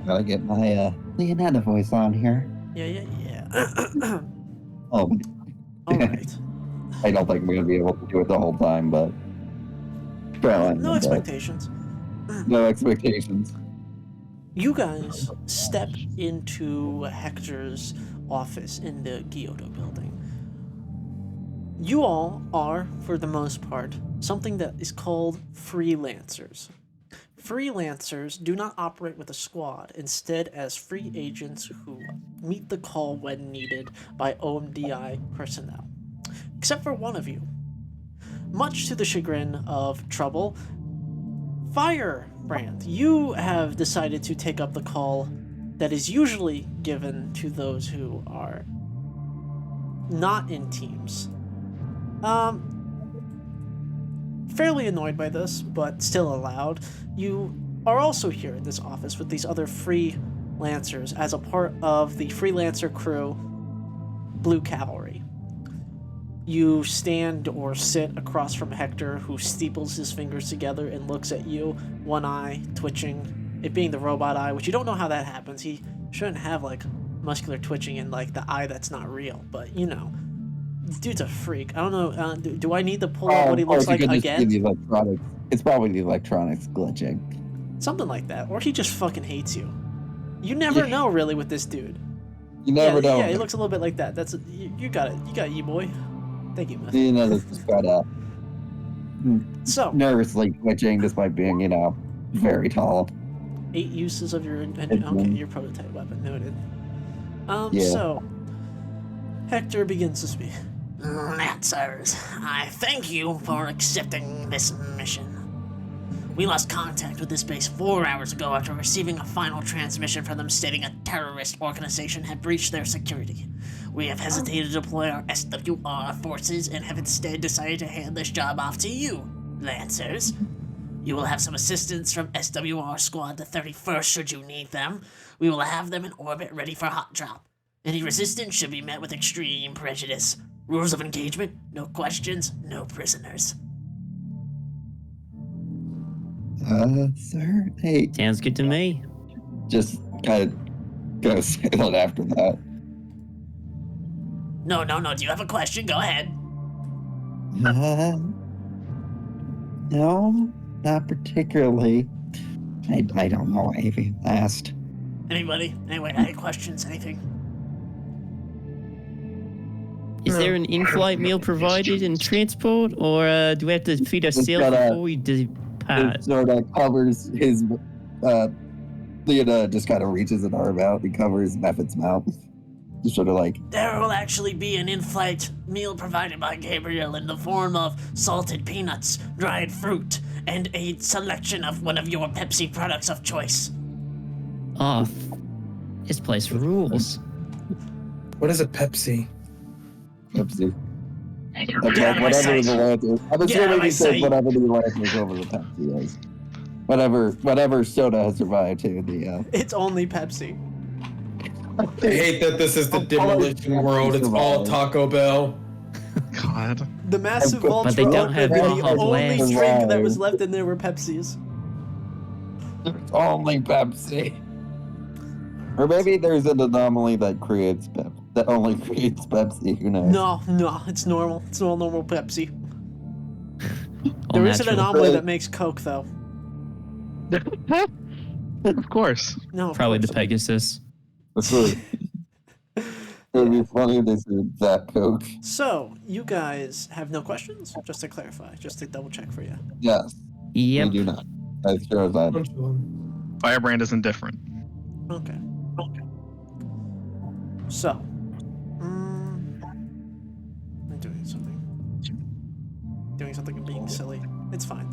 Gotta get my Leonetta voice on here. Yeah. Oh, All right. I don't think we're gonna be able to do it the whole time, but No expectations. no expectations. You guys step into Hector's office in the Gyoto building. You all are, for the most part, something that is called freelancers. Freelancers do not operate with a squad, instead as free agents who meet the call when needed by OMDI personnel. Except for one of you. Much to the chagrin of Trouble, Firebrand, you have decided to take up the call that is usually given to those who are not in teams. Fairly annoyed by this, but still allowed. You are also here in this office with these other freelancers as a part of the freelancer crew, Blue Cavalry. You stand or sit across from Hector, who steeples his fingers together and looks at you, one eye twitching, it being the robot eye, which you don't know how that happens. He shouldn't have, like, muscular twitching in, like, the eye that's not real, but, you know. Dude's a freak. I don't know, do I need to pull out what he looks like again? The electronics. It's probably the electronics glitching. Something like that. Or he just fucking hates you. You never know, really, with this dude. You never know. Yeah, he looks a little bit like that. That's you got it. You got it, E-boy. Thank you, man. You know, this just got so nervously twitching despite being, you know, very tall. 8 uses of your okay, your prototype weapon noted. Yeah. So Hector begins to speak. Lancers, I thank you for accepting this mission. We lost contact with this base 4 hours ago after receiving a final transmission from them stating a terrorist organization had breached their security. We have hesitated to deploy our SWR forces and have instead decided to hand this job off to you, Lancers. You will have some assistance from SWR Squad the 31st should you need them. We will have them in orbit ready for hot drop. Any resistance should be met with extreme prejudice. Rules of engagement, no questions, no prisoners. Sir? Hey. Sounds good to me. Just kind of go silent after that. No. Do you have a question? Go ahead. No, not particularly. I don't know anything asked. Anybody? Anyway, any questions? Anything? Is there an in-flight meal provided in transport, or do we have to feed ourselves before we depart? It sort of covers his, Leona just kind of reaches an arm out and covers Mephod's mouth. Just sort of like... There will actually be an in-flight meal provided by Gabriel in the form of salted peanuts, dried fruit, and a selection of one of your Pepsi products of choice. Oh, this place rules. What is a Pepsi? Pepsi. Get out of my sight. I'm assuming he said whatever the Lancers over the Pepsi is. Whatever soda has survived to the... It's only Pepsi. I hate that this is the demolition world. It's all Taco Bell. God. The massive Voltron, But they don't have the any hot only wings. drink that was left in there were Pepsis. It's only Pepsi. Or maybe there's an anomaly that creates that only creates Pepsi. Who knows? No, it's normal. It's all normal Pepsi. All There is an natural. anomaly that makes Coke, though. Of course. No, of Probably course the not. Pegasus. It's really, it'd be funny if they said that Coke. So, you guys have no questions? Just to clarify, just to double check for you. Yes, Yep. we do not. As sure as I. Firebrand is indifferent. Okay. So, I'm doing something and being silly. It's fine.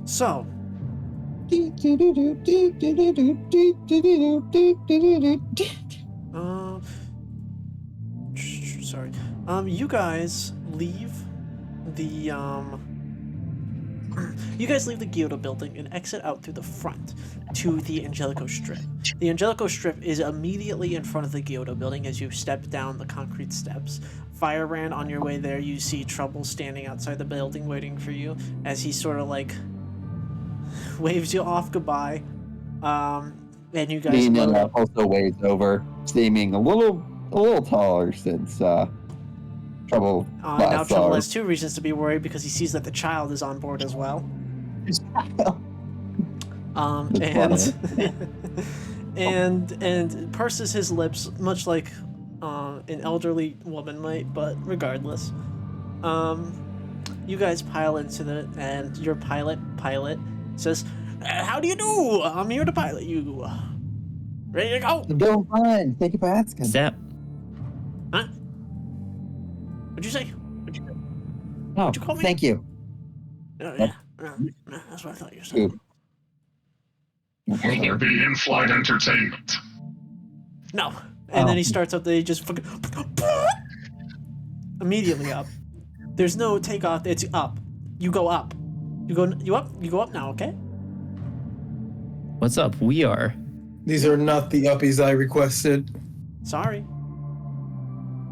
So, sorry. You guys leave the you guys leave the Gyoto building and exit out through the front to the Angelico Strip. The Angelico Strip is immediately in front of the Gyoto building as you step down the concrete steps. Firebrand, on your way there, you see Trouble standing outside the building waiting for you as he sort of like waves you off goodbye. And you guys load Nina up. also waves over, seeming a little taller since Trouble Now last Trouble saw has 2 reasons to be worried because he sees that the child is on board as well. That's And purses his lips, much like an elderly woman might, but regardless. You guys pile into it, and your pilot says, "How do you do? I'm here to pilot you. Ready to go?" I'm doing fine. Thank you for asking. Zap. Huh? What'd you say? Oh, you call me? thank you. Yeah, that's what I thought you said. Will there be in-flight entertainment? No. And then he starts up. They just fucking immediately up. There's no takeoff. It's up. You go up. You go up now. Okay. What's up? We are. These are not the uppies I requested. Sorry.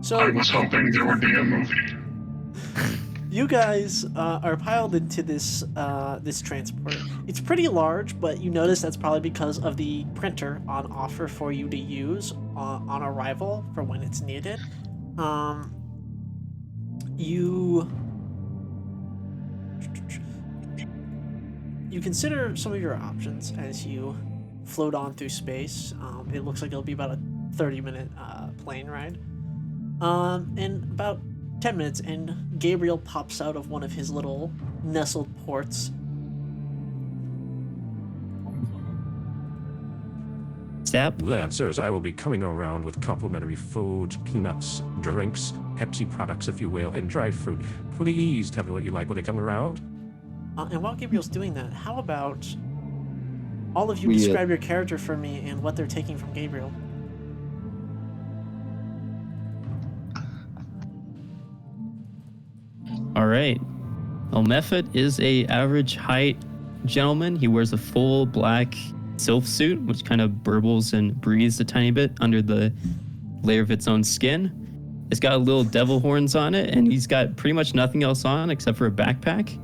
So I was hoping there would be a movie. you guys are piled into this this transport. It's pretty large, but you notice that's probably because of the printer on offer for you to use on arrival for when it's needed. You consider some of your options as you float on through space. It looks like it'll be about a 30-minute plane ride. In about 10 minutes, and Gabriel pops out of one of his little nestled ports. Zap. Lancers, I will be coming around with complimentary food, peanuts, drinks, Pepsi products, if you will, and dried fruit. Please tell me what you like when they come around. And while Gabriel's doing that, how about all of you We, describe your character for me and what they're taking from Gabriel? All right. Well, Mephit is a average height gentleman. He wears a full black sylph suit, which kind of burbles and breathes a tiny bit under the layer of its own skin. It's got little devil horns on it, and he's got pretty much nothing else on except for a backpack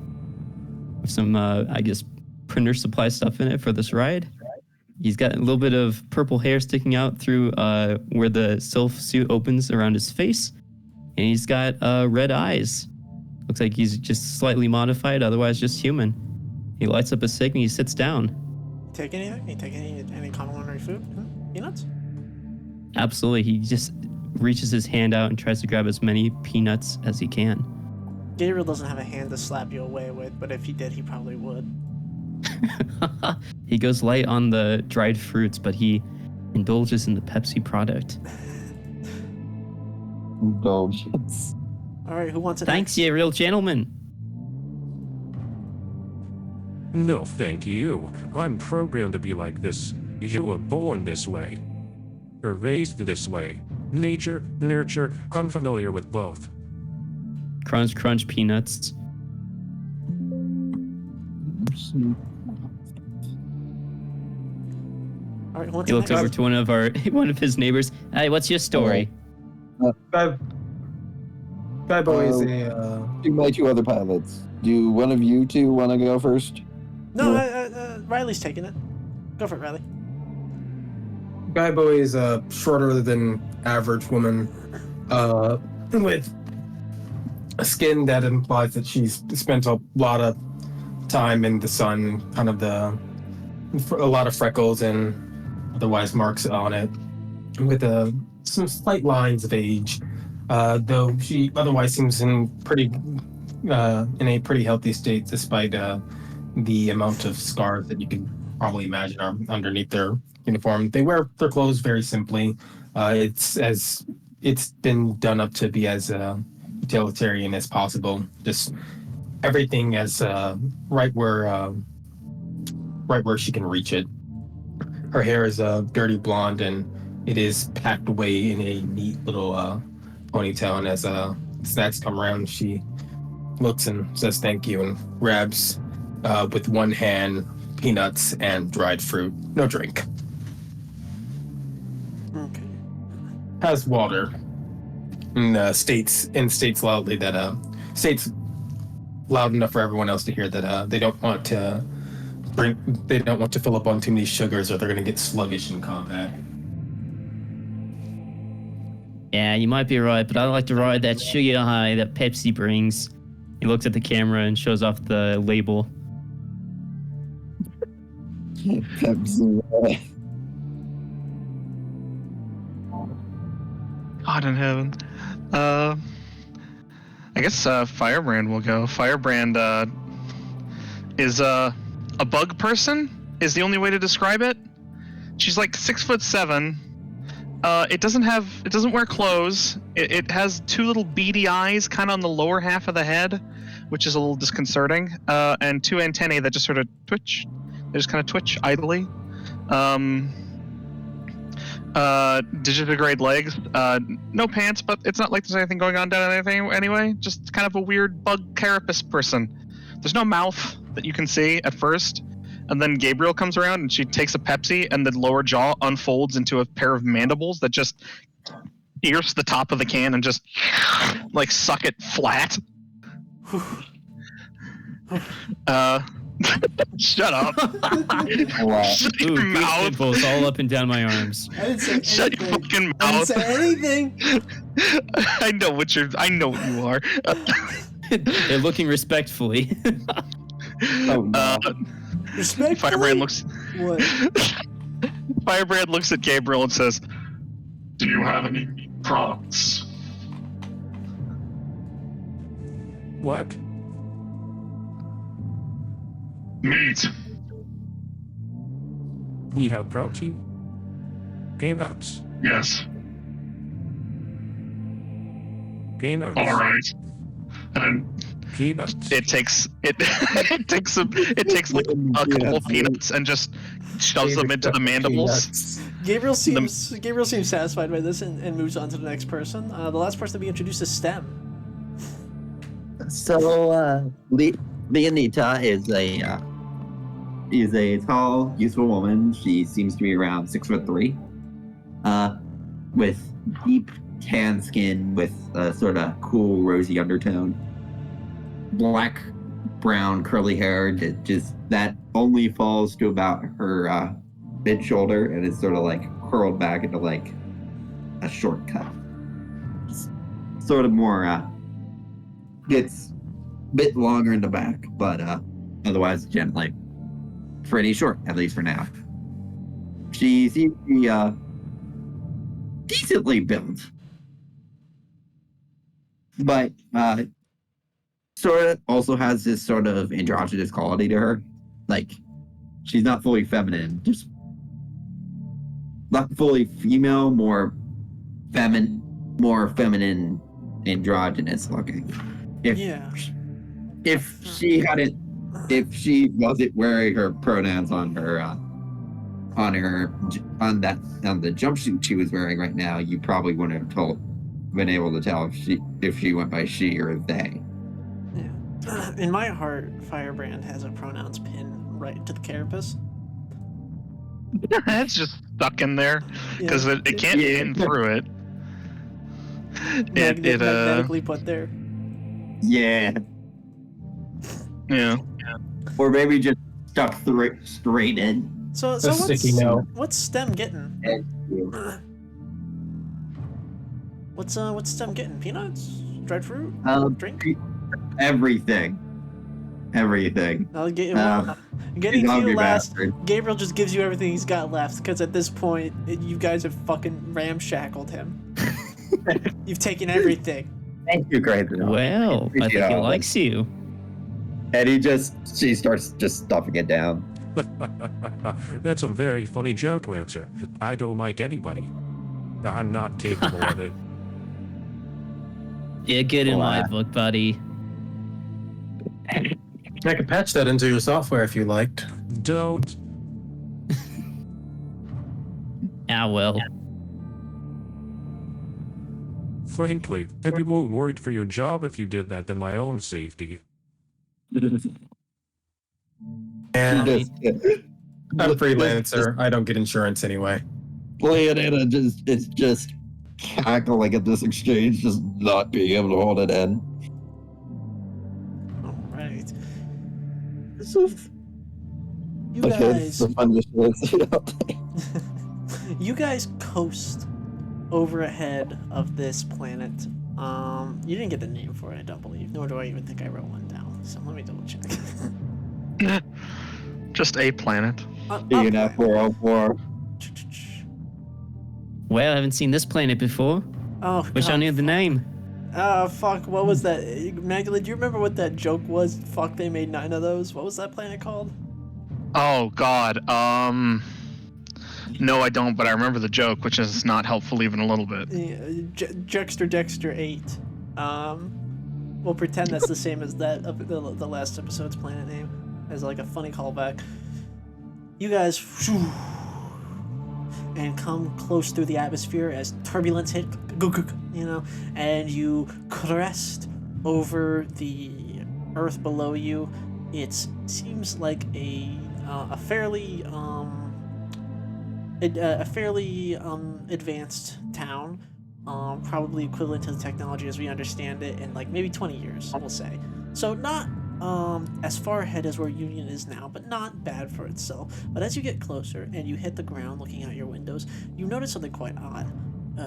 with some, I guess, printer supply stuff in it for this ride. He's got a little bit of purple hair sticking out through where the sylph suit opens around his face, and he's got red eyes. Looks like he's just slightly modified, otherwise just human. He lights up a cig and he sits down. Take anything? You take any complimentary food? Peanuts? Absolutely. He just reaches his hand out and tries to grab as many peanuts as he can. Gabriel doesn't have a hand to slap you away with, but if he did, he probably would. He goes light on the dried fruits, but he indulges in the Pepsi product. Indulgence. All right, who wants it? Thanks, you real gentleman. No, thank you. I'm programmed to be like this. You were born this way. Or raised this way. Nature, nurture, I'm familiar with both. Crunch, crunch, peanuts. All right, who wants He it looks next? over to one of his neighbors. Hey, what's your story? Gaibo is a. To my 2 other pilots. Do one of you 2 want to go first? No, Riley's taking it. Go for it, Riley. Gaibo is a shorter than average woman, with a skin that implies that she's spent a lot of time in the sun, kind of a lot of freckles and otherwise marks on it, with some slight lines of age, though she otherwise seems in a pretty healthy state despite the amount of scars that you can probably imagine are underneath their uniform. They wear their clothes very simply. It's been done up to be as utilitarian as possible. Just everything as right where she can reach it. Her hair is dirty blonde, and it is packed away in a neat little ponytail. And as snacks come around, she looks and says thank you and grabs with one hand peanuts and dried fruit. No drink. Okay. Has water. and states loudly that states loud enough for everyone else to hear that they don't want to fill up on too many sugars or they're going to get sluggish in combat. Yeah, you might be right, but I like to ride that sugar high that Pepsi brings. He looks at the camera and shows off the label. Pepsi. God in heaven. I guess Firebrand will go. Firebrand is a bug person, is the only way to describe it. She's like 6'7". It doesn't wear clothes. It has two little beady eyes kind of on the lower half of the head, which is a little disconcerting, and two antennae that just sort of twitch. They just kind of twitch idly. Digitigrade legs. No pants, but it's not like there's anything going on down anything anyway. Just kind of a weird bug carapace person. There's no mouth that you can see at first. And then Gabriel comes around and she takes a Pepsi and the lower jaw unfolds into a pair of mandibles that just pierce the top of the can and just like suck it flat. Shut up. Wow. Shut Ooh, your mouth. pimples all up and down my arms. I didn't say Shut your anything. fucking I didn't mouth. say anything. I know what you are. They're looking respectfully. Oh, no. Respectfully. Firebrand looks What? Firebrand looks at Gabriel and says, Do you have any products? What? Meat. We have protein. Peanuts. Yes. Peanuts. All right. And Peanuts. it takes like a couple of peanuts and just shoves them into the mandibles. Gabriel seems satisfied by this and moves on to the next person. The last person to be introduced is Stem. So, Leonita is a tall, useful woman. She seems to be around 6'3", with deep tan skin with a sort of cool rosy undertone. Black, brown, curly hair that only falls to about her mid shoulder and is sort of like curled back into like a shortcut. Sort of more gets a bit longer in the back, but otherwise generally pretty short, at least for now. She seems to be decently built, but sort of also has this sort of androgynous quality to her. Like, she's not fully feminine, just not fully female, more feminine, androgynous looking. If she wasn't wearing her pronouns on the jumpsuit she was wearing right now, you probably wouldn't have been able to tell if she went by she or they. Yeah. In my heart, Firebrand has a pronouns pin right to the carapace. It's just stuck in there because it can't pin through it. Magnetically put there. Yeah. Yeah. Or maybe just stuck straight in. So The sticky note. what's Stem getting? And What's Stem getting? Peanuts? Dried fruit? Drink? everything. I'll get Um, getting he's to hungry you last. bastard. Gabriel just gives you everything he's got left because at this point you guys have fucking ramshackled him. You've taken everything. Thank you, Grayson. Well, I think he likes you. And she starts just stuffing it down. That's a very funny joke, Lancer. I don't like anybody. I'm not capable of it. Yeah, get in my book, buddy. I could patch that into your software if you liked. Don't. Ah, well. Frankly, I'd be more worried for your job if you did that than my own safety. And Just- I'm a freelancer. I don't get insurance anyway. Leonida is just cackling at this exchange, just not being able to hold it in. All right. So, You like, guys, it's the funniest shit, you know? you guys coast over ahead of this planet. You didn't get the name for it, I don't believe, nor do I even think I wrote one down. So let me double check. Just a planet. ENF 404. Well, I haven't seen this planet before. Oh, Wish I God. knew the name. Fuck, what was that? Magdalene, do you remember what that joke was? Fuck, they made 9 of those. What was that planet called? Oh God. No, I don't. But I remember the joke, which is not helpful even a little bit. Jexter Dexter 8. We'll pretend that's the same as that of the last episode's planet name, as like a funny callback. You guys and come close through the atmosphere as turbulence hit, you know, and you crest over the earth below you. It seems like a fairly advanced town, probably equivalent to the technology as we understand it in like maybe 20 years, we'll say. So not as far ahead as where Union is now, but not bad for itself. But as you get closer and you hit the ground looking out your windows, you notice something quite odd.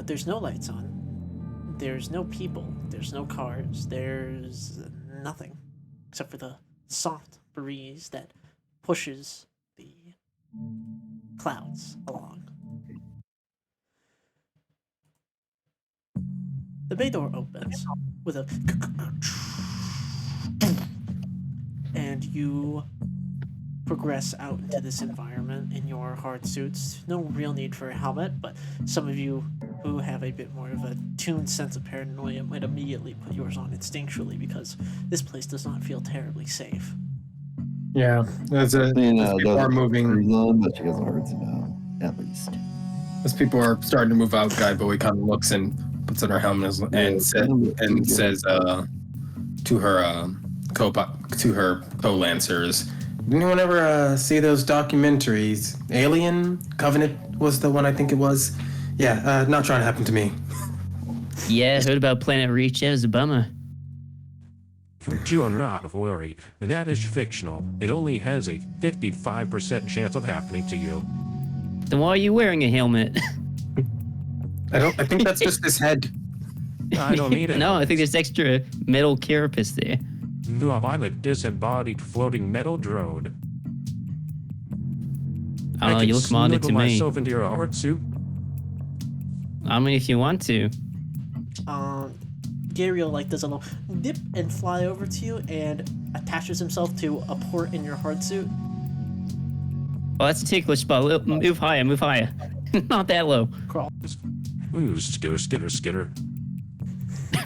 There's no lights on, there's no people, there's no cars, there's nothing except for the soft breeze that pushes the clouds along. The bay door opens with a and you progress out into this environment in your hard suits. No real need for a helmet, but some of you who have a bit more of a tuned sense of paranoia might immediately put yours on instinctually because this place does not feel terribly safe. Yeah, as people are moving, but she hasn't heard about at least. as people are starting to move out, Guy Bowie kind of looks and puts on her helmet and says to her co-lancers, "Did anyone ever see those documentaries? Alien Covenant was the one, I think it was. Yeah, not trying to happen to me." Yeah, heard about Planet Reach. It was a bummer. You are not worried. That is fictional. It only has a 55% chance of happening to you. Then why are you wearing a helmet? I think that's just his head. I don't need it. No, I think there's extra metal carapace there. No, I'm a disembodied floating metal drone. I don't know, you look modded to snuggle me. myself into your art suit. I mean, if you want to. Gabriel like does a little dip and fly over to you and attaches himself to a port in your hard suit. Oh, that's a ticklish spot. Move higher, move higher. Not that low. Crawl. Ooh, skitter.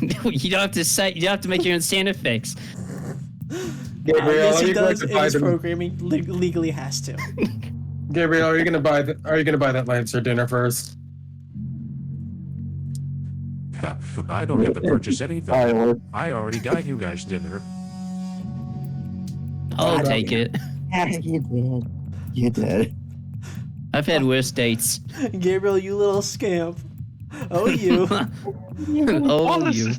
You don't have to say. You don't have to make your own sound effects. Gabriel, Yes, are he you going does to in buy his them? programming. Legally has to. Gabriel, are you gonna buy that Lancer dinner first? I don't have to purchase anything. Firework. I already got you guys dinner. I'll take it. You did. You did. I've had worse dates. Gabriel, you little scamp. Oh, you. Oh, you.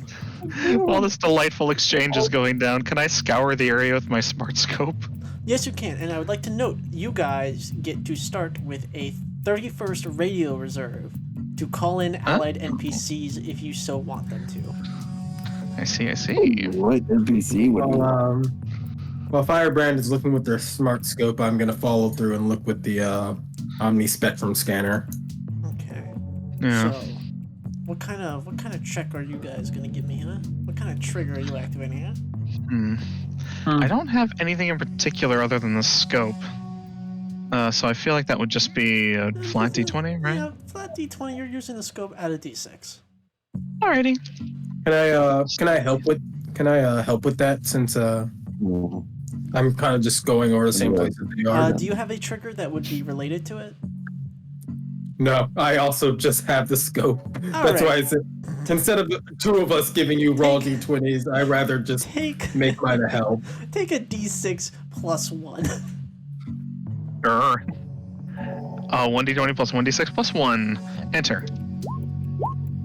While this delightful exchange is going down, can I scour the area with my smart scope? Yes, you can. And I would like to note, you guys get to start with a 31st radio reserve to call in allied NPCs if you so want them to. I see. What NPC would be? While Firebrand is looking with their smart scope, I'm gonna follow through and look with the Omni Spectrum scanner. Okay. Yeah. So, what kind of check are you guys gonna give me, huh? What kind of trigger are you activating, huh? I don't have anything in particular other than the scope. So I feel like that would just be a flat D20, right? Yeah, flat D20. You're using the scope at a D6. Alrighty. Can I help with that since I'm kind of just going over the same place as they are? Do you have a trigger that would be related to it? No, I also just have the scope. That's why I said instead of the two of us giving you raw D20s, I'd rather just make mine a help. Take a D6 plus 1. 1d20 plus 1d6 plus 1. Enter.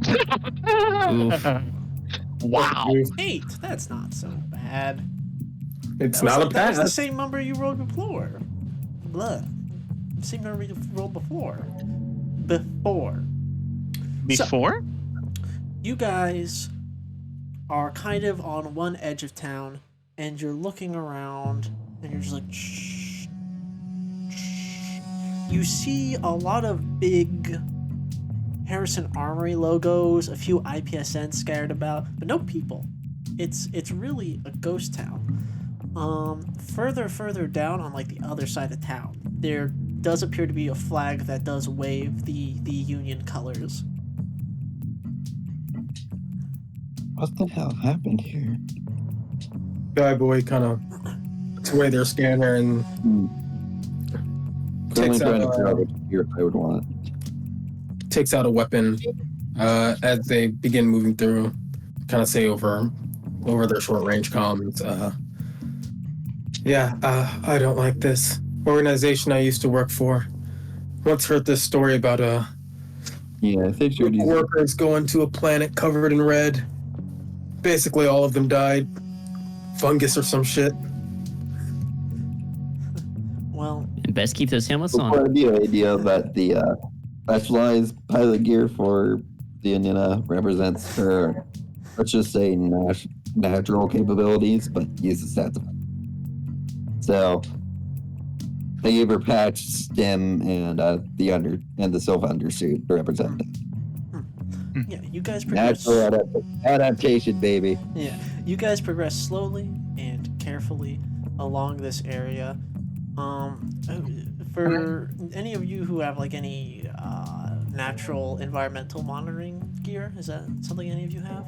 Oof. Wow. 8. That's not so bad. It's That was- not a That was the pass. same number you rolled before. Blah. Same number you rolled before. Before? You guys are kind of on one edge of town, and you're looking around, and you're just like, shh, shh. You see a lot of big Harrison Armory logos, a few IPSN scattered about, but no people. It's really a ghost town. Further down on like the other side of town, there does appear to be a flag that does wave the Union colors. What the hell happened here? Guy boy kind of puts away their scanner and Currently takes trying to out, figure out which gear I would want. takes out a weapon as they begin moving through. Kind of say over their short range comms. I don't like this organization I used to work for. Once heard this story about Yeah, I think you're workers going to a planet covered in red. Basically, all of them died. Fungus or some shit. Well, And best keep those helmets on. Before the idea that the specialized pilot gear for the Anina represents her, let's just say, natural capabilities, but uses that. So they gave her patch, stem, and the Silva undersuit to represent that. yeah, you guys progress. Natural adaptation, baby. Yeah, you guys progress slowly and carefully along this area. For any of you who have like any natural environmental monitoring gear, is that something any of you have?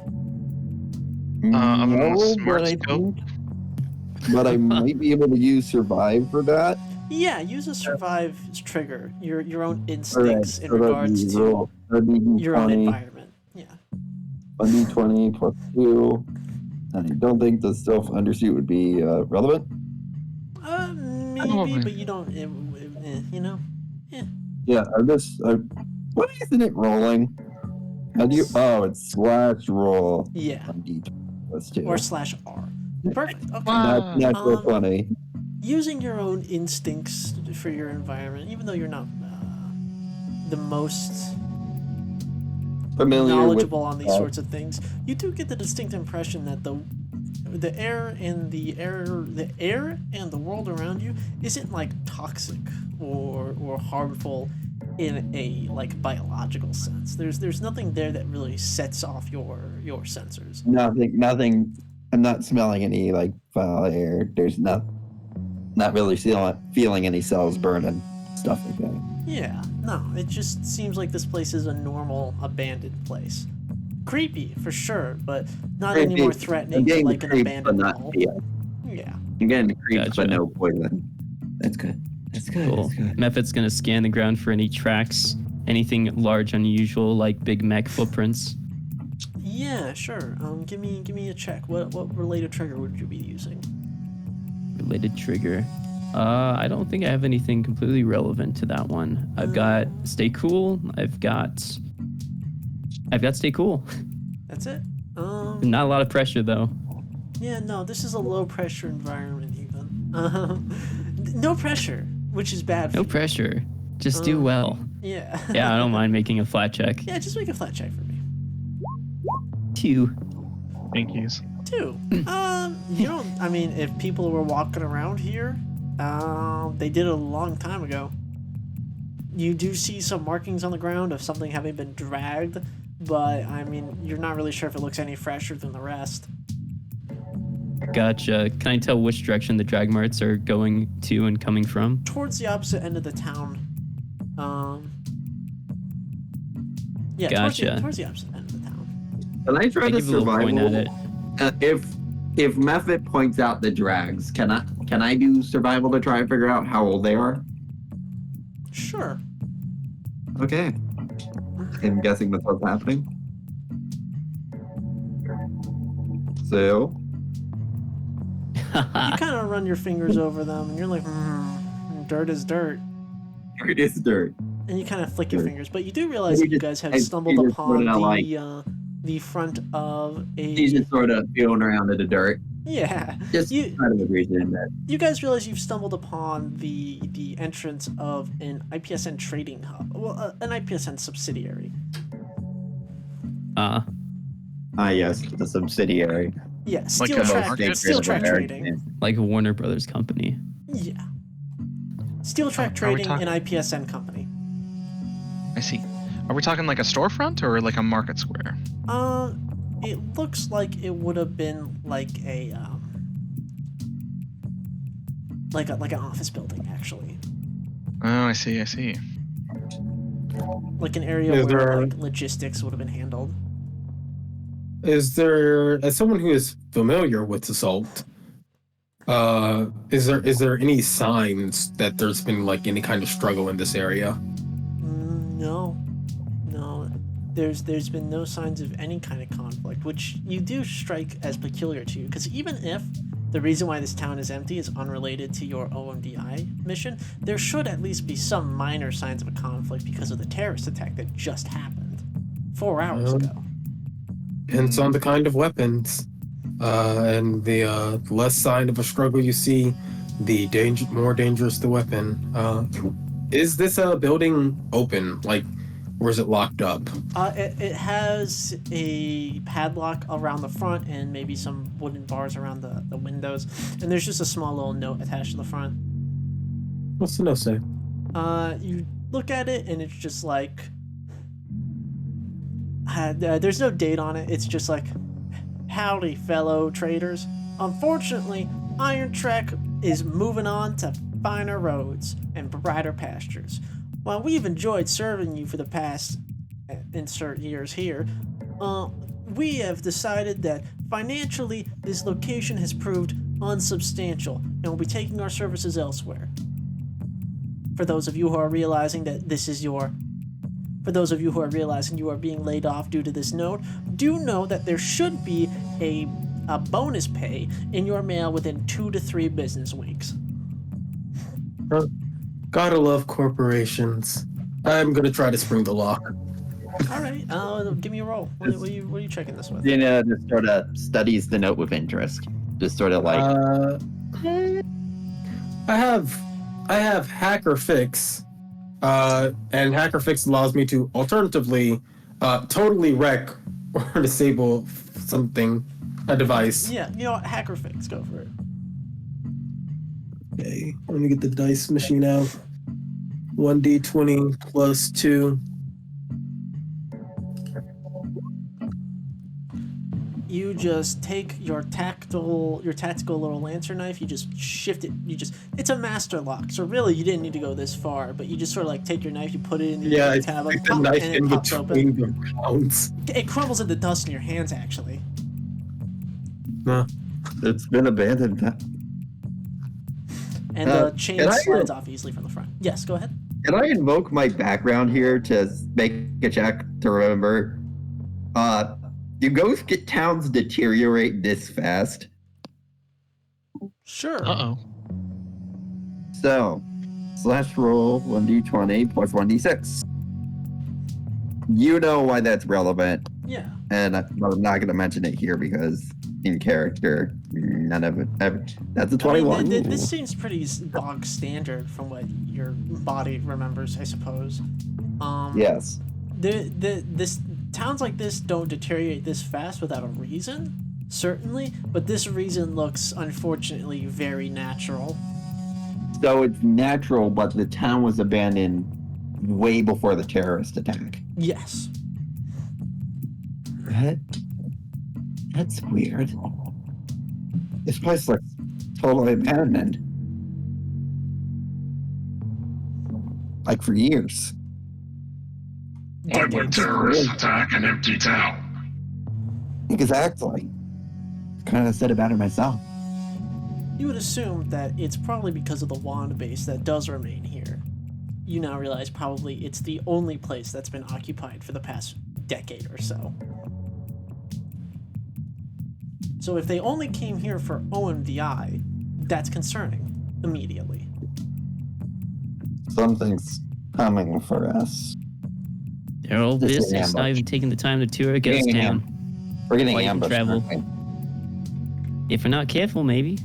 I'm No, a smart but I scope. think- But I might be able to use survive for that. Yeah, use a survive trigger. Your own Alright, instincts in so that'd regards be to roll- that'd be your own 20, environment. Yeah. 1d20 plus 2. And I don't think the self undersuit would be relevant. Maybe, Probably. but you don't. You know. Yeah, what isn't it rolling? How do you? Oh, it's slash roll. Yeah. 1d20 plus 2. Or /R. Perfect. Okay. Wow. Natural Um, 20. Using your own instincts for your environment, even though you're not the most Familiar knowledgeable on these uh, sorts of things, you do get the distinct impression that the air and the air and the world around you isn't like toxic or harmful in a like biological sense. There's nothing there that really sets off your sensors. Nothing. I'm not smelling any like foul air. There's not really feeling any cells burning, stuff like that. Yeah, no, it just seems like this place is a normal abandoned place. Creepy for sure, but not any Creepy. more I'm threatening than getting like the an creeps, but abandoned not mall. yeah. Yeah. I'm getting the creeps, Gotcha. but no poison. That's good. That's good. Cool. That's good. Method's gonna scan the ground for any tracks, anything large, unusual, like big mech footprints. Yeah, sure. Give me a check. What related trigger would you be using? Related trigger. I don't think I have anything completely relevant to that one. I've got stay cool. I've got stay cool. That's it. Not a lot of pressure though. Yeah, no, this is a low pressure environment even. No pressure, which is bad for No you. pressure. Just do well. Yeah. Yeah, I don't mind making a flat check. Yeah, just make a flat check for me. 2. Thank yous. 2. You don't. I mean, if people were walking around here, they did it a long time ago. You do see some markings on the ground of something having been dragged, but I mean, you're not really sure if it looks any fresher than the rest. Gotcha. Can I tell which direction the drag marks are going to and coming from? Towards the opposite end of the town. Yeah, Gotcha. towards the opposite end of the town. Can I try I to give a little point at survival? it. If Method points out the drags, can I do survival to try and figure out how old they are? Sure. Okay. I'm guessing that's what's happening. So, You kind of run your fingers over them, and you're like, dirt is dirt. it is dirt. And you kind of flick your Sure. fingers, but you do realize Maybe that you just- guys have I stumbled figured upon sorta like- the front of He's a just sort of feeling around in the dirt. yeah. Just You kind of a reason that you guys realize you've stumbled upon the entrance of an IPSN trading hub, well, an IPSN subsidiary. yes, the subsidiary. Yeah, Like Steel a Track, market? Steel Track Trading. Like a Warner Brothers company. Yeah. Steel Track Are we Trading, talking- an IPSN company. I see. Are we talking like a storefront or like a market square? It looks like it would have been like like an office building, actually. Oh, I see. I see. Like an area Is where there- like logistics would have been handled. Is there, as someone who is familiar with assault, is there any signs that there's been like any kind of struggle in this area? No. There's been no signs of any kind of conflict, which you do strike as peculiar to you, because even if the reason why this town is empty is unrelated to your OMDI mission, there should at least be some minor signs of a conflict because of the terrorist attack that just happened 4 hours Um, ago. Depends on the kind of weapons, and the less sign of a struggle you see, the more dangerous the weapon. Is this building open, like, or is it locked up? It has a padlock around the front and maybe some wooden bars around the windows, and there's just a small little note attached to the front. What's the note say? You look at it and it's just like there's no date on it. It's just like, howdy, fellow traders. Unfortunately, Iron Trek is moving on to finer roads and brighter pastures. While we've enjoyed serving you for the past insert years here, we have decided that financially this location has proved unsubstantial and will be taking our services elsewhere. For those of you who are realizing that this is your For those of you who are realizing you are being laid off due to this note, do know that there should be a bonus pay in your mail within 2 to 3 business weeks. Gotta love corporations. I'm gonna try to spring the lock. All right, give me a roll. What are you checking this with? Dina just sort of studies the note with interest. Just sort of like, I have Hacker Fix, and Hacker Fix allows me to alternatively totally wreck or disable something, a device. Yeah, you know what? Hacker Fix, go for it. Okay, let me get the dice machine out. 1d20 plus 2. You just take your tactical little lantern knife, you just shift it, it's a master lock, so really you didn't need to go this far, but you just sort of like take your knife, you put it in the Yeah, I kind of like stick the pop, knife and in it pops between open. the rounds. It crumbles into dust in your hands, actually. Nah. it's been abandoned. And the chain can I- slides off easily from the front. Yes, go ahead. Can I invoke my background here to make a check to remember? Do ghost towns deteriorate this fast? Sure. Uh oh. So, /roll 1d20 plus 1d6. You know why that's relevant, Yeah. and I'm not going to mention it here because in character, none of it ever. That's a 21. I mean, this seems pretty bog standard from what your body remembers, I suppose. Yes. This towns like this don't deteriorate this fast without a reason, certainly, but this reason looks unfortunately very natural. So it's natural, but the town was abandoned way before the terrorist attack. Yes. That's weird. This place looks totally abandoned. Like for years. Why would terrorists attack an empty town? Exactly. Kind of said about it myself. You would assume that it's probably because of the wand base that does remain here. You now realize probably it's the only place that's been occupied for the past decade or so. So if they only came here for OMDI, that's concerning immediately. Something's coming for us. They're all This is busy. It's not ambush. even taking the time to tour a ghost Getting town. We're getting Why you can ambushed. travel. aren't we? If we're not careful, maybe.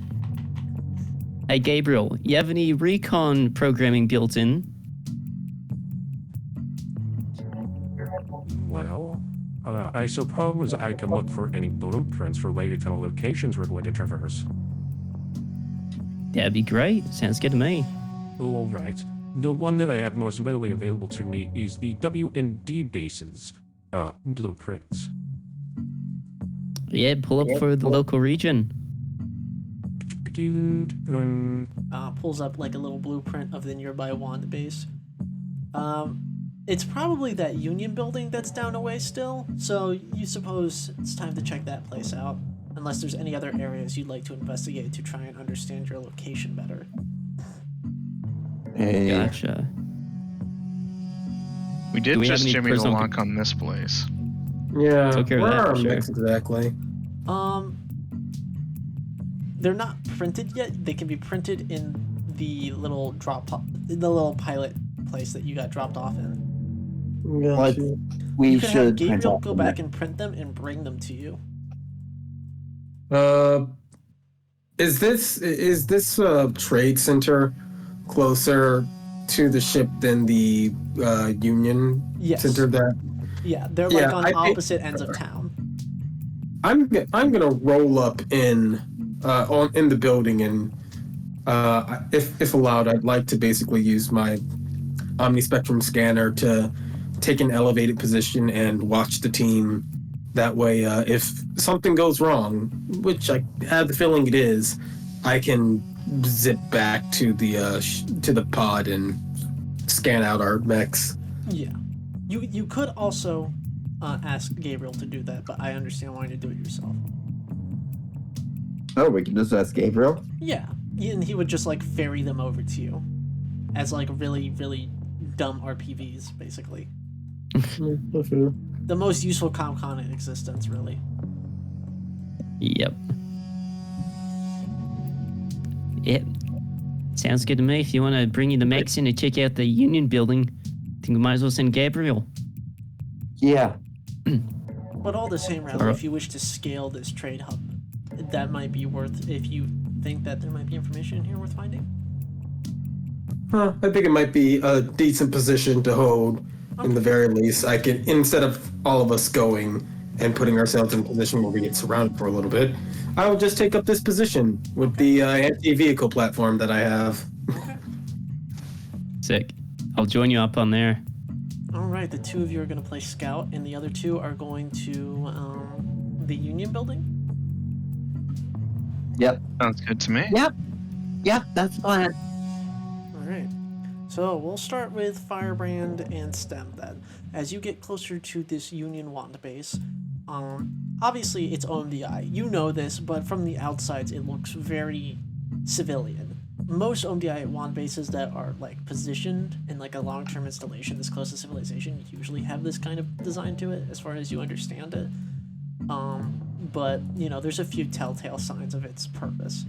Hey, Gabriel, you have any recon programming built in? Well, I suppose I can look for any blueprints related to the locations we're going to traverse. That'd be great. Sounds good to me. All right. The one that I have most readily available to me is the WND bases blueprints. Yeah, pull up for the local region. Pulls up like a little blueprint of the nearby wand base. It's probably that Union building that's down a way still, so you suppose it's time to check that place out, unless there's any other areas you'd like to investigate to try and understand your location better. Hey, Gotcha. We Do did we have just any jimmy the personal lock on this place. Yeah, Took care of where that, are for our mechs exactly? They're not printed yet. They can be printed in the little the little pilot place that you got dropped off in. Let's- Gotcha. we You can have should Gabriel print go out back and print them and bring them to you. Is this trade center closer to the ship than the Union Yes. center? That Yeah, they're Yeah, like on I think- opposite ends of town. I'm gonna roll up in the building, and if allowed, I'd like to basically use my omnispectrum scanner to take an elevated position and watch the team. That way, if something goes wrong, which I have the feeling it is, I can zip back to the pod and scan out our mechs. Yeah. You could also ask Gabriel to do that, but I understand wanting to do it yourself. Oh, we can just ask Gabriel? Yeah, and he would just like ferry them over to you as like really, really dumb RPVs, basically. The most useful ComCon in existence, really. Yep. Yep. Sounds good to me. If you want to bring you the mechs in to check out the Union building, I think we might as well send Gabriel. Yeah. But all the same, rather, if you wish to scale this trade hub, that might be worth, if you think that there might be information in here worth finding. I think it might be a decent position to hold. In the very least, I can, instead of all of us going and putting ourselves in a position where we get surrounded for a little bit, I will just take up this position with the anti-vehicle platform that I have. Sick. I'll join you up on there. Alright, the two of you are going to play Scout, and the other two are going to the Union building? Yep. Sounds good to me. Yep, that's fine. Alright. So we'll start with Firebrand and Stem then. As you get closer to this Union wand base, obviously it's OMDI. You know this, but from the outsides it looks very civilian. Most OMDI wand bases that are like positioned in like a long-term installation this close to civilization usually have this kind of design to it, as far as you understand it. But you know, there's a few telltale signs of its purpose.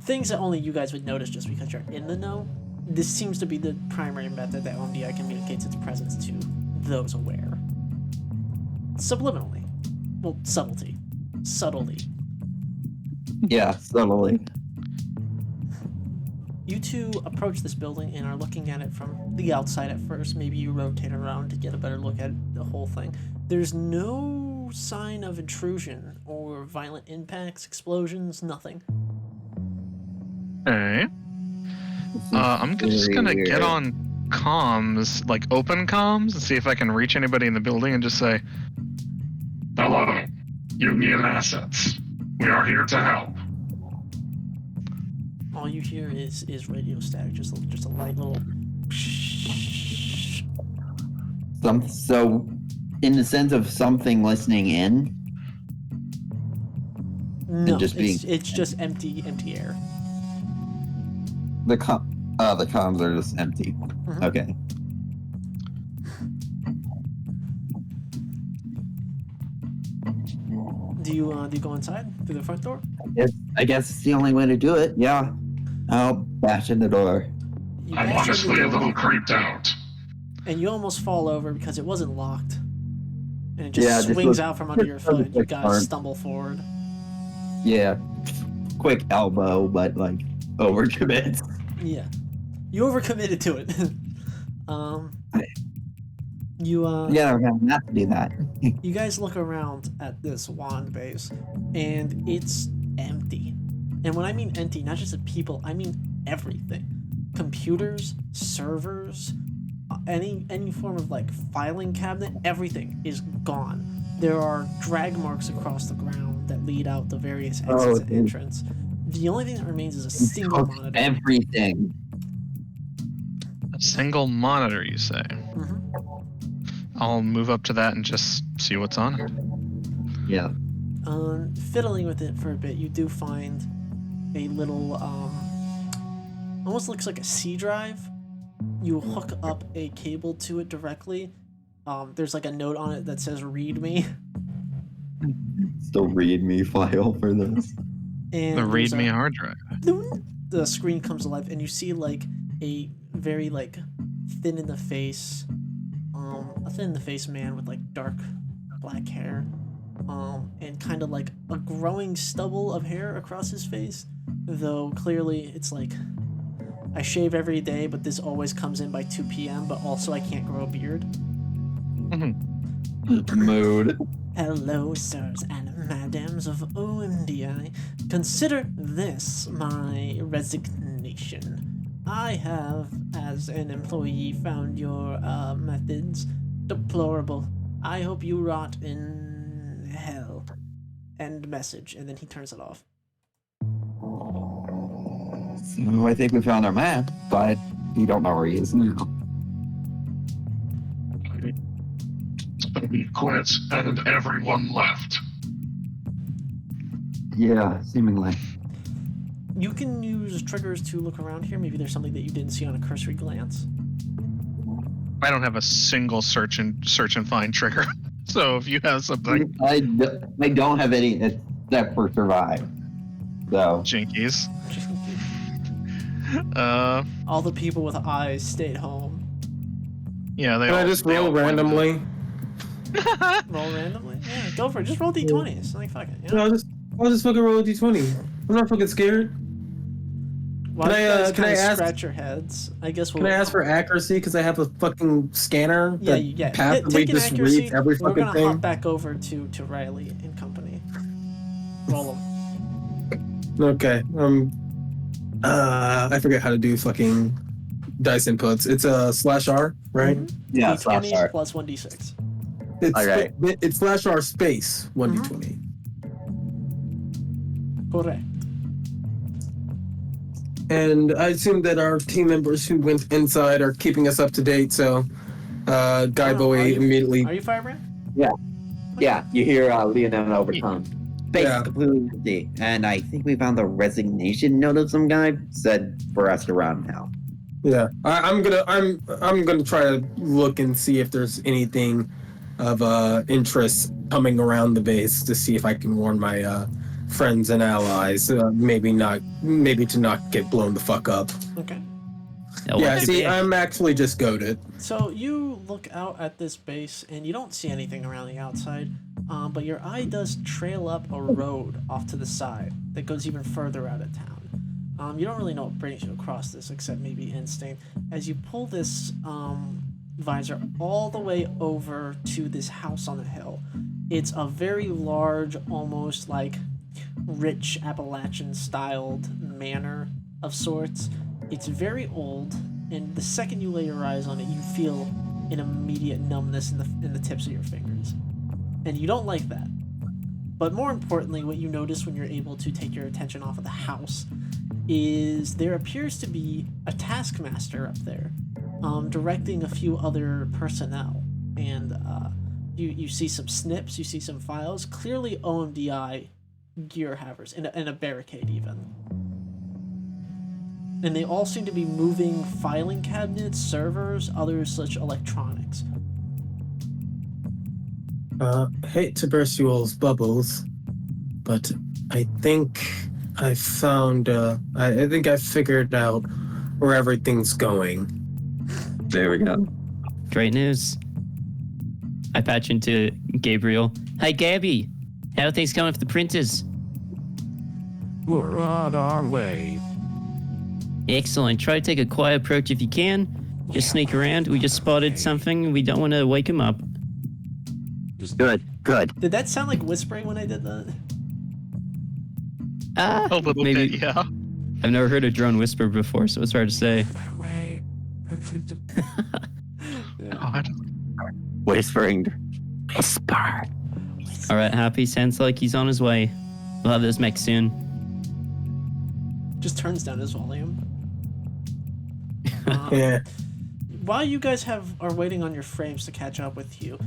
Things that only you guys would notice just because you're in the know. This seems to be the primary method that OMDI communicates its presence to those aware. Subliminally. Well, subtlety. Subtly. Yeah, subtly. You two approach this building and are looking at it from the outside at first. Maybe you rotate around to get a better look at the whole thing. There's no sign of intrusion or violent impacts, explosions, nothing. Alright. I'm just gonna get on comms, like open comms, and see if I can reach anybody in the building and just say, Hello, Union assets. We are here to help. All you hear is radio static, just a light little. So, in the sense of something listening in, No, just being- it's just empty air. the comms are just empty. Mhm. Okay. Do you go inside through the front door? I guess it's the only way to do it. Yeah. I'll bash in the door. You I'm bash into honestly the a door, little creeped out. and you almost fall over because it wasn't locked. And it just Yeah, this swings was- out from under your this was a foot. You quick guys turn. stumble forward. Yeah. Quick elbow, but like overcommits. Yeah. You overcommitted to it. You Yeah, we're gonna have to do that. You guys look around at this wand base, and it's empty. And when I mean empty, not just the people, I mean everything. Computers, servers, any form of like filing cabinet, everything is gone. There are drag marks across the ground that lead out the various exits and dude. entrance. The only thing that remains is a single monitor. Everything. A single monitor, you say? Mhm. I'll move up to that and just see what's on it. Yeah. Fiddling with it for a bit, you do find a little, almost looks like a C drive. You hook up a cable to it directly. There's like a note on it that says "Read me," Still README file for this. and The there's README a- hard drive. the screen comes alive, and you see like a very like thin in the face man with like dark black hair, and kind of like a growing stubble of hair across his face, though clearly it's like, I shave every day, but this always comes in by 2 p.m., but also I can't grow a beard. Mood. Hello, sirs and madams of OMDI. Consider this my resignation. I have, as an employee, found your methods deplorable. I hope you rot in hell. End message. And then he turns it off. So I think we found our map, but we don't know where he is now. We quit, and everyone left. Yeah, seemingly. You can use triggers to look around here. Maybe there's something that you didn't see on a cursory glance. I don't have a single search and find trigger. So if you have something, I don't have any except for survive. So jinkies. All the people with eyes stayed home. Yeah, they Can all. I just they roll all went with it. randomly? Roll randomly? Yeah, go for it. Just roll d20s. Like, fuck it. You No, know? I'll just fucking roll a d20. I'm not fucking scared. While can you I, guys can I kinda ask- scratch your heads, I guess we'll... Can I ask for accuracy? Because I have a fucking scanner Yeah, that yeah. passively Take an just accuracy. reads every We're fucking gonna hop thing. back over to Riley and company. Roll them. Okay. I forget how to do fucking dice inputs. It's a /R, right? yeah, D20 plus 1d6. It's Okay. it's /R space 1d20. Correct. And I assume that our team members who went inside are keeping us up to date. So, Guy Are Bowie you- immediately. Are you Firebrand? Yeah, you hear Leonard overcome. Space Yeah. completely empty. And I think we found the resignation note of some guy said for us to run now. Yeah, I'm gonna try to look and see if there's anything of interest coming around the base to see if I can warn my friends and allies. Maybe to not get blown the fuck up. Okay. Yeah, see, I'm actually just goaded. So you look out at this base and you don't see anything around the outside, but your eye does trail up a road off to the side that goes even further out of town. You don't really know what brings you across this except maybe instinct. As you pull this visor all the way over to this house on the hill, it's a very large, almost like rich Appalachian styled manor of sorts. It's very old, and the second you lay your eyes on it, you feel an immediate numbness in the tips of your fingers. And you don't like that. But more importantly, what you notice when you're able to take your attention off of the house is there appears to be a taskmaster up there, directing a few other personnel. And you see some snips, you see some files, clearly OMDI gear havers, and a barricade even. And they all seem to be moving filing cabinets, servers, other such electronics. Hate to burst you all's bubbles, but I think I found, I think I figured out where everything's going. There we go. Great news. I patch into Gabriel. Hi, Gabby. How are things going with the printers? We're on our way. Excellent. Try to take a quiet approach if you can. Just sneak around. We just spotted something. We don't want to wake him up. Good. Did that sound like whispering when I did that? A little maybe. bit, yeah. I've never heard a drone whisper before, so it's hard to say. Way. God. Whispering. Whisper. All right, Happy. Sounds like he's on his way. We'll have this mech soon. Just turns down his volume. Yeah. While you guys are waiting on your frames to catch up with you,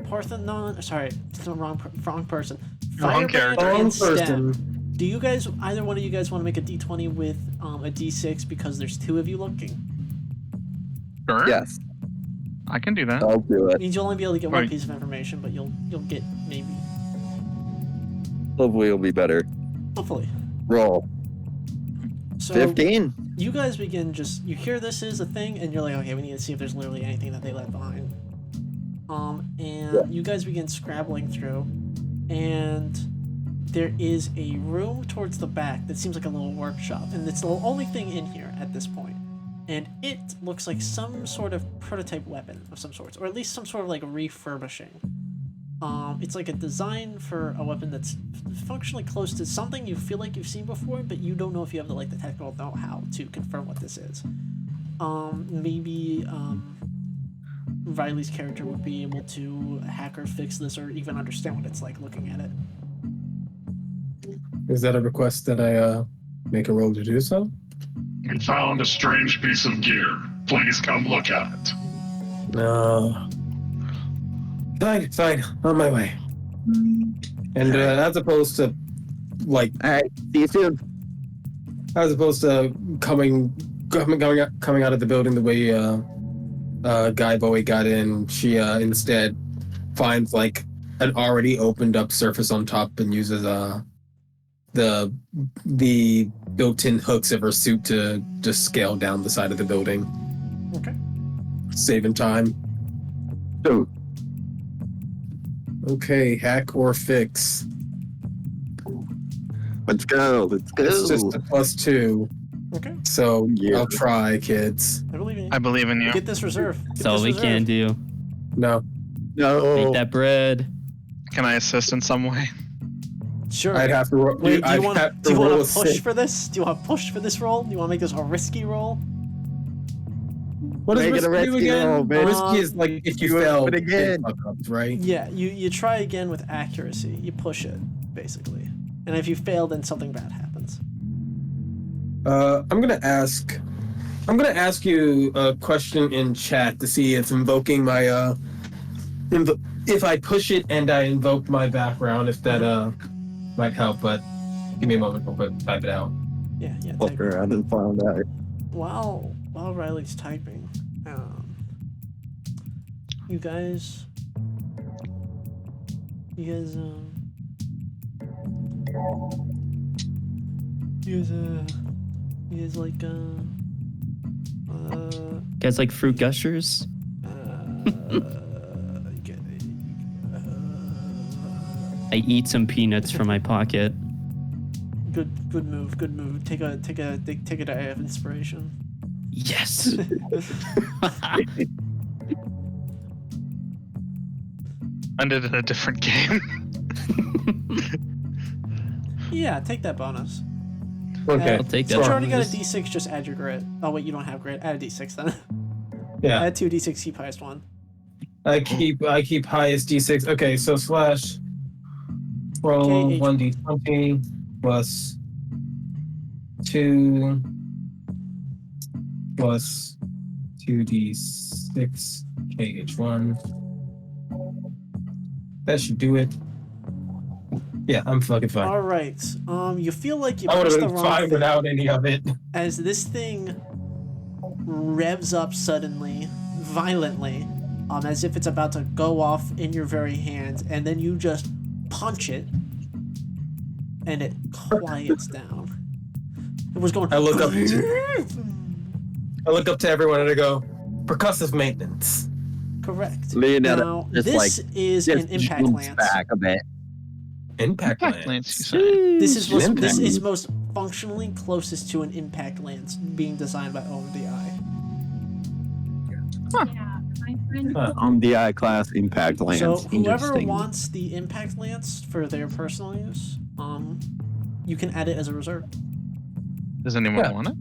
Parthenon. Sorry, it's the wrong person. Wrong Firebrand character. and Wrong Stem. person. Do you guys, either one of you guys, want to make a d20 with a d6 because there's two of you looking? Sure. Yes, I can do that. I'll do It it. means you'll only be able to get one Right. piece of information, but you'll get maybe, Hopefully it'll be better. hopefully. Roll. So 15. you guys begin you hear this is a thing, and you're like, okay, we need to see if there's literally anything that they left behind. And you guys begin scrabbling through, and there is a room towards the back that seems like a little workshop, and it's the only thing in here at this point. And it looks like some sort of prototype weapon of some sorts, or at least some sort of like refurbishing. It's like a design for a weapon that's functionally close to something you feel like you've seen before, but you don't know if you have the technical know-how to confirm what this is. Maybe Riley's character would be able to hack or fix this, or even understand what it's like looking at it. Is that a request that I make a roll to do so? We found a strange piece of gear. Please come look at it. No. Fine. On my way. And as opposed to, like, All right. See you soon. as opposed to coming out of the building the way Guy Bowie got in, she instead finds like an already opened up surface on top and uses the built-in hooks of her suit to just scale down the side of the building, Okay. saving time. So, Okay, hack or fix. let's go. Let's go. It's just a +2, Okay. so Yeah. I'll try, kids. I believe in you. I believe in you. Get this reserve. Get That's all this we reserve. can do. No, No. Make that bread. Can I assist in some way? Sure. I'd have to. Wait, do I'd you want have to roll a push six. for this? Do you want to push for this roll? Do you want to make this a risky roll? What does Make it a risky do risky again? roll, bitch. Risky is like if you Do it fail, again. fuck ups, right? Yeah, you try again with accuracy. You push it, basically. And if you fail, then something bad happens. I'm gonna ask you a question in chat to see if invoking my if I push it and I invoke my background, if that might help. But give me a moment, real quick, type it out. Yeah. Look around and find out. While Riley's typing, you guys like Guys like fruit gushers? I eat some peanuts from my pocket. good move. Take a day of inspiration. Yes. Ended in a different game. Yeah, take that bonus. Okay, I'll take Since that. you already got a Just- d6, just add your grit. Oh wait, you don't have grit. Add a d6 then. Yeah, Add 2 d6, keep highest one. I keep highest d6. Okay, so slash roll Okay, 1d20 plus 2 plus 2d6 kh1. That should do it. Yeah, I'm fucking fine. All right. You feel like you I would pushed have the been wrong fine thing without any of it. as this thing revs up suddenly, violently, as if it's about to go off in your very hands, and then you just punch it, and it quiets down. It was going. I look up. I look up to everyone and I go, percussive maintenance. Correct. Leonetta Now, just, this like, is an Just impact jumps lance. back a bit. Impact Impact lance. lance, you say? This is most functionally closest to an impact lance being designed by OMDI. On the I class impact lance. So whoever Interesting. wants the impact lance for their personal use, you can add it as a reserve. Does anyone Yeah. want it?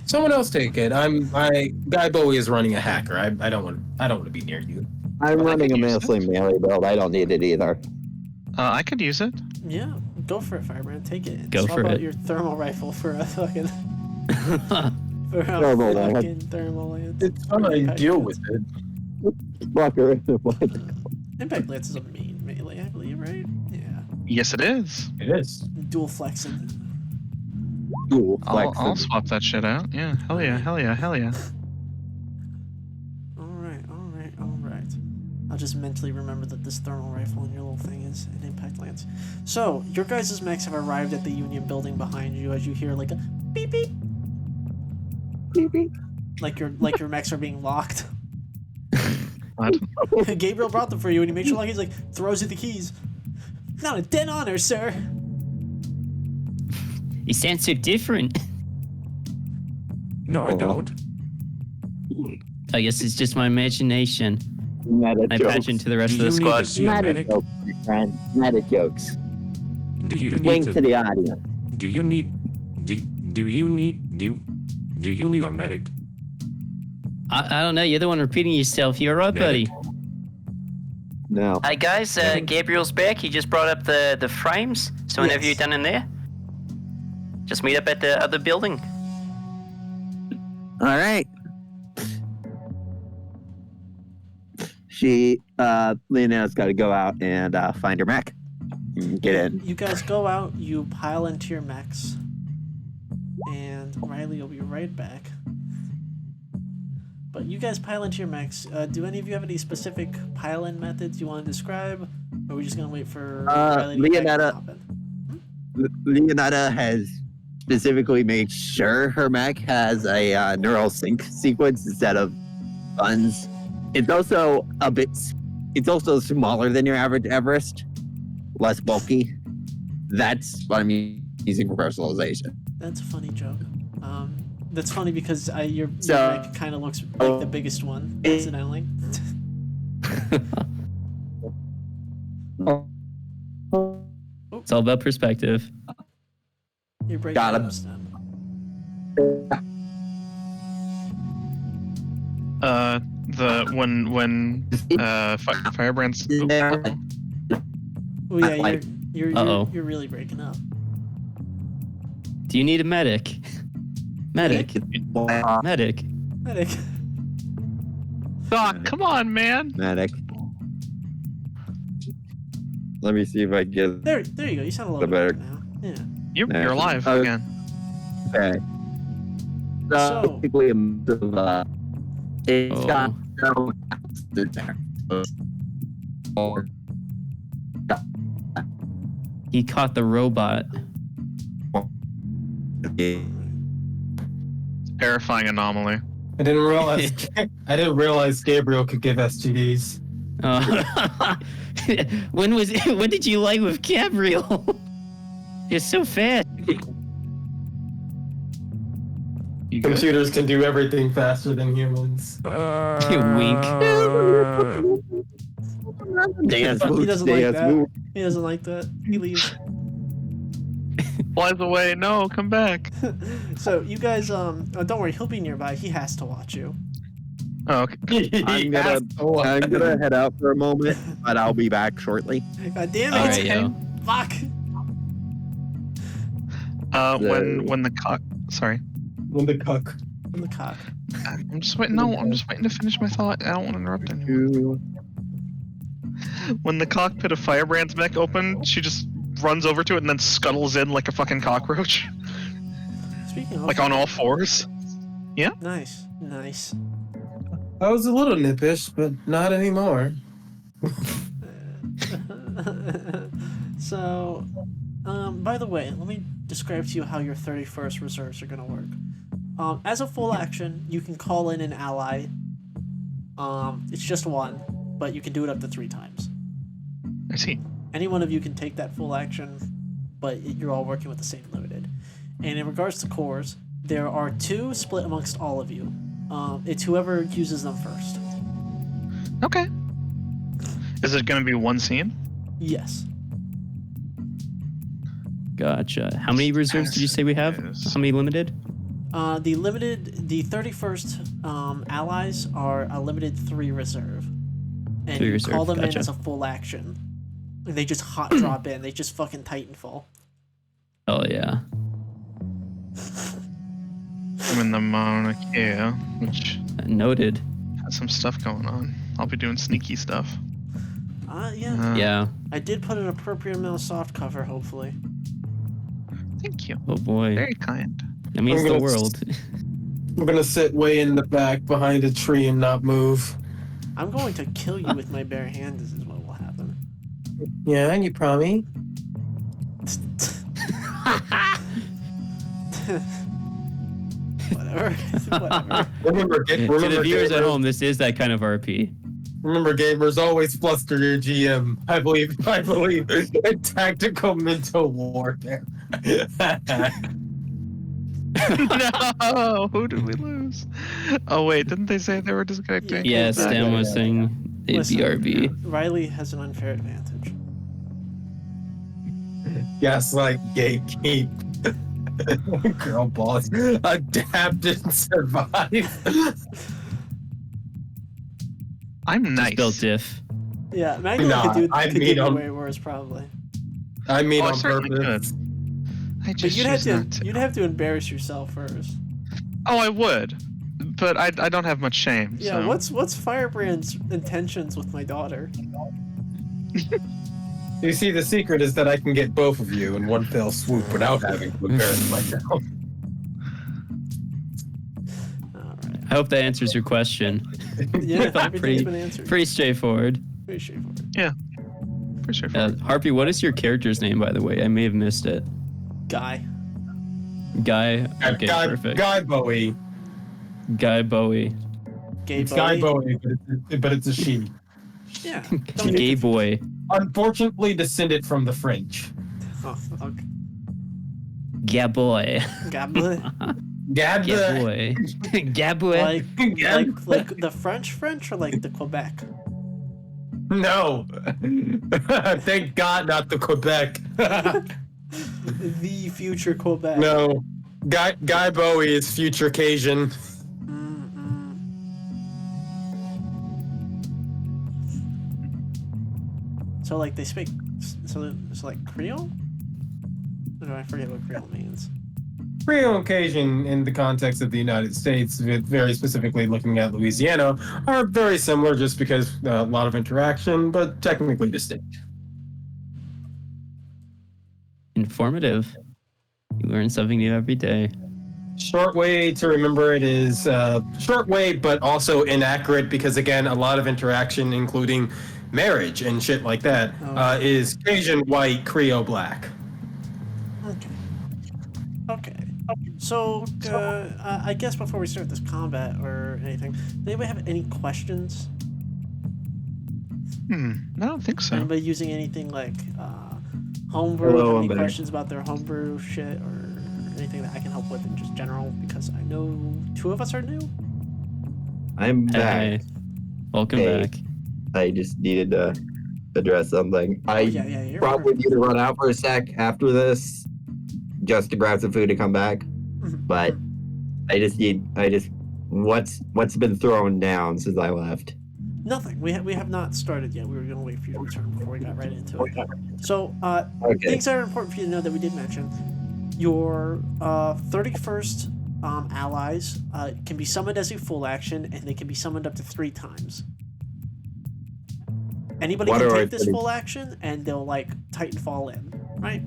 Someone else take it. My guy Bowie is running a hacker. I don't want to be near you. I'm Well, I running a could use mostly melee build. I don't need it either. I could use it. Yeah, go for it, Firebrand. Take it. Go Swap for out it. your thermal rifle for a fucking for a Thermal lance. fucking thermal lance. It's fine. Impact Deal lance. with it. Fucker. Impact lance is a main melee, I believe, right? Yeah. Yes, it is. It is. Dual flexing. Cool. I'll swap that shit out. Yeah. Hell yeah. Hell yeah. Hell yeah. Alright. I'll just mentally remember that this thermal rifle in your little thing is an impact lance. So, your guys' mechs have arrived at the Union building behind you as you hear like a beep beep. Beep, beep. Like your mechs are being locked. What? Gabriel brought them for you and he makes sure like he's like throws you the keys. Not a dead honor, sir. You sound so different. No, I don't. I guess it's just my imagination. Meta I jokes. patch into the rest Do of the you need squad. to see a Meta medic? jokes, my friend. Meta jokes. Do you need Wink to to? the audience. Do you need? Do you need a medic? I don't know. You're the one repeating yourself. You're right, buddy. No. Hi guys, Gabriel's back. He just brought up the frames. So whenever Yes. you're done in there, just meet up at the other building. All right. Leonetta's got to go out and find her mech. Get in. You guys go out, you pile into your mechs, and Riley will be right back. But you guys pile into your mechs. Do any of you have any specific pile-in methods you want to describe? Or are we just gonna wait for Riley to get back and hop in? Leonetta has specifically made sure her mech has a neural sync sequence instead of buttons. It's also it's also smaller than your average Everest, less bulky. That's what I'm using for personalization. That's a funny joke. That's funny because your So- mech kind of looks like the biggest one, accidentally. It's all about perspective. You're breaking Got up, him. Stem. Firebrand's. Oh yeah, Like- Uh-oh. you're really breaking up. Do you need a medic? Medic. Medic. Medic. Doc, come on, man. Medic. Let me see if I get. There you go. You sound a little The better better. now. Yeah. You're alive Oh. again. Okay. So- Basically, it's Oh. got no in there. Or He caught the robot. Terrifying anomaly. I didn't realize Gabriel could give STDs. When did you lie with Gabriel? You're so fast. You good? Computers can do everything faster than humans. You wink. dance He moves, doesn't like dance that. moves. He doesn't like that. He leaves. Flies away. No, come back. So you guys, don't worry. He'll be nearby. He has to watch you. Oh, okay. I'm gonna head out for a moment, but I'll be back shortly. God damn All it! right, yo. Fuck. When the cock. Sorry. When the cuck. In the cock. I'm just waiting. No, I'm just waiting to finish my thought. I don't want to interrupt anyone. When the cockpit of Firebrand's mech opened, she just runs over to it and then scuttles in like a fucking cockroach, Speaking of, like on all fours. nice. I was a little nippish, but not anymore. So, by the way, let me describe to you how your 31st reserves are gonna work. as a full action, you can call in an ally. It's just one, but you can do it up to 3 times. I see. Any one of you can take that full action, but you're all working with the same limited. And in regards to cores, there are 2 split amongst all of you. It's whoever uses them first. Okay. Is it going to be one scene? Yes. Gotcha. How many reserves did you say we have? Yes. How many limited? The 31st allies are a limited 3 reserve. And 3 you reserve, call them in gotcha. as a full action. And they just hot drop in. They just fucking Titanfall. Oh yeah. I'm in the Mauna Kea, which Noted. has some stuff going on. I'll be doing sneaky stuff. Yeah. Yeah. I did put an appropriate amount of soft cover, hopefully. Thank you. Oh boy. Very kind. That means I'm the gonna- world. I'm gonna sit way in the back behind a tree and not move. I'm going to kill you with my bare hand, this is what will happen. Yeah, and you promise? Whatever. Whatever. Remember, To the viewers at home, this is that kind of RP. Remember, gamers, always fluster your GM. I believe in tactical mental warfare. No, who did we lose? Oh wait, didn't they say they were disconnecting? Yeah, Exactly. Stan was saying it'd Listen, be RB. Riley has an unfair advantage. Gaslight, gatekeep. Girl boss. Adapt and survive. I'm nice. Spell diff. Yeah, Magdalene Nah, I could mean, do I'm- way worse, probably. I mean, Oh, I on certainly purpose. I But just you'd have choose not to to. you'd have to embarrass yourself first. Oh, I would, but I don't have much shame. Yeah, so. what's Firebrand's intentions with my daughter? You see, the secret is that I can get both of you in one fell swoop without having to embarrass myself. Alright. I hope that answers your question. Yeah, Thought everything's pretty- been answered. Pretty straightforward. Pretty straightforward. Pretty straightforward. Harpy, what is your character's name, by the way? I may have missed it. Guy. Guy. Okay, perfect. Guy Bowie. Guy Bowie. Gay It's Bowie. Guy Bowie, but it's a she. Yeah. don't get Gay confused. boy. Unfortunately, descended from the French. Oh, fuck. Gay boy. Gabble. Gab Gay boy. Gay boy. like the French or like the Quebec? No. Thank God, not the Quebec. The future Quebec. No. Guy Bowie is future Cajun. Mm-mm. So like they speak, so it's like Creole? Or do I forget what Creole means? Creole and Cajun, in the context of the United States, very specifically looking at Louisiana, are very similar just because a lot of interaction, but technically distinct. Informative. You learn something new every day. Short way to remember it is short way, but also inaccurate because, again, a lot of interaction, including marriage and shit like that, is Cajun white, Creole black. Okay. So, I guess before we start this combat or anything, does anybody have any questions? I don't think so. Anybody using anything like homebrew? Hello, Have I'm any back. questions about their homebrew shit or anything that I can help with in just general? Because I know 2 of us are new. I'm back. Hey. Welcome Hey. back. I just needed to address something. I Yeah, you're probably need to run out for a sec after this, just to grab some food and come back. Mhm. But what's been thrown down since I left? Nothing. We have not started yet. We were gonna wait for you to return before we got right into it. So, Okay. things that are important for you to know that we did mention. Your 31st allies can be summoned as a full action, and they can be summoned up to 3 times. Anybody What can are take our this 30? full action, and they'll like Titanfall in, right?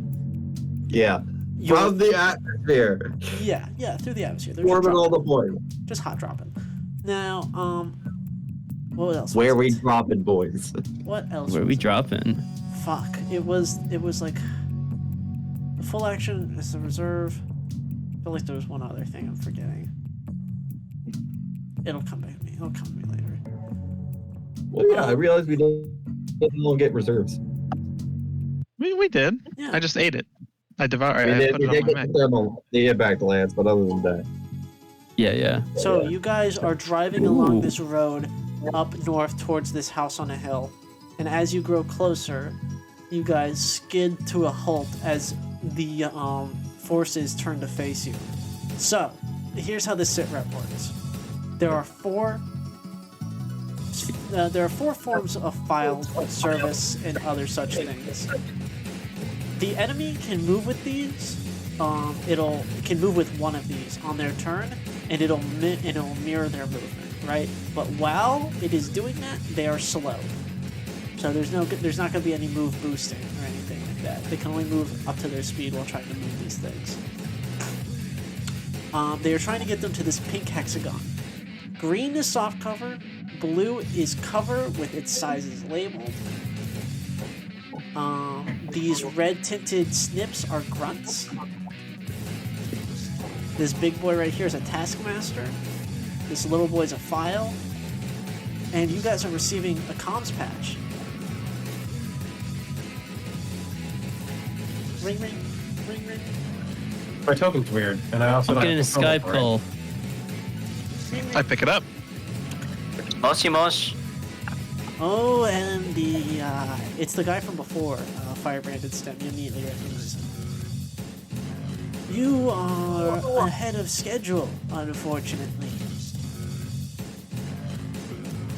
Yeah. Your- From the atmosphere. yeah, through the atmosphere. They're Forming all just, the points. just hot dropping. Now, what else? Where was we it? dropping, boys? What else? Where are was we it? dropping? Fuck. It was like the full action is the reserve. I feel like there was one other thing I'm forgetting. It'll come back to me. It'll come to me later. Well, yeah, I realized we didn't get reserves. We did. Yeah. I just ate it. I devoured. We I did, put we it did on my get Mac. the thermal. They get back to Lance, but other than that, Yeah. So you guys are driving along this road up north towards this house on a hill, and as you grow closer, you guys skid to a halt as the forces turn to face you. So here's how the sitrep works. There are four forms of file service and other such things. The enemy can move with these. It can move with one of these on their turn, and it'll mirror their movement, right? But while it is doing that, they are slow. So there's not going to be any move boosting or anything like that. They can only move up to their speed while trying to move these things. They are trying to get them to this pink hexagon. Green is soft cover. Blue is cover with its sizes labeled. These red tinted snips are grunts. This big boy right here is a taskmaster. This little boy's a file. And you guys are receiving a comms patch. Ring ring, ring ring. My token's weird, and I also I'm don't getting a have control Skype over it. call. I pick it up. Moshi Mosh. Oh, and it's the guy from before, Firebranded Stem. You immediately recognize him. You are ahead of schedule, unfortunately.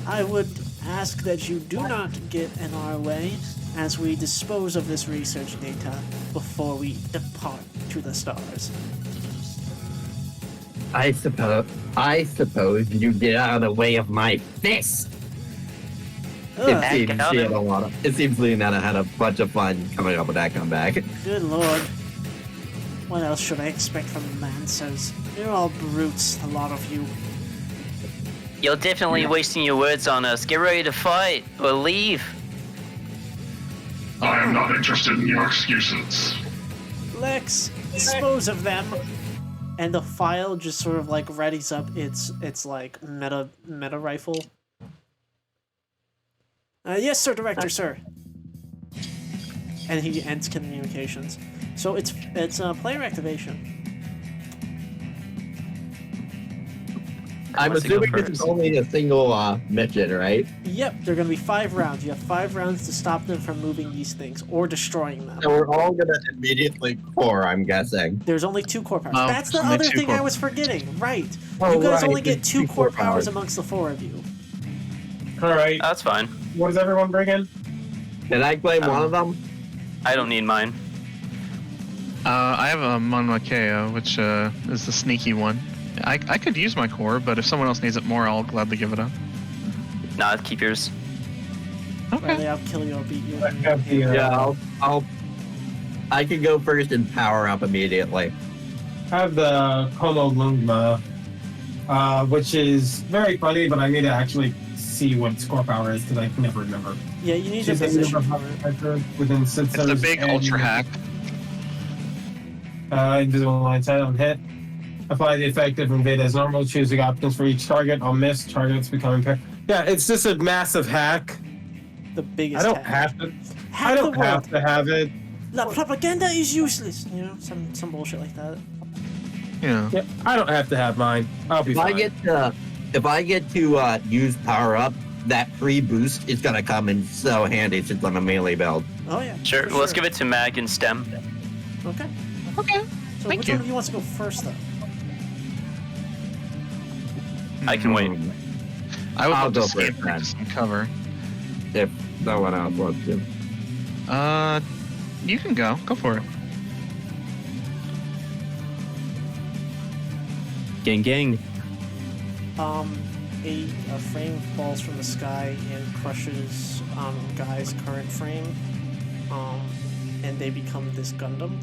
I would ask that you do not get in our way as we dispose of this research data before we depart to the stars. I suppose you get out of the way of my fist. Ugh, It seems Leonetta had a bunch of fun coming up with that comeback. good lord. What else should I expect from the Lancers? You're all brutes, a lot of you. You're definitely wasting your words on us. Get ready to fight or leave. I am not interested in your excuses. Lex, dispose of them. And the file just sort of like readies up its like meta rifle. Yes, sir, director, sir. And he ends communications. So it's player activation. I'm wants to go assuming this is first? only a single mission, right? Yep, they're gonna be 5 rounds. You have 5 rounds to stop them from moving these things or destroying them. So we're all gonna immediately core, I'm guessing. There's only 2 core powers. Oh, That's the only other 2 thing core I was forgetting. Right. Oh, You guys right, only get there's 2 2 core core powers powers. amongst the 4 of you. All right. That's fine. What does everyone bring in? Can I claim one of them? I don't need mine. I have a Mon Makeo, which is the sneaky one. I could use my core, but if someone else needs it more, I'll gladly give it up. Nah, keep yours. Riley, I'll kill you, I'll beat you. I have the, Yeah, I can go first and power up immediately. I have the Como Lungma, which is very funny, but I need to actually see what its core power is because I can never remember. Yeah, you need to She's a position number for it. within It's sensors. the big and, ultra hack. Invisible line sight on hit. Apply the effect of invade as normal, choosing options for each target. I'll miss targets becoming pair. Yeah, it's just a massive hack. The biggest I don't hack. have to. Hack I the don't world. have to have it. La propaganda is useless. You know, some bullshit like that. Yeah. Yeah, I don't have to have mine. I'll be If fine. I get to use power up, that free boost is gonna come in so handy since I'm a melee build. Oh yeah. Sure. for Well, let's give it to Mag and Stem. Okay. Okay. So Thank which you. one of you wants to go first though? I can wait. I would I'll love to go escape first, then. some cover. If no one else wants to. You can go. Go for it. Gang. A frame falls from the sky and crushes Guy's current frame, and they become this Gundam.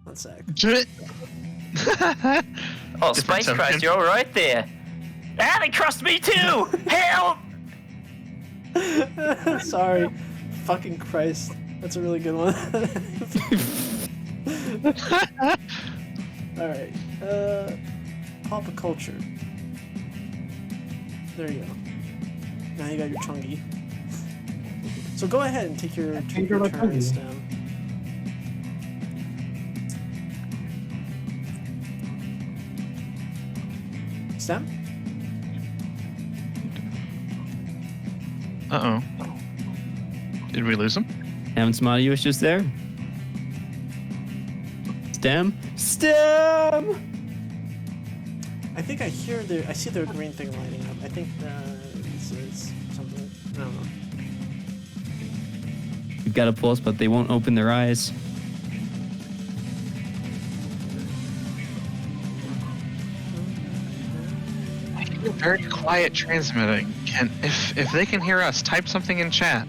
One sec. Oh, Different Spice token. Christ, you're all right there. Ah, they crossed me too! Help! Sorry. Fucking Christ. That's a really good one. Alright. Pop culture. There you go. Now you got your Chungi. So go ahead and take your turn, Stem. Stem? Uh-oh. Did we lose him? Smarty was just there. Stem? Stem! I think I see their green thing lighting up. I think this is something. I don't know. You've got a pulse, but they won't open their eyes. You're very quiet transmitting. If they can hear us, type something in chat.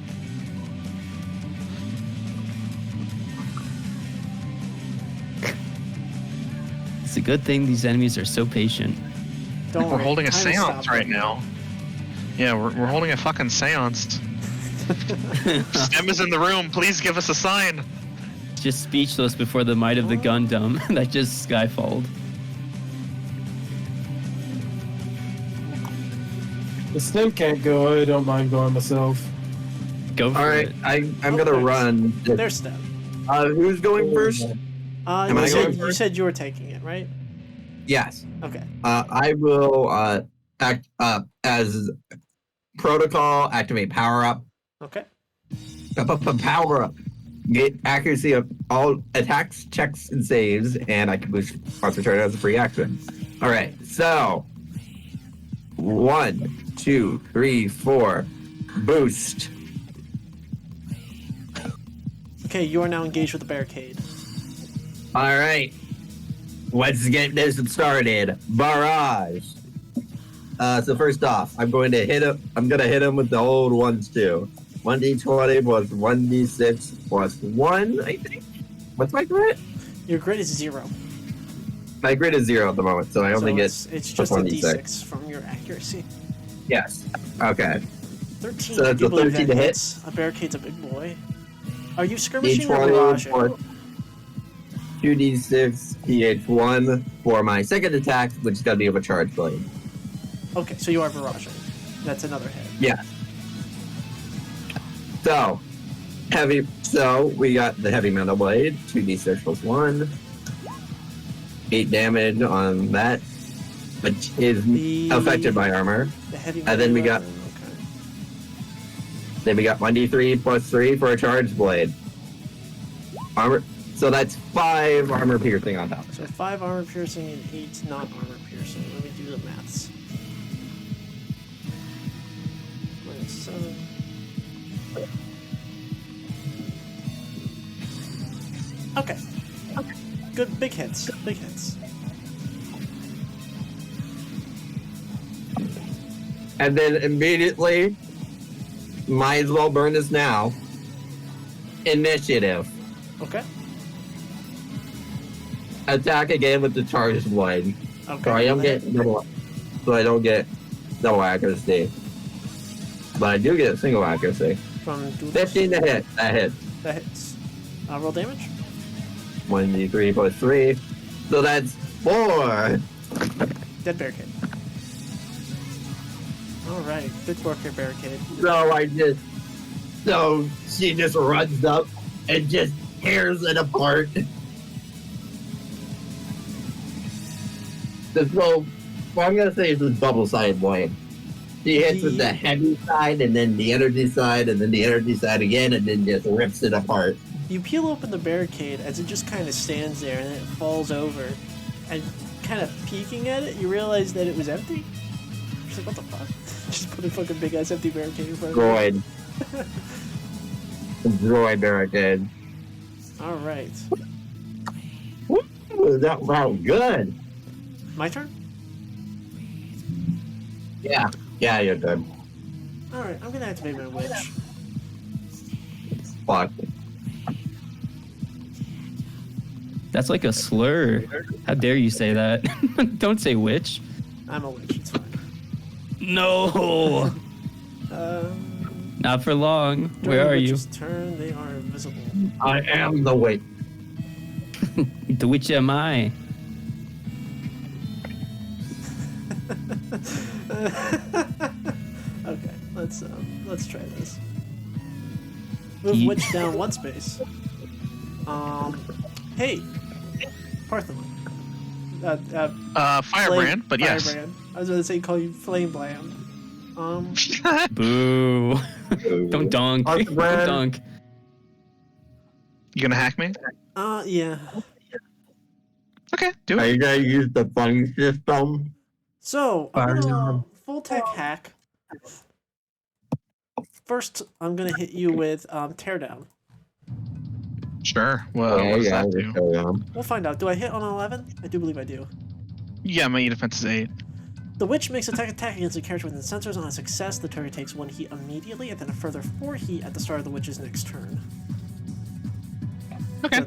It's a good thing these enemies are so patient. Don't We're worry, holding a time to seance stop right them. now. Yeah, we're holding a fucking seance. Stem is in the room. Please give us a sign. Just speechless before the might of the Gundam that just skyfalled. The Stem can't go. I don't mind going myself. Go for All right, it. I'm Oh, gonna there's- run. There's Stem. Who's going first? Am I going You first? said you were taking it, right? Yes. Okay. I will act as protocol. Activate power up. Okay. Power up. Get accuracy of all attacks, checks, and saves, and I can boost Arthur turn as a free action. All right. So 1, 2, 3, 4. Boost. Okay, you are now engaged with the barricade. All right. Let's get this started. Barrage. So first off, I'm going to hit him. I'm gonna hit him with the old ones too. 1d20 plus 1d6 plus 1. I think. What's my grit? Your grid is 0. My grit is 0 at the moment, so I only So get. it's just a 1d6. d6 from your accuracy. Yes. Okay. 13. So I that's do a believe 13 that to hit. hits. A barricade's a big boy. Are you skirmishing or D20 barraging? for 2d6 ph1 for my second attack, which is gonna be with a charge blade. Okay, so you are barraging. That's another hit. Yeah. So, heavy. So we got the heavy metal blade, 2d6 plus 1, 8 damage on that, which is affected by armor. The heavy And then we got- okay. Then we got 1d3 plus 3 for a charge blade. Armor. So that's 5 armor piercing on top. So 5 armor piercing and 8 not armor piercing. Let me do the maths. Minus 7. Okay. Good, big hits. Big hits. And then immediately, might as well burn this now. Initiative. Okay. Attack again with the charged blade. Okay. So I don't go get ahead. double. So I don't get double accuracy. But I do get single accuracy. From Doodles. 15 to hit. That hits. That hits. Roll damage. 1d3 plus 3. So that's 4. Dead barricade. Alright, good work here, barricade. So she just runs up and just tears it apart. Well, I'm gonna say it's this bubble side blade. She hits with the heavy side and then the energy side and then the energy side again and then just rips it apart. You peel open the barricade as it just kind of stands there and then it falls over. And kind of peeking at it, you realize that it was empty. Just like, what the fuck? Just put a fucking big ass empty barricade in front of Droid. Droid barricade. Alright. Ooh, that was good. My turn? Yeah. Yeah, you're good. Alright, I'm gonna activate my witch. Fuck. That's like a slur. How dare you say that? Don't say witch. I'm a witch, it's fine. No. Not for long. During Where the are you? witch's turn, they are invisible. I am the witch. The which am I? let's try this. Move witch down 1 space. Hey, Parthenon. Firebrand, but yes. Firebrand. I was going to say call you Flamebrand. Boo. Don't dunk. Don't dunk. You gonna hack me? Yeah. Okay, do Are it. you gonna use the fun system? So, I'm gonna full tech hack. First, I'm gonna hit you with teardown. Sure. Well, what does that do? We'll find out. Do I hit on an 11? I do believe I do. Yeah, my defense is 8. The witch makes attack against a character within sensors. On a success, the target takes 1 heat immediately, and then a further 4 heat at the start of the witch's next turn. Okay.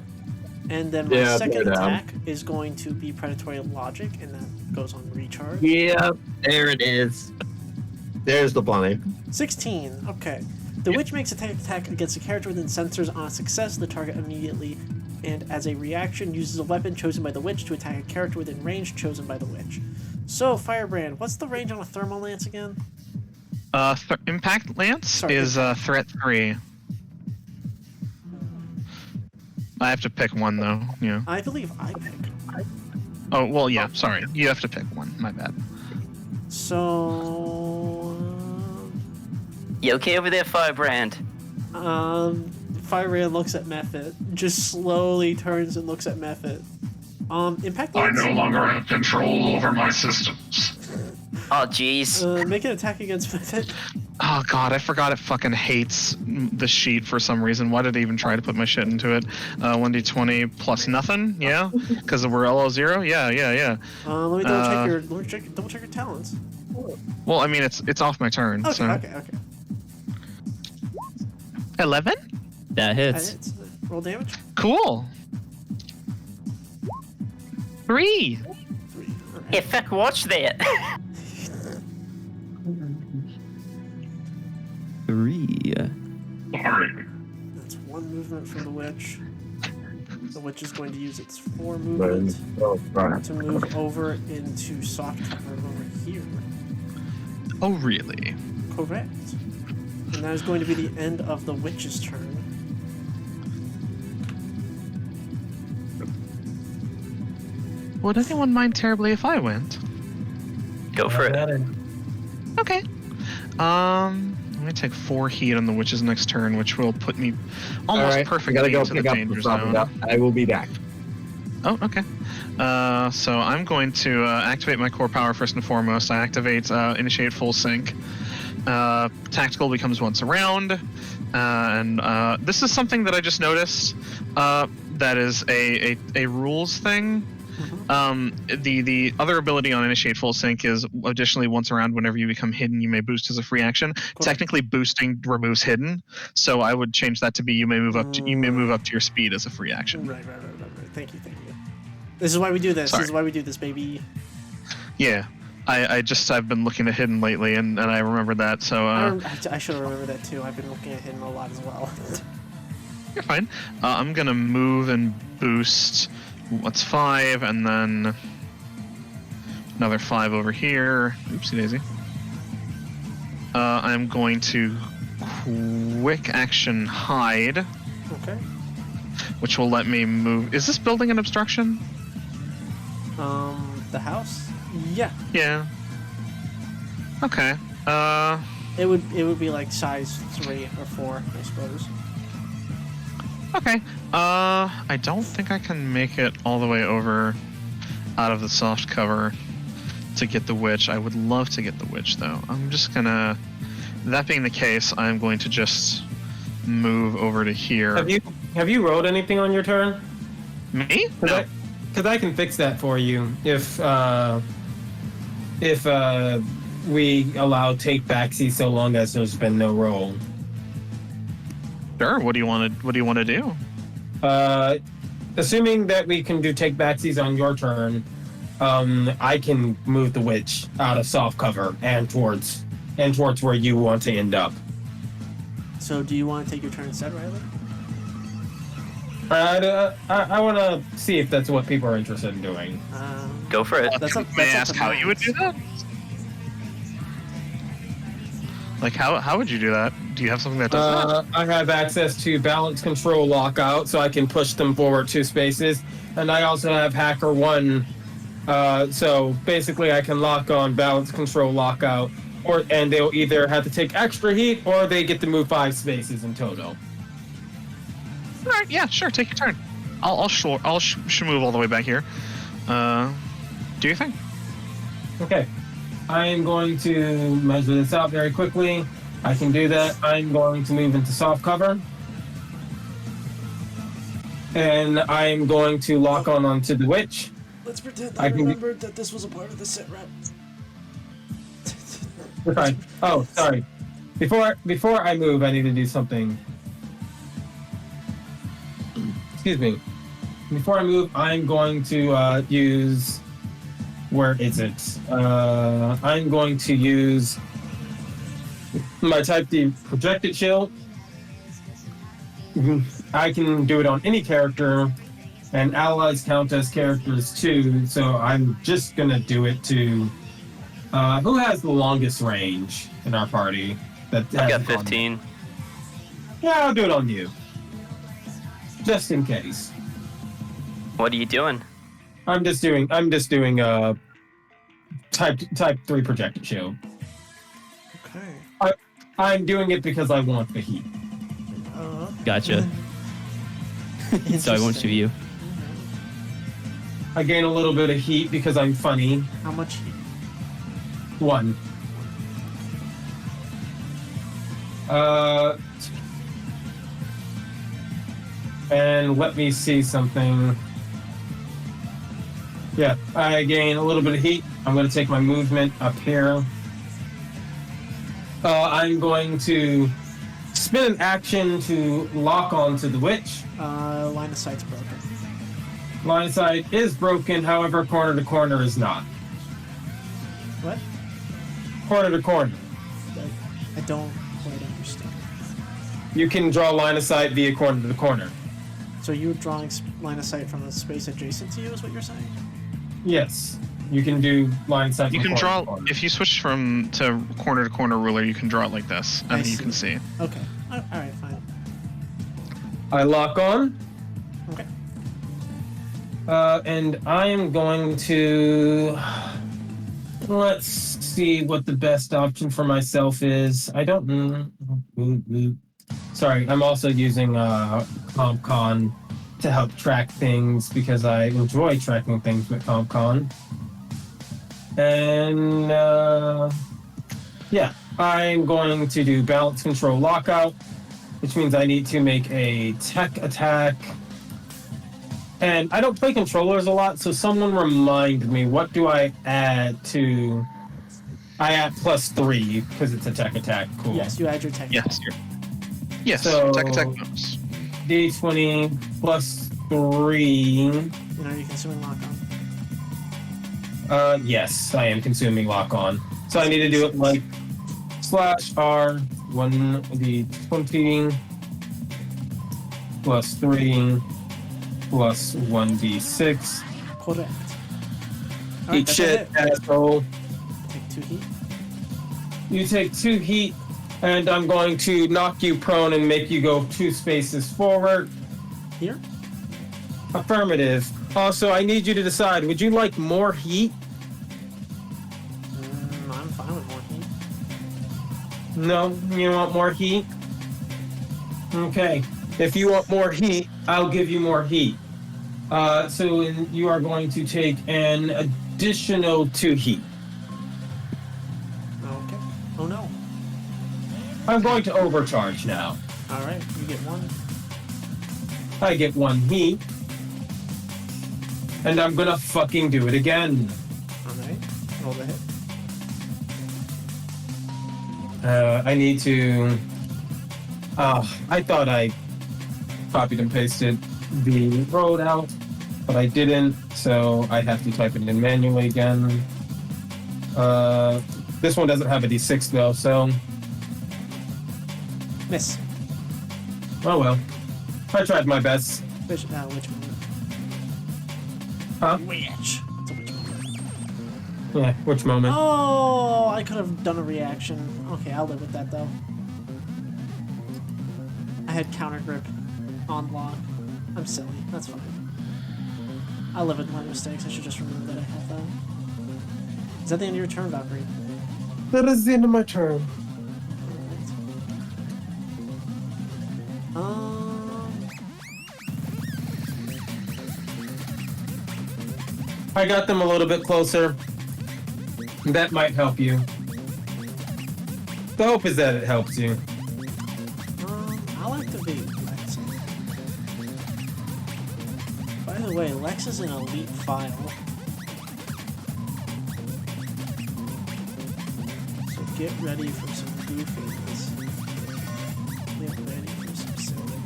And then my second attack is going to be Predatory Logic, and that goes on recharge. Yeah, there it is. There's the bunny. 16. Okay. The witch makes attack against a character within sensors. On a success, the target immediately, and as a reaction, uses a weapon chosen by the witch to attack a character within range chosen by the witch. So, Firebrand, what's the range on a Thermal Lance again? Impact Lance is threat 3. I have to pick one though. Yeah. I believe I pick. Oh well, yeah. Sorry, you have to pick one. My bad. So. You okay over there, Firebrand? Firebrand looks at Mephit, just slowly turns and looks at Mephit. Impact I Lance. no longer have control over my systems. Oh, jeez. Make an attack against Mephit. Oh god, I forgot it fucking hates the sheet for some reason. Why did I even try to put my shit into it? 1d20 plus nothing, yeah? Because we're LL0? Yeah. Let me double check your talents. Well, I mean, it's off my turn, Okay, so... okay. 11? That hits. Roll damage. Cool. 3. 3. All right. Hey, fuck, watch that. 3. Sorry. That's 1 movement from the witch. The witch is going to use its 4 movement to move over into soft cover over here. Oh, really? Correct. And that is going to be the end of the witch's turn. Would anyone mind terribly if I went? Go for it. Okay. I'm gonna take 4 heat on the witch's next turn, which will put me almost perfectly into the danger zone. I will be back. Oh, okay. So I'm going to activate my core power first and foremost. I activate Initiate Full Sync. Tactical becomes once a round, and this is something that I just noticed. That is a rules thing. The other ability on Initiate Full Sync is additionally once around whenever you become hidden, you may boost as a free action. Cool. Technically, boosting removes hidden, so I would change that to be you may move up to your speed as a free action. Right. Thank you. This is why we do this. Sorry. This is why we do this, baby. Yeah. I've been looking at hidden lately, and I remembered that. So I should have remembered that too. I've been looking at hidden a lot as well. You're fine. I'm gonna move and boost. What's 5, and then another 5 over here. Oopsie daisy. I'm going to quick action hide. Okay. Which will let me move. Is this building an obstruction? The house? Yeah. Yeah. Okay. It would be like size 3 or 4, I suppose. Okay. I don't think I can make it all the way over out of the soft cover to get the witch. I would love to get the witch though. I'm just gonna. That being the case, I'm going to just move over to here. Have you rolled anything on your turn? Me? No. Because I can fix that for you if we allow take backsies so long as there's been no roll. Sure. What do you want to do? Assuming that we can do take backsies on your turn, I can move the witch out of soft cover and towards where you want to end up. So, do you want to take your turn instead, Riley? I want to see if that's what people are interested in doing. Go for it. May I ask how you would do that? Like, how would you do that? Do you have something that does that? I have access to balance control lockout, so I can push them forward 2 spaces. And I also have Hacker 1, so basically I can lock on balance control lockout, and they'll either have to take extra heat, or they get to move 5 spaces in total. All right, yeah, sure, take your turn. I'll move all the way back here. Do your thing. Okay. I am going to measure this out very quickly. I can do that. I'm going to move into soft cover. And I'm going to lock on onto the witch. Let's pretend I I can- remembered that this was a part of the sit rep. Right. Oh, sorry. Before I move, I need to do something. Excuse me. Before I move, I'm going to use. Where is it? I'm going to use my Type D projected shield. I can do it on any character, and allies count as characters too. So I'm just gonna do it to. Who has the longest range in our party? I got 15. Yeah, I'll do it on you. Just in case. What are you doing? I'm just doing type 3 projected shield. Okay. I'm doing it because I want the heat. Gotcha. So I won't shoot you. I gain a little bit of heat because I'm funny. How much heat? 1. And let me see something. Yeah, I gain a little bit of heat. I'm going to take my movement up here. I'm going to spin an action to lock onto the witch. Line of sight's broken. Line of sight is broken, however, corner to corner is not. What? Corner to corner. I don't quite understand. You can draw line of sight via corner to corner. So you're drawing line of sight from the space adjacent to you, is what you're saying? Yes, you can do line of sight. You from can corner draw to corner. if you switch to corner ruler. You can draw it like this, and I then you see. can see. Okay. All right, fine. I lock on. Okay. And I am going to. Let's see what the best option for myself is. I don't. Sorry, I'm also using CompCon to help track things because I enjoy tracking things with CompCon. And yeah, I'm going to do balance control lockout, which means I need to make a tech attack. And I don't play controllers a lot, so someone remind me, what do I add to... I add +3 because it's a tech attack. Cool. Yes, you add your tech. Yes. Yes. So- Attack bonus. D20 +3. And are you consuming lock on? Yes, I am consuming lock on. So I need to do it like /R 1d20 +3 +1d6. Correct. Eat that's shit, it. asshole. Take 2 heat. You take 2 heat, and I'm going to knock you prone and make you go 2 spaces forward. Here? Affirmative. Also, I need you to decide, would you like more heat? I'm fine with more heat. No? You want more heat? Okay. If you want more heat, I'll give you more heat. So you are going to take an additional 2 heat. Okay. Oh no. I'm going to overcharge now. Alright, you get 1. I get 1 heat. And I'm gonna fucking do it again. Alright. Roll the hit. I need to... I thought I copied and pasted the road out, but I didn't, so I have to type it in manually again. This one doesn't have a d6 though, so... Miss. Oh well. I tried my best. Which one? Huh? Witch. It's a witch one. Yeah, which moment? Oh, I could have done a reaction. Okay, I'll live with that though. I had counter grip on lock. I'm silly. That's fine. I'll live with my mistakes. I should just remember that I have that. Is that the end of your turn, Valkyrie? That is the end of my turn. I got them a little bit closer. That might help you. The hope is that it helps you. I'll activate Lex. By the way, Lex is an elite file. So get ready for some goofiness. Get ready for some silly.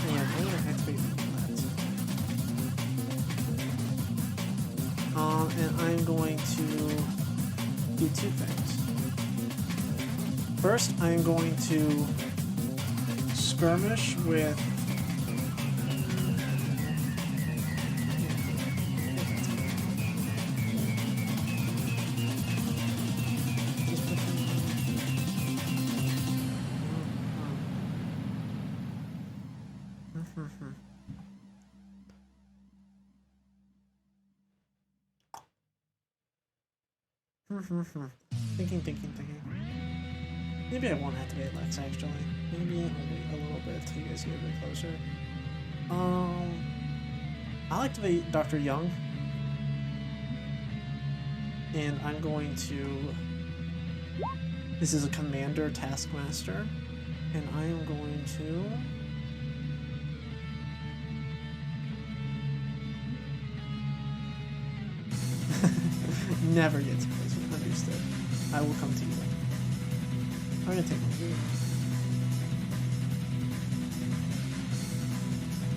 Yeah, I'm gonna activate that. And I'm going to do two things. First, I'm going to skirmish with. Thinking. Maybe I won't activate Lex actually. Maybe I'll wait a little bit till you guys get a bit closer. I'll activate Dr. Young. And I'm going to... This is a Commander Taskmaster. And I am going to... Never gets closer. Understood. I will come to you. I'm gonna take one.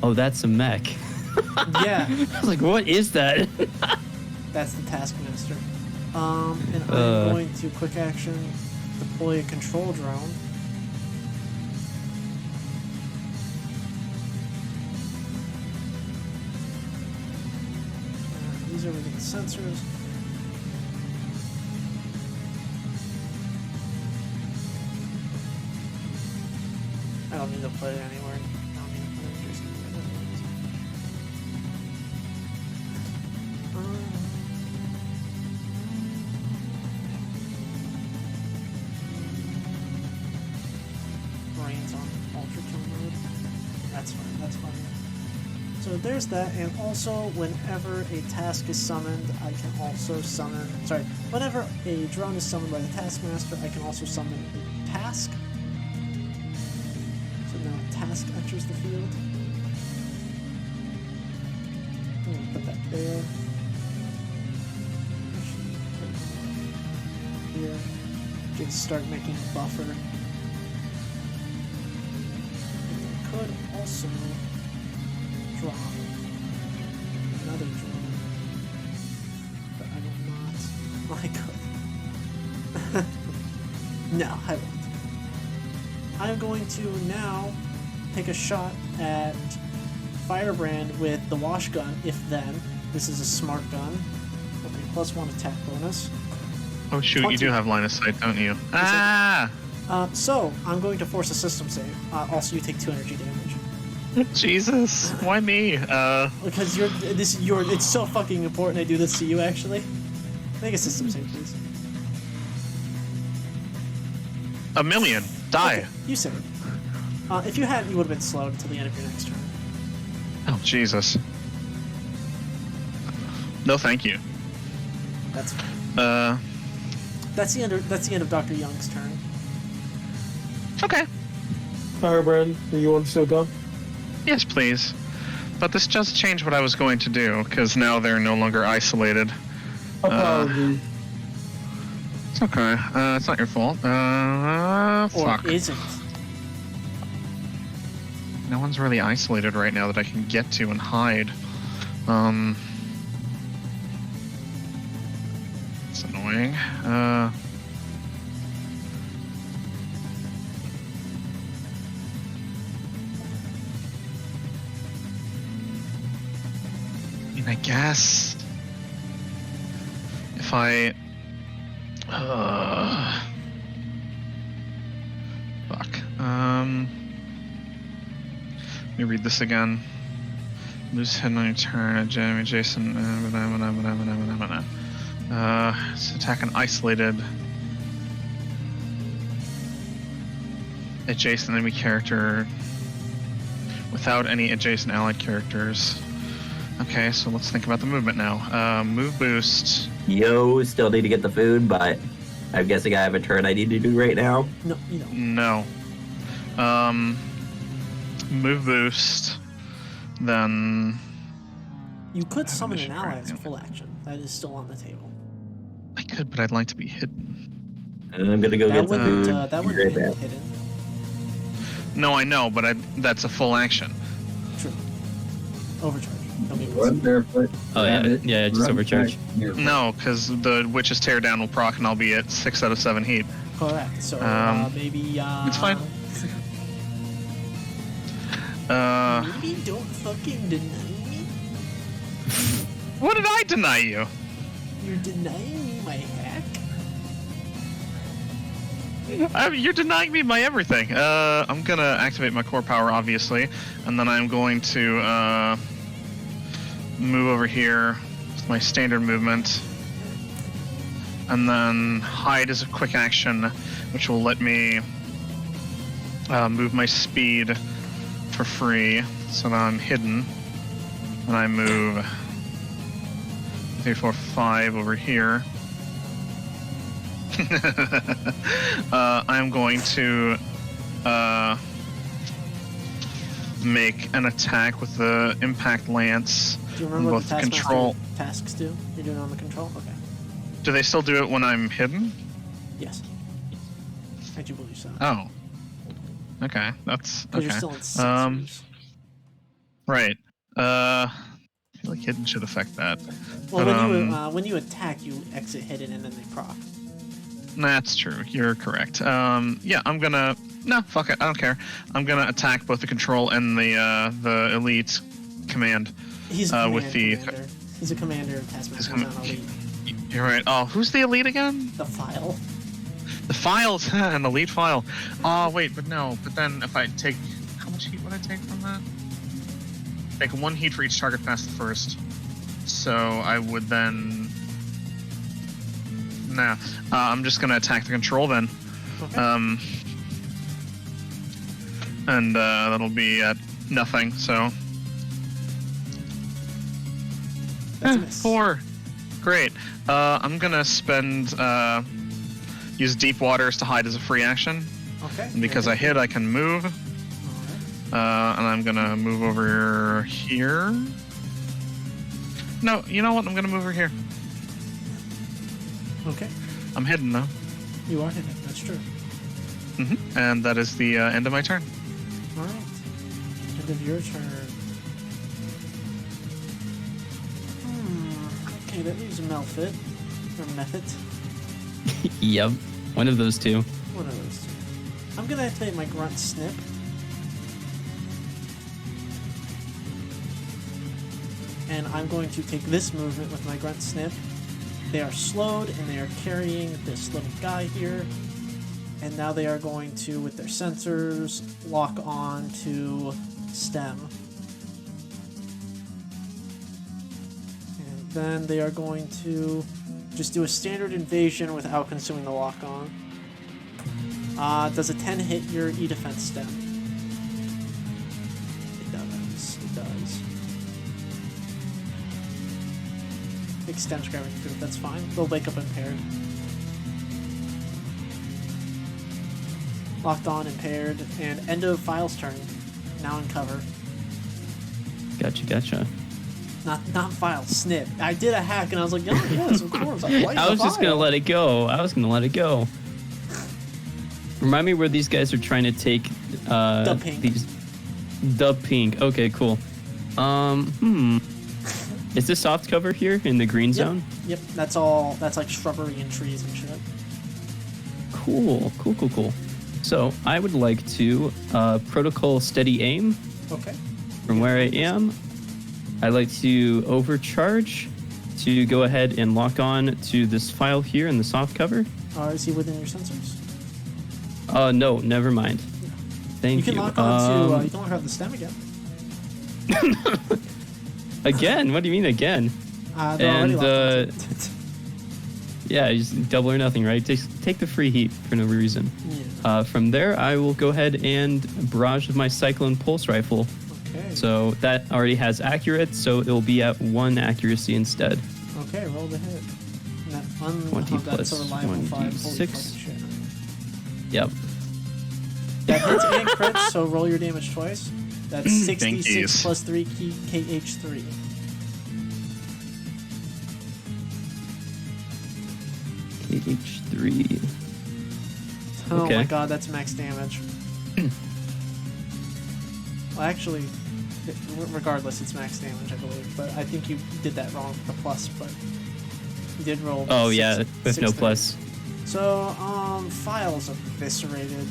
Oh, that's a mech. Yeah. I was like, what is that? That's the Taskmaster. And I'm going to quick action deploy a control drone. These are within the sensors. I don't need to play it anywhere. I don't need to play it just Brains on Ultra Kill mode. That's fine. So there's that, and also whenever a task is summoned, I can also summon. Sorry, whenever a drone is summoned by the Taskmaster, I can also summon a task. Now task enters the field. I'm gonna put that there. Here. Just start making a buffer. And I could also drop another drone. But I will not. Oh, I could. No, I won't. I'm going to now take a shot at Firebrand with the wash gun, if then. This is a smart gun. Okay, +1 attack bonus. Oh shoot, 20. you do have line of sight, don't you? Ah! So, I'm going to force a system save. Also, you take 2 energy damage. Jesus, why me? Because it's so fucking important I do this to you, actually. Make a system save, please. 1,000,000. Die. Okay, you saved. If you hadn't, you would have been slowed until the end of your next turn. Oh, Jesus. No, thank you. That's fine. That's the end of Dr. Young's turn. Okay. Firebrand, do you want to still go? Yes, please. But this does change what I was going to do, because now they're no longer isolated. Apologies. It's okay. It's not your fault. Fuck. Or is it? No one's really isolated right now that I can get to and hide. It's annoying. mean, I guess if I fuck. Let me read this again. Lose hidden on your turn. Adjacent. It's attack an isolated adjacent enemy character without any adjacent allied characters. Okay, so let's think about the movement now. Move boost. Yo, still need to get the food, but I'm guessing I have a turn I need to do right now. No, you don't. No. Move boost. Then You could summon an Mission ally as a right. full action. That is still on the table. I could, but I'd like to be hidden. And I'm gonna go That get the wouldn't, food. that Be wouldn't right be back. hidden. No, I know, but that's a full action. True. Overcharge. Don't be Run barefoot. Oh, yeah, grab it, yeah, just run overcharge. back, barefoot. No, because the Witch's Teardown will proc, and I'll be at 6 out of 7 heat. Correct. So maybe. It's fine. Maybe don't fucking deny me. What did I deny you? You're denying me my hack. You're denying me my everything. I'm gonna activate my core power, obviously, and then I'm going to move over here with my standard movement, and then hide as a quick action, which will let me move my speed for free, so that I'm hidden, and I move 3, 4, 5 over here. I'm going to make an attack with the impact lance. Do you remember what Both the control. tasks do? You're doing it on the control? Okay. Do they still do it when I'm hidden? Yes. I do believe so. Oh. Okay, that's Because okay. you're still in sensors. Right. I feel like hidden should affect that. Well, but, when you attack, you exit hidden and then they proc. That's true. You're correct. Yeah, I'm gonna. No, fuck it. I don't care. I'm gonna attack both the control and the elite command. He's a with the. commander. He's a commander of Taskmaster, not elite. You're right. Oh, who's the elite again? The file. The files, an elite file. Oh, wait, but no. But then if I take, how much heat would I take from that? Take 1 heat for each target past the first. So I would then. Nah, I'm just gonna attack the control then. Okay. And that'll be at nothing. So. That's a miss. 4. Great. I'm gonna spend use deep waters to hide as a free action. Okay. And because I hit, I can move. Alright. And I'm gonna move over here. No, you know what? I'm gonna move over here. Okay. I'm hidden though. You are hidden. That's true. And that is the end of my turn. Alright. End of your turn. Okay, that leaves Melfit. Or Mephit. Yep, one of those two. One of those two. I'm gonna activate my Grunt Snip. And I'm going to take this movement with my Grunt Snip. They are slowed and they are carrying this little guy here. And now they are going to, with their sensors, lock on to stem. And then they are going to just do a standard invasion without consuming the lock on. Does a 10 hit your E-defense stem? It does. It does. Big stem's grabbing through. That's fine. They'll wake up impaired. Locked on, impaired, and end of File's turn. Now in cover. Gotcha. Not File, Snip. I did a hack and I was like, oh, yes, of course. I was just gonna let it go. Remind me where these guys are trying to take The pink. The pink. Okay, cool. Is this soft cover here in the green zone? Yep, that's all. That's like shrubbery and trees and shit. Cool. So I would like to protocol steady aim Okay. from where I am. I'd like to overcharge to go ahead and lock on to this file here in the soft cover. Is he within your sensors? No, never mind. Thank you. You can lock on to. You can lock on the stem again. Again? What do you mean again? They're already locked onto it. Yeah, just double or nothing, right? Take the free heat for no reason. Yeah. From there, I will go ahead and barrage with my Cyclone Pulse Rifle. Okay. So that already has accurate, so it'll be at 1 accuracy instead. Okay, roll the hit. 20 that's a plus reliable 5. Holy 1d6. fucking shit. Yep. That hits and crits, so roll your damage twice. That's 66 Thankies. plus 3 KH3. KH3. Oh Okay. my god, that's max damage. Well, actually, regardless, it's max damage, I believe. But I think you did that wrong with the plus, but you did roll. Oh, yeah, with no 630. plus. So, files eviscerated.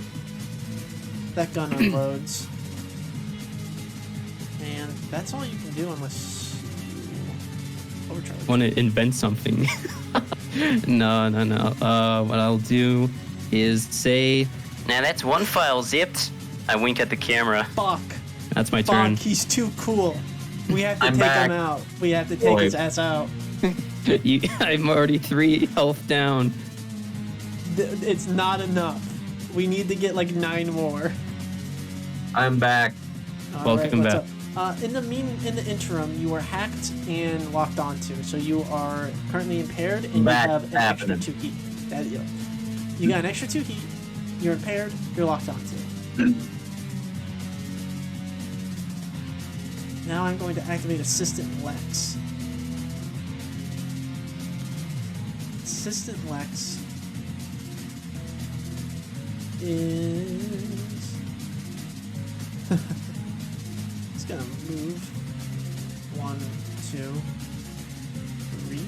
That gun unloads. And that's all you can do unless you overcharge. Want to invent something. No. What I'll do is say, Now that's one file zipped. I wink at the camera. Fuck. that's my turn. Fuck, he's too cool. We have to I'm take back. him out. We have to take Boy. his ass out. I'm already 3 health down. It's not enough. We need to get like 9 more. I'm back. All Welcome what's back. up? In the interim, you are hacked and locked onto, so you are currently impaired, and Back you have an happening. extra 2 heat. You got an extra 2 heat. You're impaired. You're locked onto. Now I'm going to activate Assistant Lex. Assistant Lex is. It's gonna move 1, 2, 3.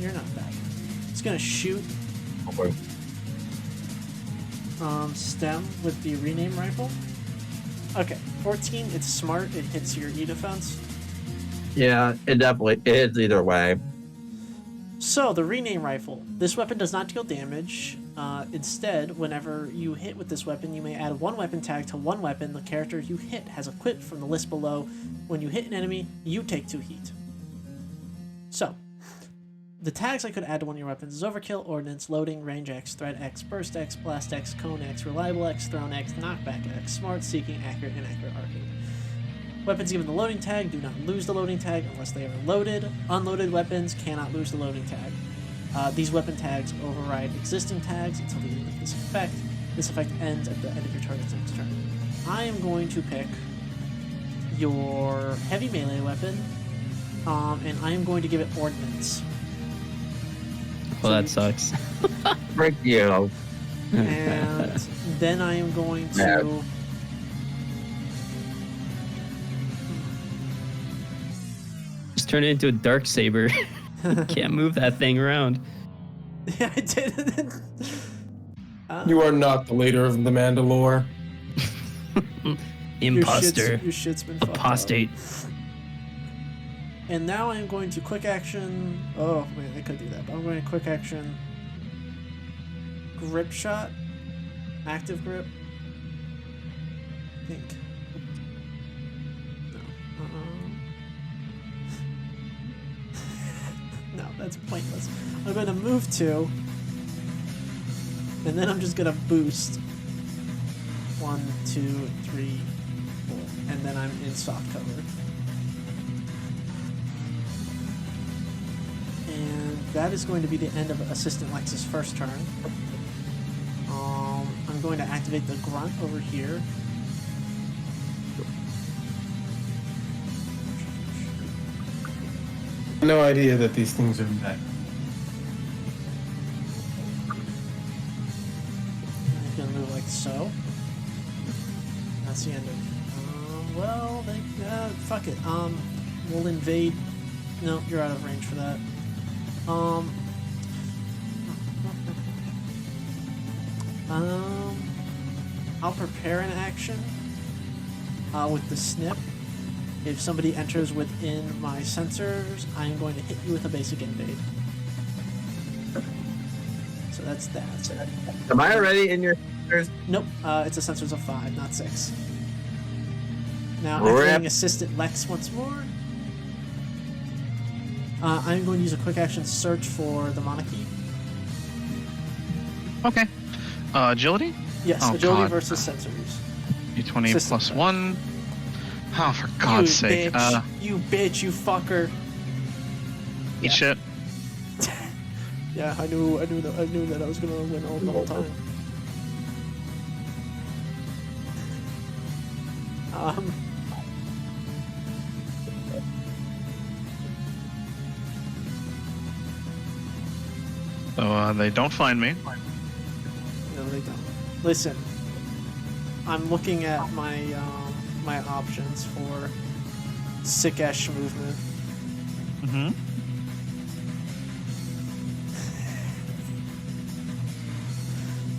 You're not bad. It's gonna shoot stem with the rename rifle. Okay, 14. It's smart. It hits your E defense. Yeah, it definitely hits either way. So, the rename rifle. This weapon does not deal damage. Instead, whenever you hit with this weapon, you may add 1 weapon tag to 1 weapon the character you hit has equipped from the list below. When you hit an enemy, you take 2 heat. So, the tags I could add to one of your weapons is Overkill, Ordnance, Loading, Range X, Threat X, Burst X, Blast X, Cone X, Reliable X, Thrown X, Knockback X, Smart, Seeking, Accurate, and Accurate Arcing. Weapons given the loading tag do not lose the loading tag unless they are loaded. Unloaded weapons cannot lose the loading tag. These weapon tags override existing tags until the end of this effect. This effect ends at the end of your target's next turn. I am going to pick your heavy melee weapon, and I am going to give it Ordnance. Well, that sucks. Frick you. And then I am going to... Just turn it into a dark saber. Can't move that thing around. Yeah, I did. You are not the leader of the Mandalore. Imposter. Your shit's been fucked up. Apostate. And now I'm going to quick action. Oh man, I could do that, but I'm going to quick action. Grip shot, active grip. I think. No. No, that's pointless. I'm going to move 2, and then I'm just going to boost. 1, 2, 3, 4, and then I'm in soft cover. And that is going to be the end of Assistant Lex's first turn. I'm going to activate the grunt over here. No idea that these things are back. I'm going to move like so. That's the end of. Well, fuck it. We'll invade. No, you're out of range for that. I'll prepare an action with the snip. If somebody enters within my sensors, I'm going to hit you with a basic invade. So that's that. Am I already in your sensors? Nope, it's a sensors of 5, not 6. Now, Rip. entering Assistant Lex once more. I'm going to use a quick action search for the monarchy. Okay. Agility? Yes, Oh, agility God. versus sensors. D20 System plus check. 1. Oh, for God's you sake. Bitch. You bitch, you fucker. Eat shit. Yeah, I knew that I was gonna win all the whole time. So they don't find me. No, they don't. Listen, I'm looking at my my options for sick-ash movement. Mm-hmm.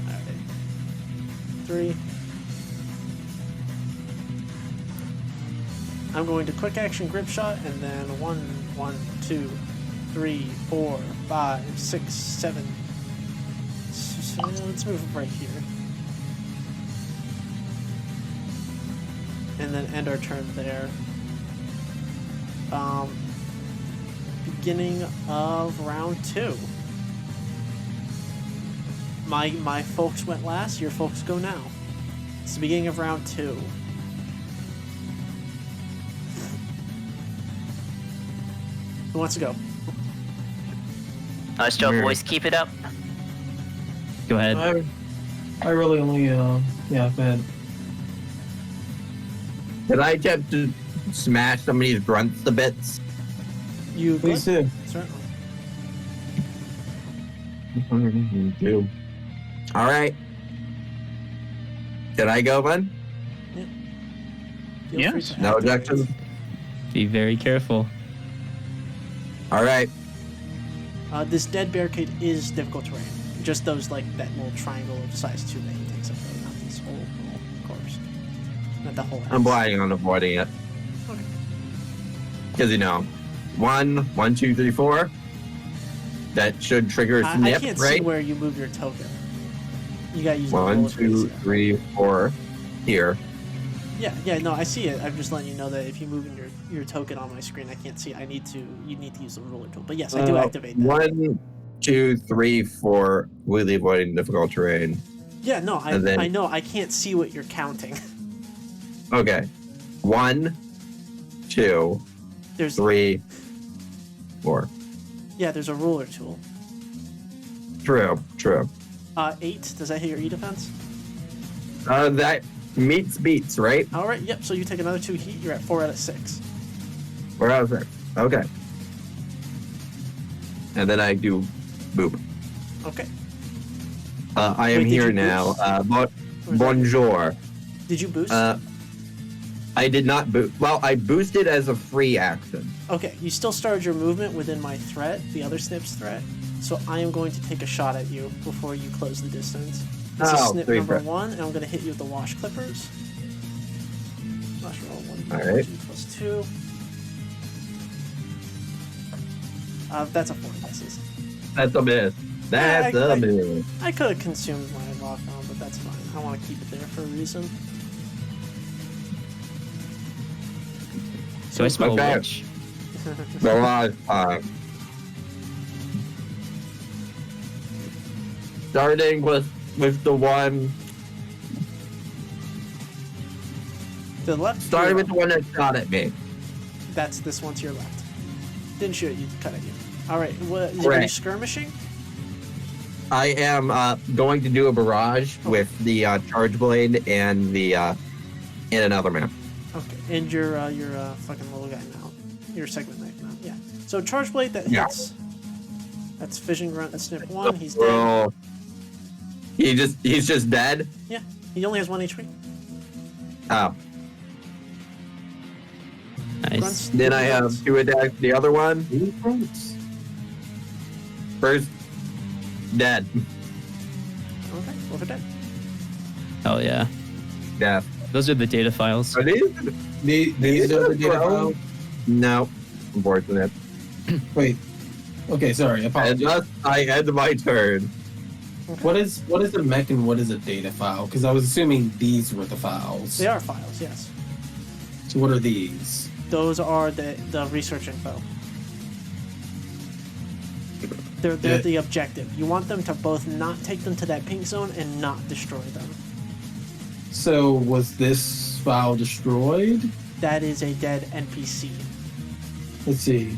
Alright. 3. I'm going to quick action grip shot and then 1, 2, 3, 4, 5, 6, 7. So let's move right here. And then end our turn there. Beginning of round 2. My folks went last, your folks go now. It's the beginning of round 2. Who wants to go? Nice job, boys. Keep it up. Go ahead. I really only, yeah, go ahead. Can I attempt to smash some of these grunts to bits? You Please do. Certainly. All right. Can I go, then? Feel free Yes. to No activate. objections? Be very careful. All right. This dead barricade is difficult terrain. Just those, like, that little triangle of size 2 that he takes up, though, not this whole course. Not the whole I'm house. planning on avoiding it. Okay. Because, 1, 2, 3, 4. That should trigger a I snip, can't right? see where you move your token. You gotta use the 1, bullet 2, phase, 3, 4. Here. yeah, no, I see it. I'm just letting you know that if you move in your token on my screen, I can't see it. You need to use the ruler tool. But yes, I do activate that. 1, 2, 3, 4. Really avoiding difficult terrain. Yeah, no, and then- I know. I can't see what you're counting. Okay. 1, 2, There's 3, 4. Yeah, there's a ruler tool. True. 8. Does that hit your E defense? That meets beats, right? All right. Yep. So you take another 2 heat. You're at 4 out of 6. Where I was there. Okay. And then I do boop. Okay. I am Wait, did here you now. boost? Or is that- Bonjour. Did you boost? I did not boost. Well, I boosted as a free action. Okay. You still started your movement within my threat, the other snip's threat. So I am going to take a shot at you before you close the distance. This is snip 3 number prep. 1, and I'm going to hit you with the wash clippers. Wash roll 1, All right. 2 plus 2. That's a 4 misses. That's a miss. That's I- a miss. I could have consumed my lock on, but that's fine. I want to keep it there for a reason. So I smell Okay. a witch. The last time. Starting with the one. The left. Starting with the one that shot at me. That's this one to your left. Didn't shoot you, cut at you. All right. What? Are you Correct. skirmishing? I am going to do a barrage with the charge blade and the and another man. Okay. And your fucking little guy now. Your segment knife now. Yeah. So charge blade that Yeah. hits. That's fission grunt and snip 1. He's dead. Oh. He's just dead. Yeah. He only has 1 HP. Oh. Nice. Grunts. Then I have 2 attacks. The other one. First, dead. Okay. Over dead. Hell yeah. Yeah. Those are the data files. Are these? These are the data files? No. Unfortunate. Wait. Okay, sorry. And Apologies. thus, I end my turn. What is a mech and what is a data file? Because I was assuming these were the files. They are files, yes. So what are these? Those are the research info. They're Yeah. the objective. You want them to both not take them to that pink zone and not destroy them. So was this file destroyed? That is a dead NPC. Let's see.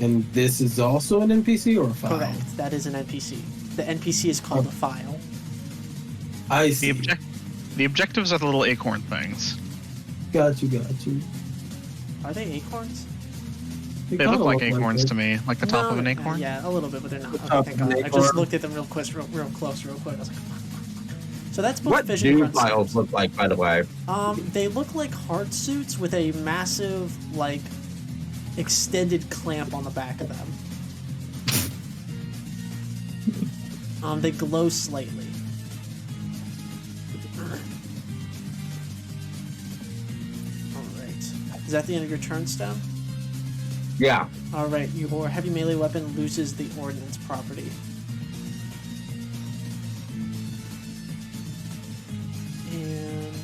And this is also an NPC or a file? Correct. That is an NPC. The NPC is called a file. I The, see. the objectives are the little acorn things. Got you. Are they acorns? They look like acorns to me, like the top of an acorn. Yeah, a little bit, but they're not. The Okay, top thank of an God. I just acorn. looked at them real close, real quick. I was like, so that's both What vision do and files look like, by the way? They look like hard suits with a massive, like, extended clamp on the back of them. They glow slightly. Alright. Is that the end of your turn, Stem? Yeah. Alright, your heavy melee weapon loses the ordnance property. And...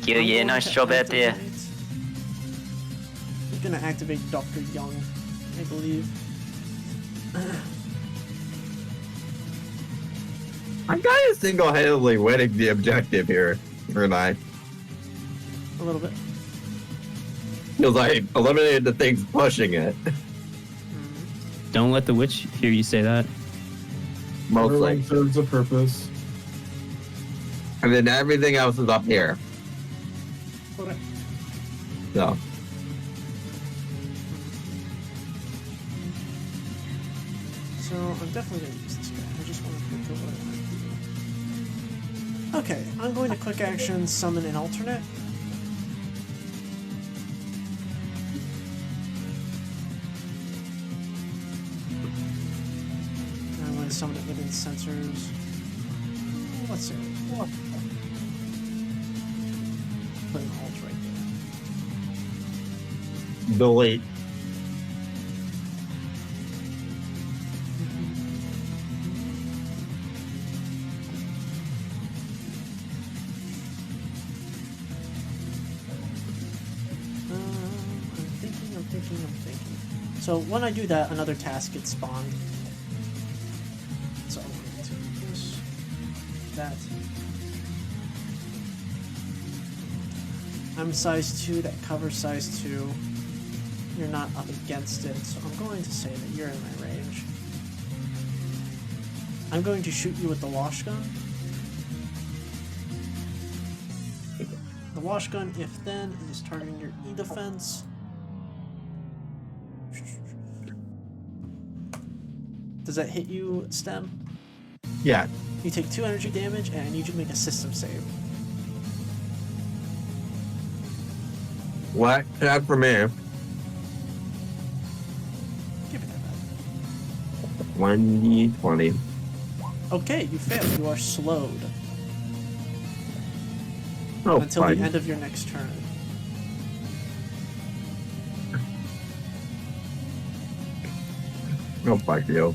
Yeah, nice job out there. You're gonna activate Dr. Young, I believe. I'm kind of single-handedly winning the objective here, aren't I? A little bit. Feels like I eliminated the things pushing it. Don't let the witch hear you say that. Mostly. Everyone serves a purpose. And then everything else is up here. Correct. So. So I'm definitely gonna use this guy. I just want to think of what I might do. Okay, I'm going to quick action summon an alternate. I'm going to summon it within sensors. Let's see. Put an alt right there. Delete. I'm thinking. So when I do that, another task gets spawned. So I'm going to do this, that. I'm size 2, that covers size 2. You're not up against it, so I'm going to say that you're in my range. I'm going to shoot you with the wash gun. The wash gun, if then, is targeting your E defense. Does that hit you, Stem? Yeah. You take 2 energy damage, and I need you to make a system save. What? Not for me. Give me that back. 1d20. Okay, you failed. You are slowed Oh, until fine. the end of your next turn. Oh, fuck you.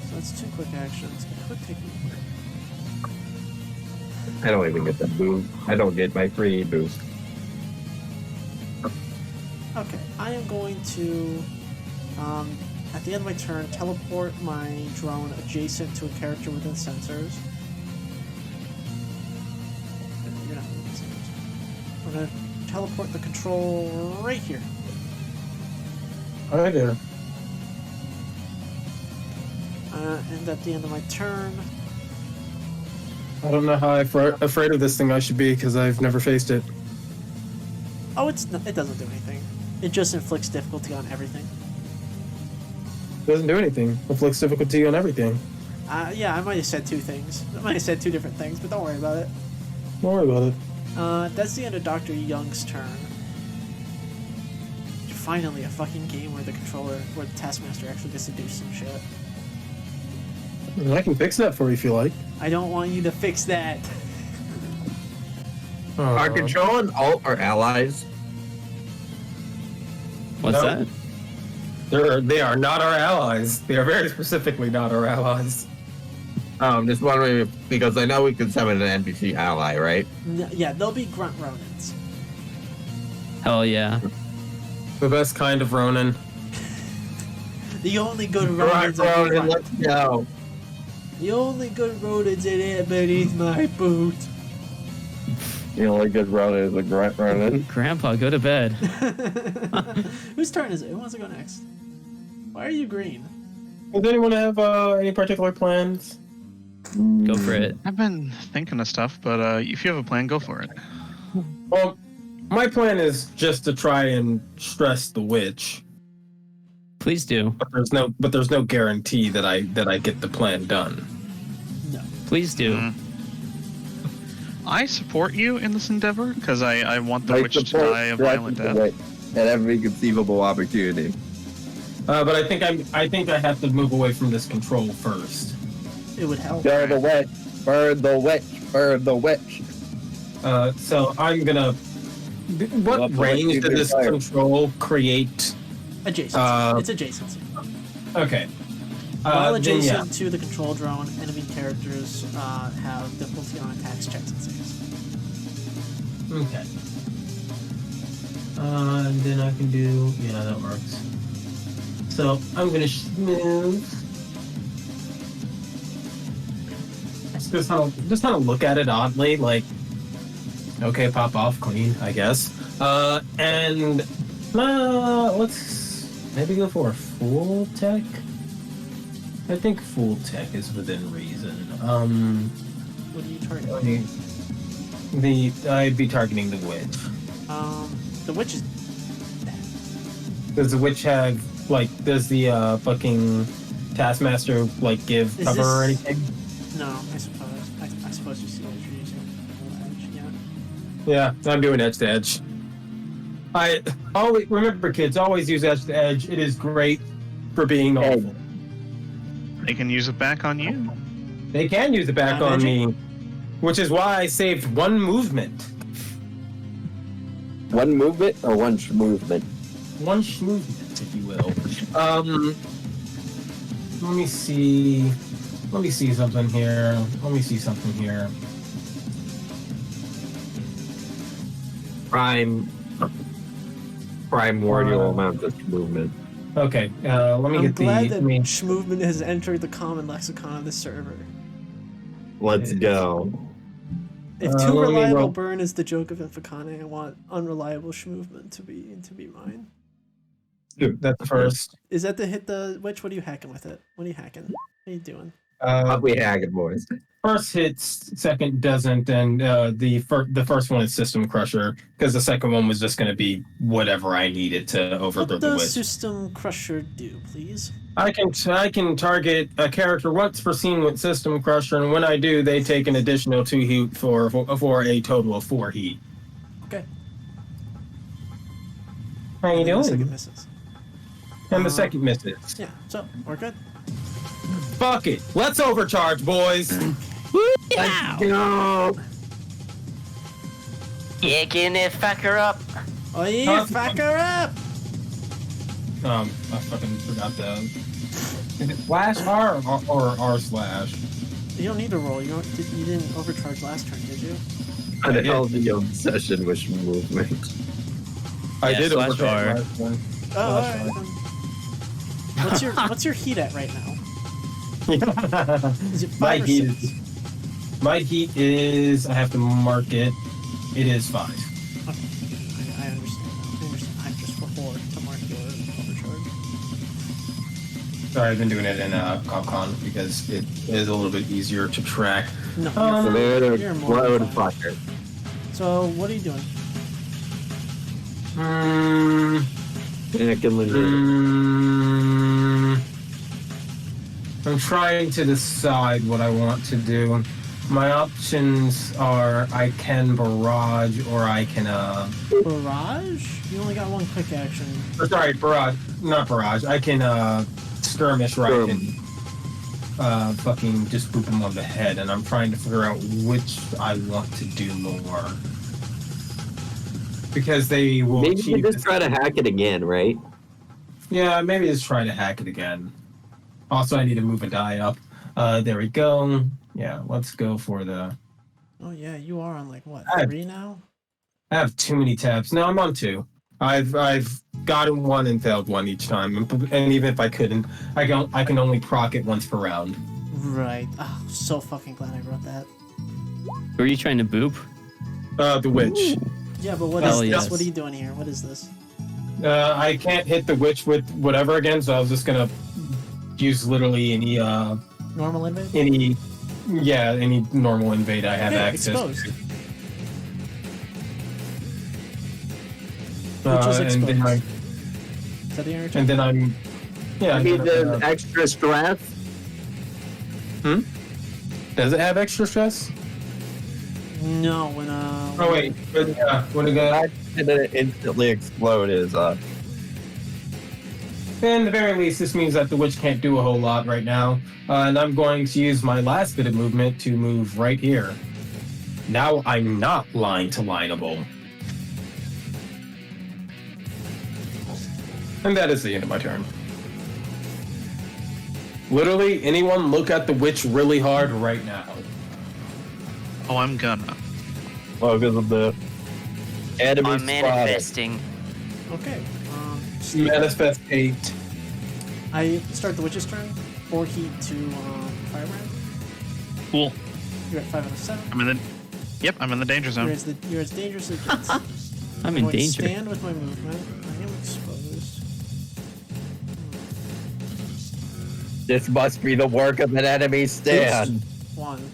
So that's 2 quick actions. A quick take. I don't even get the boost. I don't get my free boost. Okay, I am going to, at the end of my turn, teleport my drone adjacent to a character within sensors. You're not within sensors. I'm going to teleport the control right here. Right there. And at the end of my turn, I don't know how afraid of this thing I should be because I've never faced it. oh, it doesn't do anything. It just inflicts difficulty on everything. Doesn't do anything. Inflicts difficulty on everything. Yeah, I might have said 2 things. I might have said 2 different things, but don't worry about it. Don't worry about it. That's the end of Dr. Young's turn. Finally, a fucking game where the controller, where the Taskmaster actually gets to do some shit. I can fix that for you if you like. I don't want you to fix that. Are Control and Alt our allies? What's No. that? They are not our allies. They are very specifically not our allies. I'm just wondering because I know we can summon an NPC ally, right? Yeah, they'll be grunt Ronins. Hell yeah. The best kind of Ronin. The only good Right, Ronins are Ronin, grunt. let's go. The only good Ronins in here beneath my boot. The only good Ronin is a grunt Ronin. Grandpa, go to bed. Whose turn is it? Who wants to go next? Why are you green? Does anyone have any particular plans? Go for it. I've been thinking of stuff, but if you have a plan, go for it. Well, my plan is just to try and stress the witch, Please do. but there's no guarantee that I get the plan done. No. Please do. Mhm. I support you in this endeavor because I want the witch to die a violent death. At every conceivable opportunity. But I think I have to move away from this control first. It would help. Burn the witch! Burn the witch! Burn the witch! So I'm gonna. What Well, range did this fire. control create? Adjacency. It's adjacency. Okay. While then, yeah. adjacent to the control drone, enemy characters have difficulty on attacks, checks, and saves. Okay. And then I can do. Yeah, that works. So I'm gonna move. Just kind of look at it oddly, like, okay, pop off, queen, I guess. And let's maybe go for a full tech. I think full tech is within reason. What are you targeting? I'd be targeting the witch. The witch is dead. Does the witch have does the fucking taskmaster give Is cover or this- anything? No, I suppose. I suppose you see what you're using. Edge, Yeah, I'm doing edge to edge. I always remember, kids, always use edge to edge. It is great for being awful. They can use it back on you. They can use it back on me, which is why I saved one movement. One movement or one movement? One movement, if you will. Let me see. Let me see something here. Primordial amount of movement. Okay, let me I'm get glad the. that movement has entered the common lexicon of the server. Let's go. If let too me reliable roll. burn is the joke of Infocane, I want unreliable movement to be mine. That's first. Is that to hit the witch? What are you hacking with it? What are you hacking? What are you doing? What we hacking, boys? First hits, second doesn't, and the first one is System Crusher because the second one was just going to be whatever I needed to overthrow What the does witch. System Crusher do, please? I can target a character once per scene with System Crusher, and when I do, they take an additional 2 heat for a total of 4 heat. Okay. How you And the doing? second misses. And the second misses. Yeah, so we're good. Fuck it. Let's overcharge, boys. Let's go. Yeah, get in there, fuck her up. Oh yeah, fuck her up! I fucking forgot the. Is it slash R or R slash? You don't need to roll. You didn't overcharge last turn, did you? What the hell is the obsession with movement? I Yeah, did slash overcharge R. last one. Oh, alright. What's your heat at right now? Is it 5 or 6? My heat is. I have to mark it. It is 5. Okay, I understand. I just prefer to mark your overcharge. Sorry, I've been doing it in Capcom because it is a little bit easier to track. No, you're more Blow than and fine. fucker. So what are you doing? I'm trying to decide what I want to do. My options are I can barrage or I can Barrage? You only got one quick action. sorry, barrage, not barrage. I can skirmish right in. fucking just boop him on the head, and I'm trying to figure out which I want to do more. Because they will Maybe you achieve just this- try to hack it again, right? Yeah, maybe just try to hack it again. Also, I need to move a die up. There we go. Yeah, let's go for the... Oh yeah, you are on like what, I- 3 now? I have too many tabs. No, I'm on 2. I've gotten 1 and failed 1 each time, and even if I couldn't, I can only proc it once per round. Right. Oh, so fucking glad I wrote that. Who are you trying to boop? The witch. Yeah, but what Hell is yes. this? What are you doing here? What is this? I can't hit the witch with whatever again, so I was just gonna use literally any Normal invade? any normal invade I have Okay, access exposed. to. Which is And then exposed. Is that the area? and then I'm yeah. I and need then, the extra stress. does it have extra stress? No, when Oh wait, but yeah, when it goes. And then it instantly explode is In the very least, this means that the witch can't do a whole lot right now, and I'm going to use my last bit of movement to move right here. Now I'm not line to lineable. And that is the end of my turn. Literally, anyone look at the witch really hard right now. Oh, I'm gonna. well because of the enemy I'm spotted. manifesting. Okay. Steve, Manifest 8. I start the witch's turn. 4 heat to Firebrand. Cool. You're at 5 out of 7. I'm in the danger zone. You're as dangerous as it gets. I'm in going to danger. stand with my movement. I am exposed. This must be the work of an enemy stand. 1.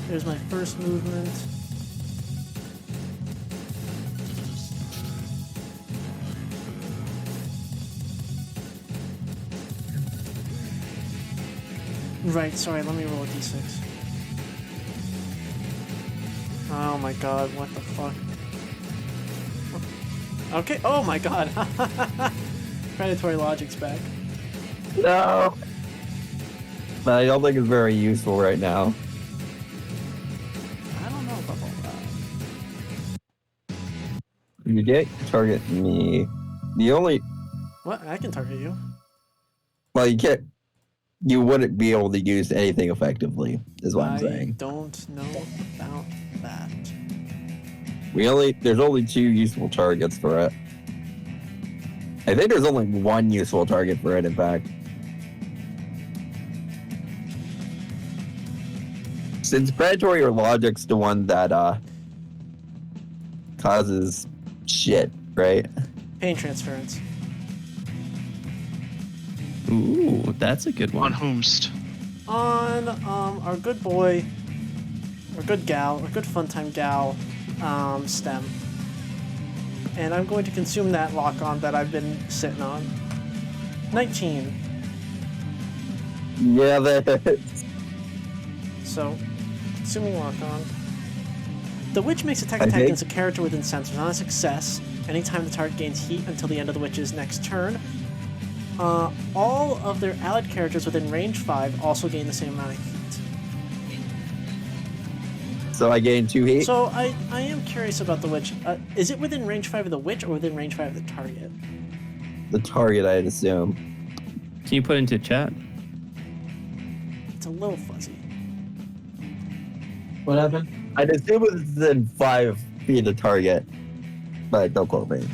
There's my first movement. Right, sorry, let me roll a d6. Oh my god, what the fuck? Okay, oh my god! Predatory logic's back. No. But I don't think it's very useful right now. I don't know about all that. You get target me. The only What? I can target you. well you can't you wouldn't be able to use anything effectively, is what I'm I saying. don't know about that. There's only 2 useful targets for it. I think there's only 1 useful target for it, in fact. Since predatory or logic's the one that causes shit, right? Pain transference. Ooh, that's a good On one. whomst? On our good boy, or good gal, or good funtime gal, stem. And I'm going to consume that lock-on that I've been sitting on. 19. Yeah, that's So, consuming lock-on. The witch makes attack I attack think- against a character within sensors. On a success, anytime the target gains heat until the end of the witch's next turn. All of their allied characters within range 5 also gain the same amount of heat. so I gain 2 heat. So I am curious about the witch. Is it within range 5 of the witch or within range 5 of the target? The target, I'd assume. Can you put into chat? It's a little fuzzy. What happened? I'd assume it's within 5 feet of target, but don't quote me.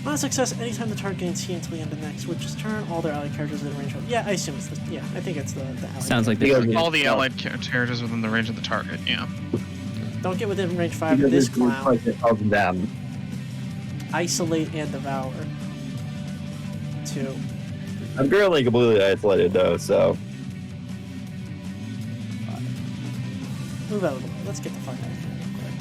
On a success, anytime the target gains heat until the end of the next witch's turn, all their allied characters within range 5. Yeah, I assume it's the. Yeah, I think it's the allied. Sounds like Because they All the allied characters within the range of the target, yeah. Don't get within range 5 of this clown. Of them. Isolate and devour. 2. I'm currently completely isolated though, so Move out of the way. Let's get the fuck out of here real quick.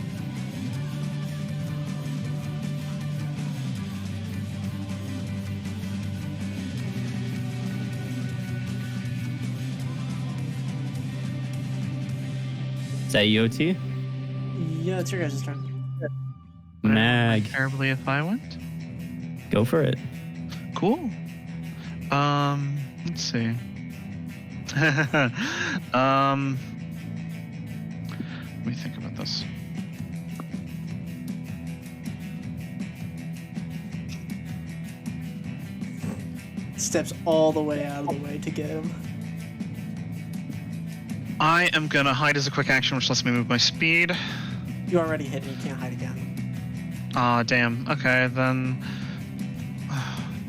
Is that EOT? Yeah, it's your guys' turn. Mag. Terribly if I went. Go for it. Cool. Let's see. Let me think about this. Steps all the way out of the way to get him. I am gonna hide as a quick action, which lets me move my speed. You already hit him, you can't hide again. Aw, damn. Okay, then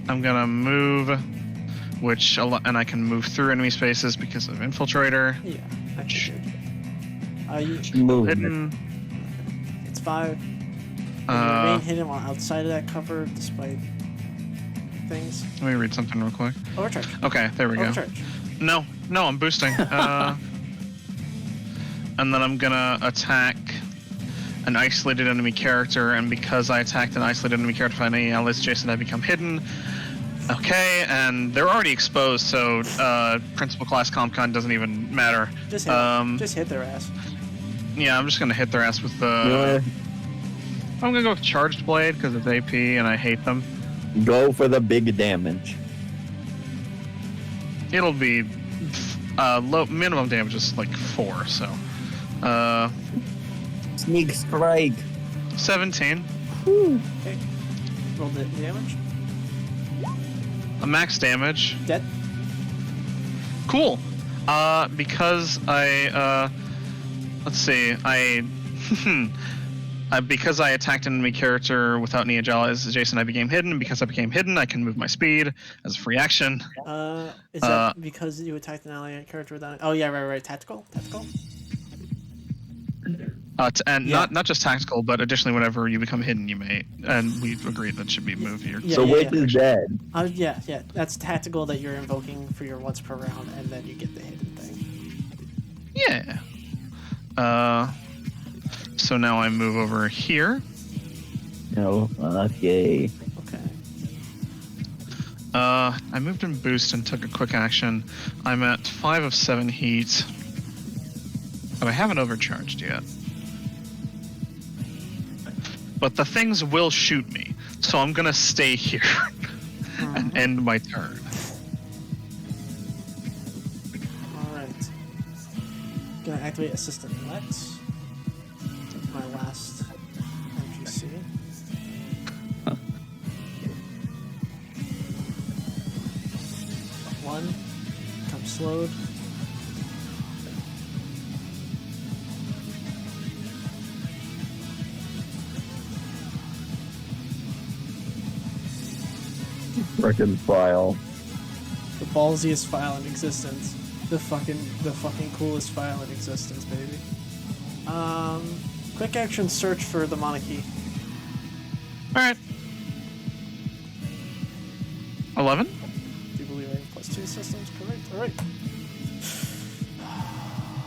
I'm gonna move, and I can move through enemy spaces because of Infiltrator. Yeah, I figured. Hidden. It's 5. You remain hidden while outside of that cover, despite things. Let me read something real quick. Overcharge. Okay, there we go. Overcharge. No, I'm boosting. And then I'm gonna attack an isolated enemy character, and because I attacked an isolated enemy character for any allies adjacent, I become hidden. Okay, and they're already exposed, so principal class CompCon doesn't even matter. Just hit their ass. Yeah, I'm just gonna hit their ass with the. I'm gonna go with Charged Blade because it's AP, and I hate them. Go for the big damage. It'll be low minimum damage is like 4, so. Sneak strike. 17. Okay. Roll the damage. A max damage. Dead. Cool. Because I let's see, because I attacked an enemy character without any allies adjacent, I became hidden. Because I became hidden, I can move my speed as a free action. Is that because you attacked an ally character without? Oh yeah, right. Tactical. Not just tactical, but additionally, whenever you become hidden, you may. And we've agreed that should be moved here. Yeah, Witch is dead. Yeah. That's tactical that you're invoking for your once per round, and then you get the hidden thing. Yeah. So now I move over here. No. Okay. Okay. I moved in boost and took a quick action. I'm at 5 of 7 heat, but I haven't overcharged yet. But the things will shoot me, so I'm gonna stay here and end my turn. Alright. Gonna activate Assistant Lex. My last MGC. Huh. 1. Become slowed. Frickin' file. The ballsiest file in existence. The fucking coolest file in existence, baby. Quick action search for the monarchy. Alright. 11? Do you believe I have +2 systems? Correct.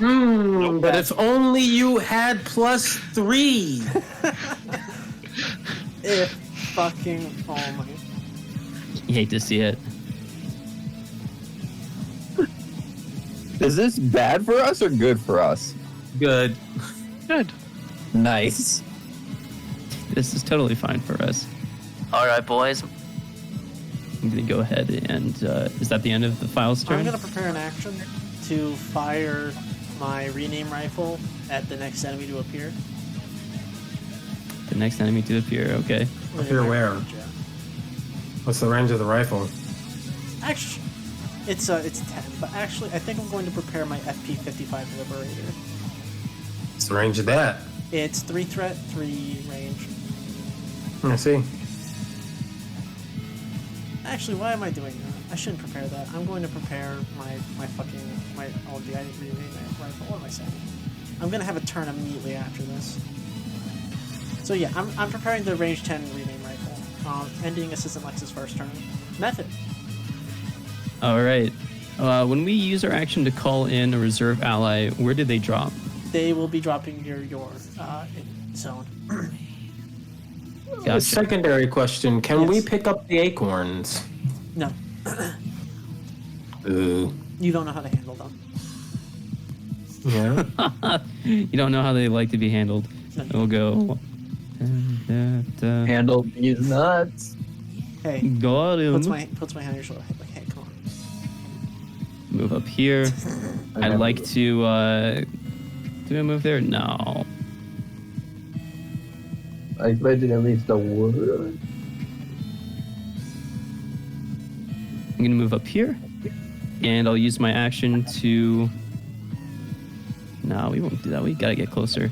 Alright. But if only you had +3. If fucking only. You hate to see it. Is this bad for us or good for us? Good. Good. Nice. This is totally fine for us. All right, boys. I'm gonna go ahead and is that the end of the file's turn? I'm gonna prepare an action to fire my rename rifle at the next enemy to appear. The next enemy to appear. Okay. Appear where? What's the range of the rifle? Actually, it's 10. But actually, I think I'm going to prepare my FP55 Liberator. What's the range of that? It's 3 threat, 3 range. I see. Actually, why am I doing that? I shouldn't prepare that. I'm going to prepare my I didn't rename my rifle. What am I saying? I'm gonna have a turn immediately after this. So yeah, I'm preparing the range 10 rename rifle. Ending Assistant Lex's first turn. Method. All right. When we use our action to call in a reserve ally, where do they drop? They will be dropping your zone. Gotcha. Secondary question: can Yes. we pick up the acorns? No, Ooh. you don't know how to handle them. Yeah. You don't know how they like to be handled. No. We'll go. Handle these nuts. Hey, Got him. puts my hand on your shoulder. Like, hey, come on. Move up here. I'd like to. Do I move there? No. I expected at least a word. I'm gonna move up here, and I'll use my action to. No, we won't do that. We gotta get closer.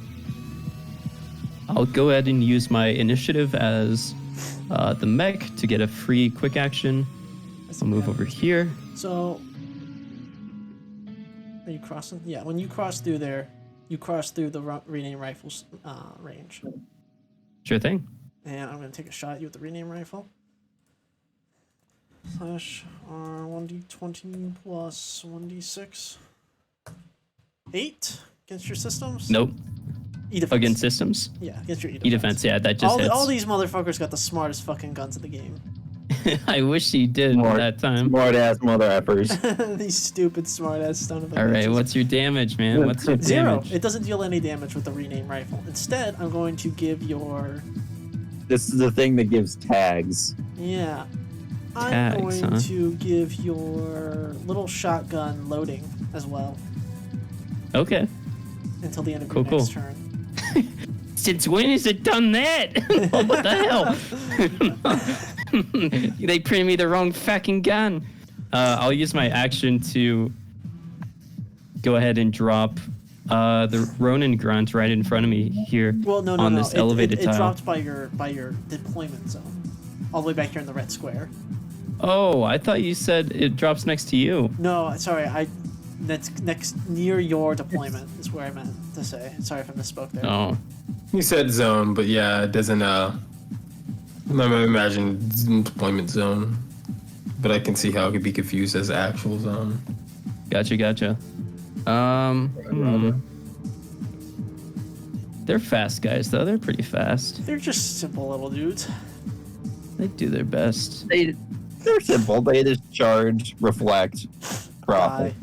I'll go ahead and use my initiative as the mech to get a free quick action. I'll move over here. So, are you crossing? Yeah, when you cross through there, you cross through the rename rifle's range. Sure thing. And I'm going to take a shot at you with the rename rifle. Slash R1d20 plus 1d6. 8 against your systems? Nope. E-defense. Against systems? Yeah, against your E-defense. E-defense, yeah, that just hits. All these motherfuckers got the smartest fucking guns in the game. I wish he did that time. Smart ass mother effers. These stupid smart ass son of a All right, bitches. what's your damage, man? What's your Zero. damage? It doesn't deal any damage with the rename rifle. Instead, I'm going to give your... This is the thing that gives tags. Yeah. I'm Tags, going huh? to give your little shotgun loading as well Okay. until the end of Cool, your next cool. turn. Since when has it done that? What the hell? They printed me the wrong fucking gun. I'll use my action to go ahead and drop the Ronin grunt right in front of me here Well, no, on this elevated it tile. dropped by your deployment zone, all the way back here in the red square. Oh, I thought you said it drops next to you. No, sorry, that's next near your deployment is where I meant to say. Sorry if I misspoke there. Oh, You said zone, but yeah, it doesn't. I imagine deployment zone, but I can see how it could be confused as actual zone. gotcha. They're fast guys, though. They're pretty fast. They're just simple little dudes. They do their best. They're simple. They just charge, reflect, profit.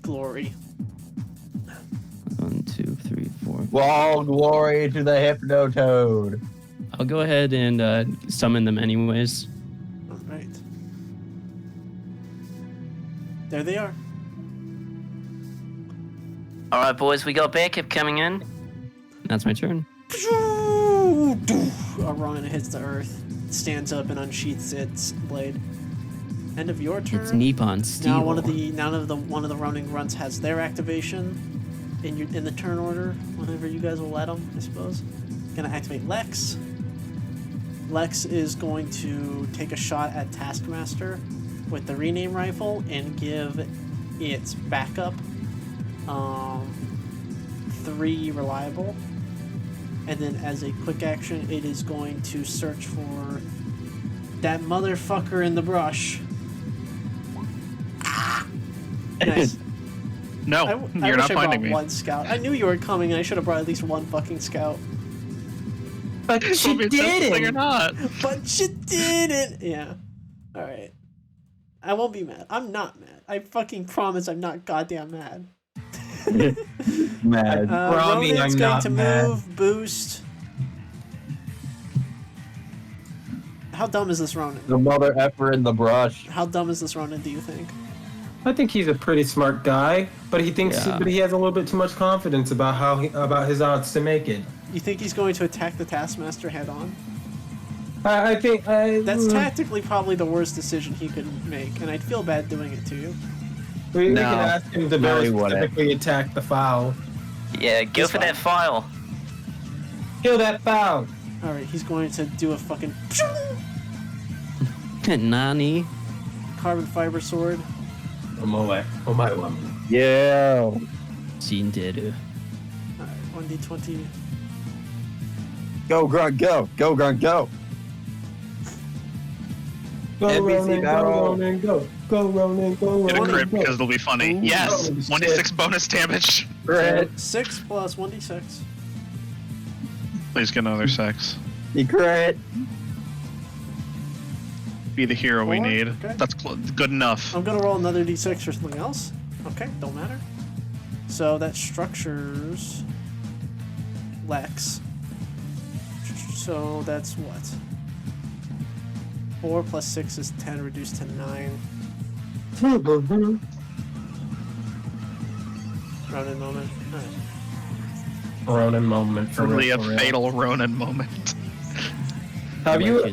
Glory. 1, 2, 3, 4. All glory to the Hypnotoad. I'll go ahead and summon them anyways. All right. There they are. All right, boys, we got backup coming in. That's my turn. A Ronin hits the earth, stands up and unsheaths its blade. End of your turn. It's Nippon Steel. Now one of the Ronin grunts has their activation in the turn order. Whenever you guys will let them, I suppose. Gonna activate Lex. Lex is going to take a shot at Taskmaster with the rename rifle and give its backup 3 reliable. And then as a quick action, it is going to search for that motherfucker in the brush. Nice. No, I you're wish not I brought finding me. one scout. I knew you were coming, and I should have brought at least one fucking scout. But she Whether it's that thing or did. not. But you didn't! Yeah. Alright. I won't be mad. I'm not mad. I fucking promise I'm not goddamn mad. Mad. Robbie, Ronin's I'm going not to mad. move, boost. How dumb is this Ronin? The mother effer in the brush. How dumb is this Ronin, do you think? I think he's a pretty smart guy, but he thinks, Yeah. but he has a little bit too much confidence about about his odds to make it. You think he's going to attack the Taskmaster head on? I think That's tactically probably the worst decision he could make, and I'd feel bad doing it to you. We No. can ask him to No, very he wouldn't. specifically attack the foul. Yeah, go It's for that file. Kill that foul. Alright, he's going to do a fucking Nani? carbon fiber sword. Oh my one. Yeah. Jinderu. Alright, 1d20. Go, Grunt, go. Go, Grunt, go. Go NPC Ronin, battle. go Ronin, go. Go Ronin, go Get a Ronin, crit go. because it'll be funny. Ooh. Yes, Holy 1d6 bonus damage. Crit. 6 plus 1d6. Please get another 6. He crit. Be the hero we 4? need. Okay. That's good enough. I'm gonna roll another d6 or something else. Okay, don't matter. So that structures Lex. So that's what? 4 plus 6 is 10, reduced to 9. Ronin moment. All right. Ronin moment for Really a real, for real. fatal Ronin moment. Have you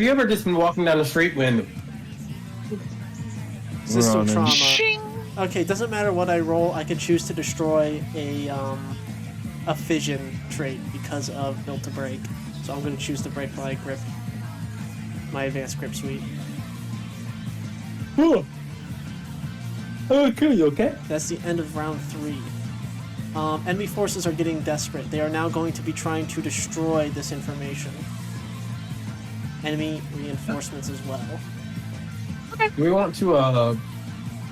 ever just been walking down the street when System Ronin. trauma. Shing! Okay, doesn't matter what I roll. I can choose to destroy a fission trait because of built to break. So I'm going to choose to break my grip, my advanced grip suite. Okay, you okay? That's the end of round 3. Enemy forces are getting desperate. They are now going to be trying to destroy this information. Enemy reinforcements as well. We want to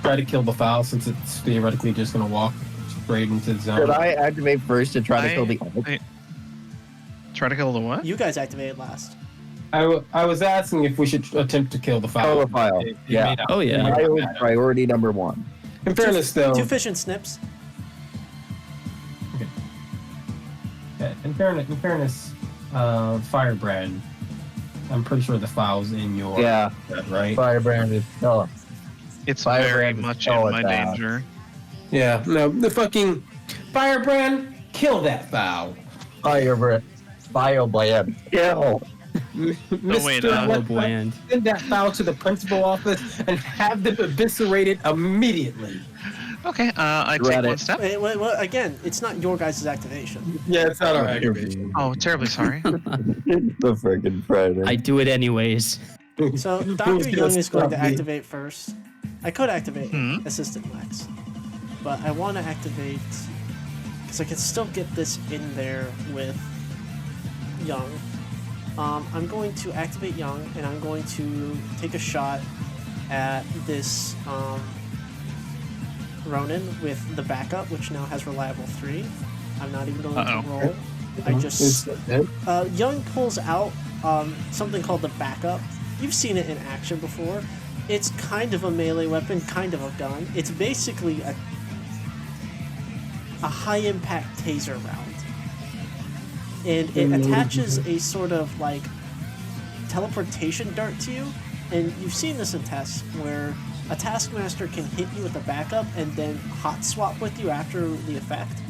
try to kill the foul since it's theoretically just going to walk straight into the zone. Should I activate first to try to kill the orc? Try to kill the what? You guys activated last. I was asking if we should attempt to kill the foul. Kill the foul. Yeah. Oh, yeah. Priority number 1. In fairness, though, 2 fish and snips. yeah, in fairness, Firebrand, I'm pretty sure the foul's in your head, right? Firebrand is killer. It's Firebrand very is much so in my bad. danger. Yeah, no, the fucking Firebrand, kill that foul. Firebrand. Kill. wait, Bland. Send that foul to the principal office and have them eviscerated immediately. Okay, I take Dread one it. step. Wait, again, it's not your guys' activation. Yeah, it's not our aggravation. Oh, terribly sorry. The freaking predator. I do it anyways. So Who's Dr. gonna Young is going to stop me? activate first. I could activate Hmm. Assistant Lex, but I want to activate because I can still get this in there with Young. I'm going to activate Young, and I'm going to take a shot at this Ronin with the backup, which now has reliable 3. I'm not even going to roll. I just Young pulls out something called the backup. You've seen it in action before. It's kind of a melee weapon, kind of a gun. It's basically a high impact taser round, and it attaches a sort of like teleportation dart to you. And you've seen this in tests where a taskmaster can hit you with a backup and then hot swap with you after the effect.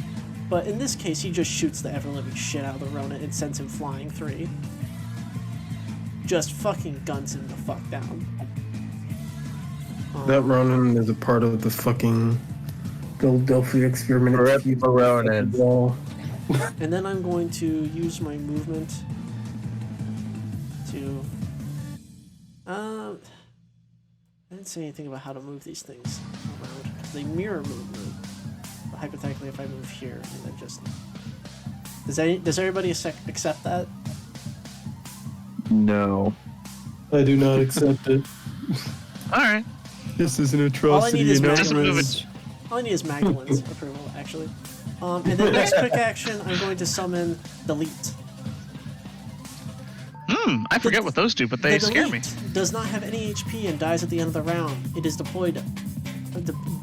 But in this case, he just shoots the ever-living shit out of the Ronin and sends him flying 3. Just fucking guns him the fuck down. That Ronin is a part of the fucking Philadelphia experiment. Rip the Ronin. And then I'm going to use my movement to... I didn't say anything about how to move these things around. They mirror movement. But hypothetically, if I move here and then just... Does everybody accept that? No. I do not accept it. Alright. This is an All I atrocity. need is Just move Magdalen's, all I need is Magdalen's approval, actually. And then next quick action, I'm going to summon Delete. I forget what those do, but they The scare me. Delete does not have any HP and dies at the end of the round. It is deployed.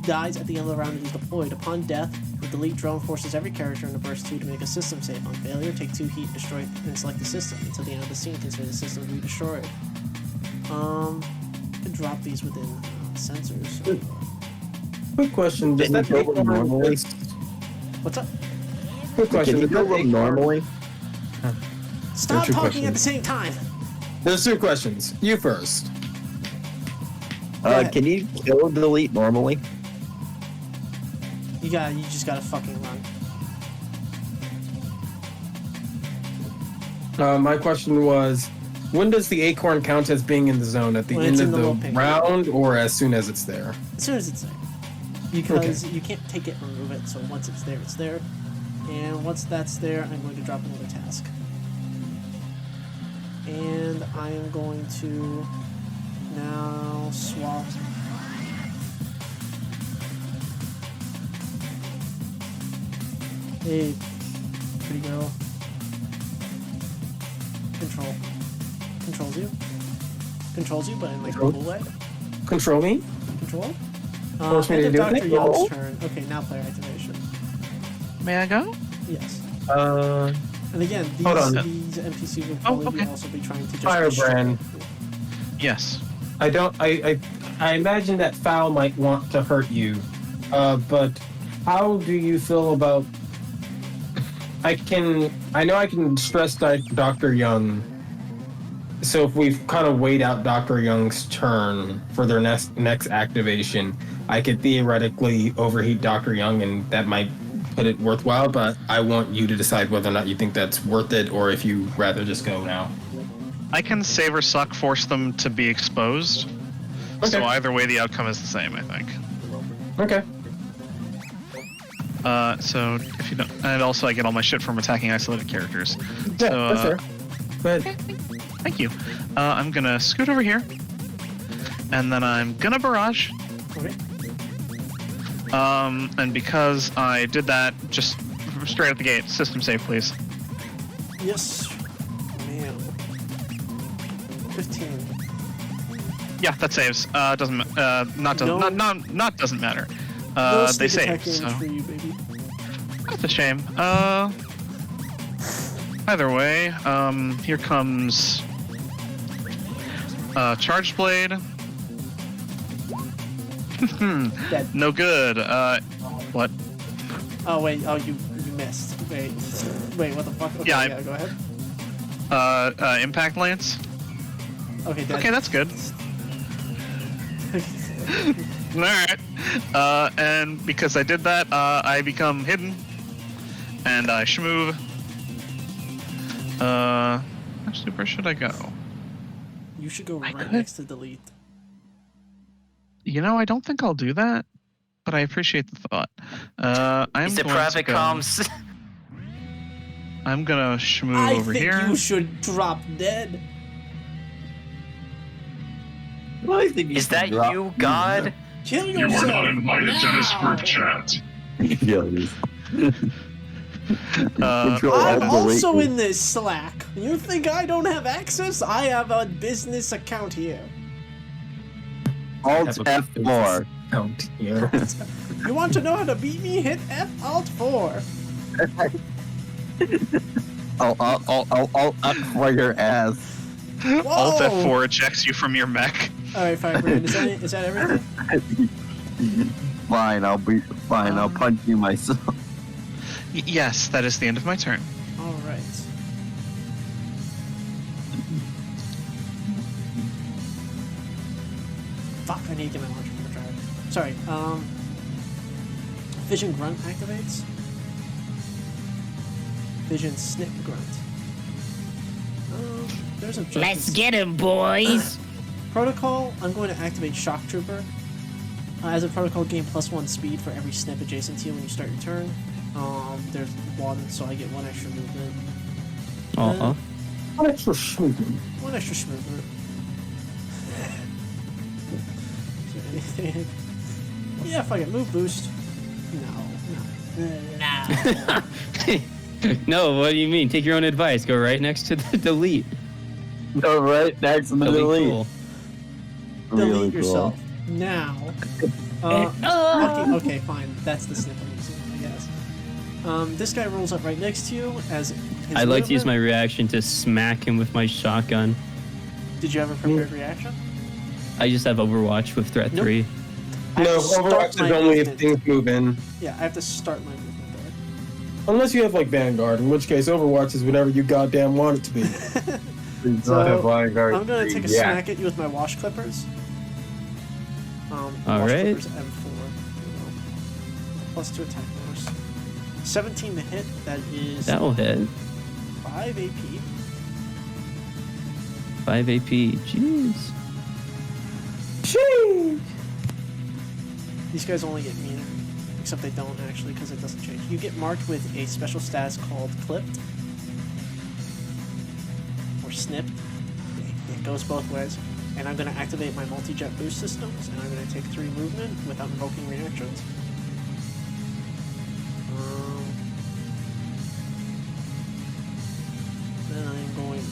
Dies at the end of the round and is deployed. Upon death, the Delete drone forces every character in the burst 2 to make a system save. On failure, take 2 heat, destroy, and select the system. Until the end of the scene, consider the system to be destroyed. I could drop these within sensors. Quick question. Does Can that you make go normally? What's up? Quick question. Can you does go that make normally? Stop two talking at questions. the same time. There's 2 questions. You first. ahead. Can you kill and delete normally? You just gotta fucking run. My question was, when does the acorn count as being in the zone? At the When end it's of in the the little pink round, or as soon as it's there? As soon as it's there. Because you can't take it and remove it, so once it's there, it's there. And once that's there, I'm going to drop another task. And I am going to now swap. Hey, pretty girl. Control. Controls you. Controls you, but in like a cool way. Control me? Control? Force me End to of do Dr. it? Young's No. turn. Okay, now player activation. May I go? Yes. And again, these, Hold on. these NPCs will probably okay. also be trying to just Firebrand. Yes. I imagine that foul might want to hurt you, but how do you feel about? I know I can stress Dr. Young. So if we kind of wait out Dr. Young's turn for their next activation, I could theoretically overheat Dr. Young, and that might put it worthwhile. But I want you to decide whether or not you think that's worth it, or if you rather just go now. I can save or suck, force them to be exposed. Okay. So either way, the outcome is the same, I think. Okay. So if you don't, and also I get all my shit from attacking isolated characters. Yeah, So, that's fair. Go ahead. Thank you. I'm gonna scoot over here, and then I'm gonna barrage. Okay. And because I did that, just straight at the gate, system save, please. Yes, ma'am. 15. Yeah, that saves. Doesn't not doesn't matter. No They sneak attack save. damage So for you, baby. that's a shame. Either way, here comes charged blade. Dead. No good. What? Oh wait. Oh, you missed. Wait, what the fuck? Okay, Yeah, go ahead. Impact lance. Okay, dead. Okay, that's good. Alright. And because I did that, I become hidden. And I shmove. Actually, where should I go? You should go right could. next to delete. You know, I don't think I'll do that, but I appreciate the thought. I'm It's a going private to go, comms. I'm gonna shmove I over think here. you should drop dead. Well, I think Is that drop- you, God? Kill You are yourself. not invited to this group chat. Yeah, it is. Control I'm Alt Delete. also in this Slack. You think I don't have access? I have a business account here. Alt Have a F4. Count here. You want to know how to beat me? Hit F Alt 4. Alt up for your ass. Alt Whoa! F4 ejects you from your mech. Alright, Firebrand, is that everything? Fine, I'll punch you myself. Yes, that is the end of my turn. Alright. Fuck, I need to get my launcher from the drive. Sorry, Vision Grunt activates. Vision Snip Grunt. There's objectives. Let's get him, boys. Protocol, I'm going to activate Shock Trooper. As a protocol, gain +1 speed for every snip adjacent to you when you start your turn. There's one, so I get one extra movement. Uh-huh. One extra shooting. One extra movement. Is there anything? Yeah, fuck it. Move boost. No. No, what do you mean? Take your own advice. Go right next to the delete. Go right next to the That'll be delete. cool. Delete Really cool. yourself. Now. Okay, fine. That's the snip I'm using, I guess. This guy rolls up right next to you as his I'd like to use my movement. reaction to smack him with my shotgun. Did you have a prepared reaction? I just have Overwatch with Threat Nope. 3. I have No, to start Overwatch my is only if movement. things move in. Yeah, I have to start my movement there. Unless you have like Vanguard, in which case Overwatch is whatever you goddamn want it to be. Please So, don't have Vanguard. I'm gonna take a Yeah. smack at you with my wash clippers. Wash Alright. clippers M4. +2 attack bonus. 17 to hit. That is That'll hit. 5 AP. 5 AP. Jeez. These guys only get meaner, except they don't actually, because it doesn't change. You get marked with a special status called Clipped or Snipped. It goes both ways. And I'm going to activate my multi-jet boost systems, and I'm going to take 3 movement without invoking reactions. Then I'm going to...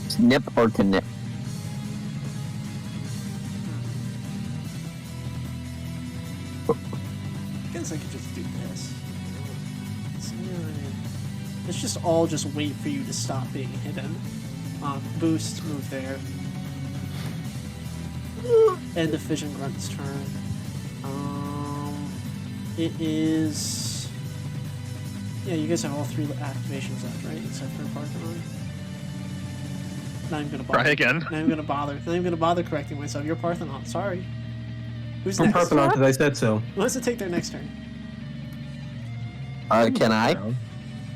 Snip or knip. I guess I could just do this. Let's just all just wait for you to stop being hidden. Boost, move there. End of Fission Grunt's turn. It is... Yeah, you guys have all 3 activations left, right? Except for Parthenon. Not even gonna bother. Try again. Not even gonna bother. Not even gonna bother correcting myself. You're Parthenon. Sorry. Who's I'm next? Parthenon because I said so. Who wants to take their next turn? Can I?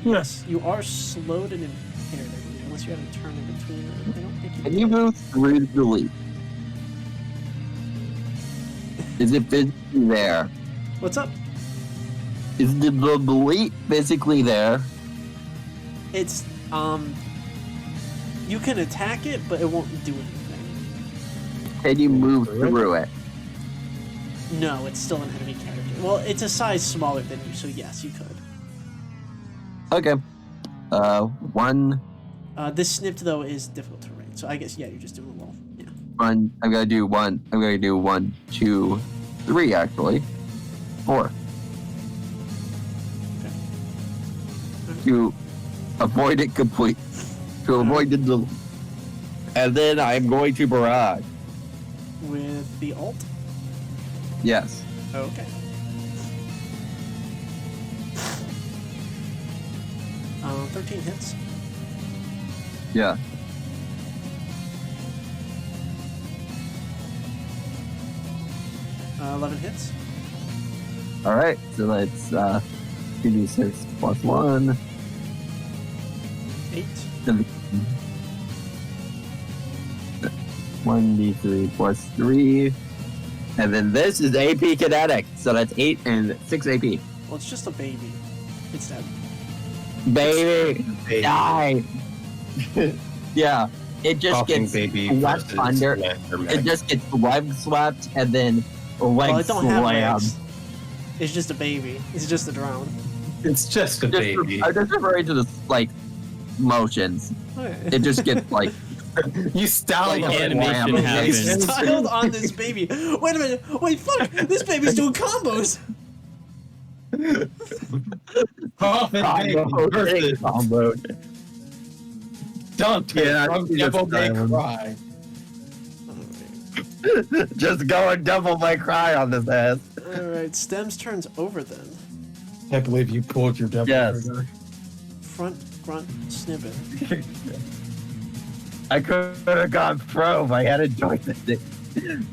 Yes. You are slowed and impaired, I believe, unless you have a turn in between. I don't think you Can you move through the leap? Is it physically there? What's up? Is the leap physically there? It's, you can attack it, but it won't do anything. Can you move through it? No, it's still an enemy character. Well, it's a size smaller than you, so yes, you could. Okay. One. This snipped, though, is difficult terrain, so I guess, yeah, you're just doing a roll. Yeah. One. I'm gonna do one. I'm gonna do 1, 2, 3, actually. 4. Okay. To avoid it complete. To avoid the delay. And then I'm going to barrage. With the ult? Yes. Oh, okay. 13 hits. Yeah. Uh, 11 hits. All right. So let's 2d6 plus 1. 8. 1d3 plus 3. And then this is AP kinetic. So that's 8 and 6 AP. Well, it's just a baby. It's dead. Baby, Baby. die. Yeah. It just Talking gets baby swept versus under. Lancer It Mech. just gets leg swept and then Well, leg it don't have slammed. legs. It's just a baby. It's just a drone. It's just a baby. I'm just referring to the like motions. Okay. It just gets like You style Like it. animation Wow. happens. Styled on this baby. Wait a minute. Wait, fuck. This baby's doing combos. Coffin baby versus combo. Dante Yeah, from just Devil May styling. Cry. Just going double my cry on this ass. Alright, Stem's turn's over then. Can't believe you pulled your Devil Yes. May Cry. Front, grunt, snippet. I could have gone pro if I had enjoyed it. I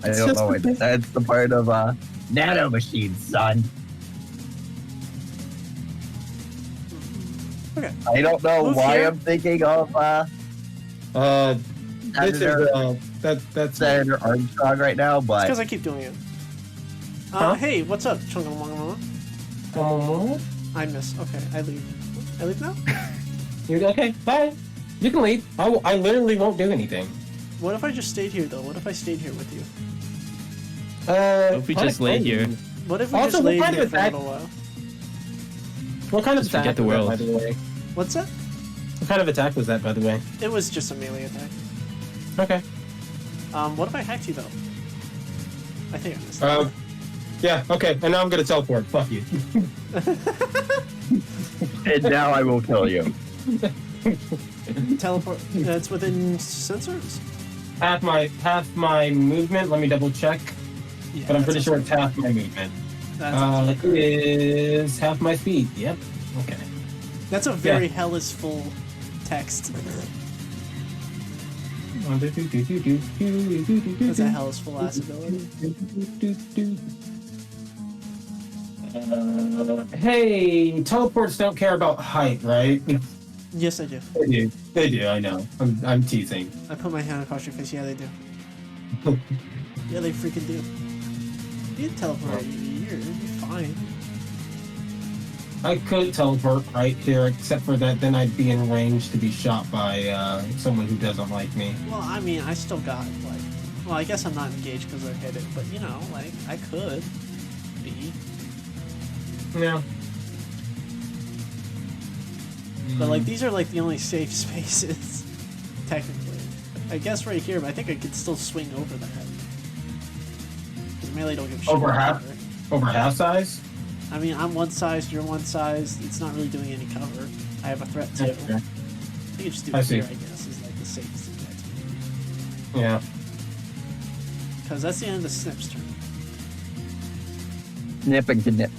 It's don't just know a it. bit- That's the part of nano machines, son. Okay. I don't know Move why here. I'm thinking of This is Senator, that's Senator Armstrong right now, It's but because I keep doing it. Huh? Hey, what's up, Chungamongama? I miss. Okay, I leave. I leave now? You're okay. Bye. You can leave. I literally won't do anything. What if I just stayed here, though? What if I stayed here with you? What if we just lay here? What if we Also, just what laid kind here of for a attack- little while? What kind of Just attack forget the was that, world. by the way? What's that? What kind of attack was that, by the way? It was just a melee attack. Okay. What if I hacked you, though? I think I missed that. Yeah. Okay. And now I'm gonna teleport. Fuck you. and now I will kill you. Teleport. That's within sensors? half my movement. Let me double check. Yeah, But I'm that's pretty sure okay. it's half my movement. That's, It is half my speed. Yep. Okay. that's a very hell is full text. That's a hell is full ass ability. Hey, teleports don't care about height, right? Yes, I do. They do. They do. I know. I'm teasing. I put my hand across your face. Yeah, they do. Yeah, they freaking do. You teleport. You're fine. I could teleport right here, except for that, then I'd be in range to be shot by someone who doesn't like me. Well, I mean, I still got, like... Well, I guess I'm not engaged because I hit it, but, you know, like, I could be. Yeah. But, like, these are, like, the only safe spaces, technically. I guess right here, but I think I could still swing over that. Because melee don't give a shit. Over about half? cover. Over half size? I mean, I'm one size, you're one size. It's not really doing any cover. I have a threat, too. Okay. I could just do I it see. here, I guess, is, like, the safest to get. Yeah. Because that's the end of Snip's turn. Nipping to nip.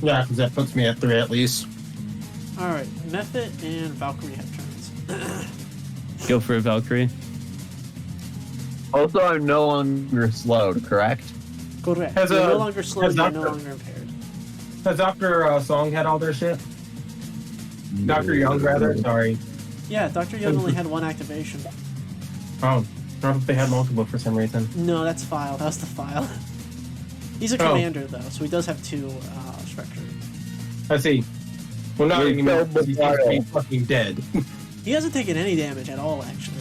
Yeah, because that puts me at 3 at least. Alright, Mephit and Valkyrie have turns. Go for a Valkyrie. Also, I'm no longer slowed, correct? Correct. Has, You're no uh, longer slowed, has you're no Dr. longer impaired. Has Dr. Song had all their shit? Dr. Young, rather? Sorry. Yeah, Dr. Young only had one activation. Oh, I thought they had multiple for some reason. No, that's File. That's the File. He's a Oh. commander, though, so he does have 2 structure. I see. Well, not You're anymore, so because he's bizarre. fucking dead. He hasn't taken any damage at all, actually.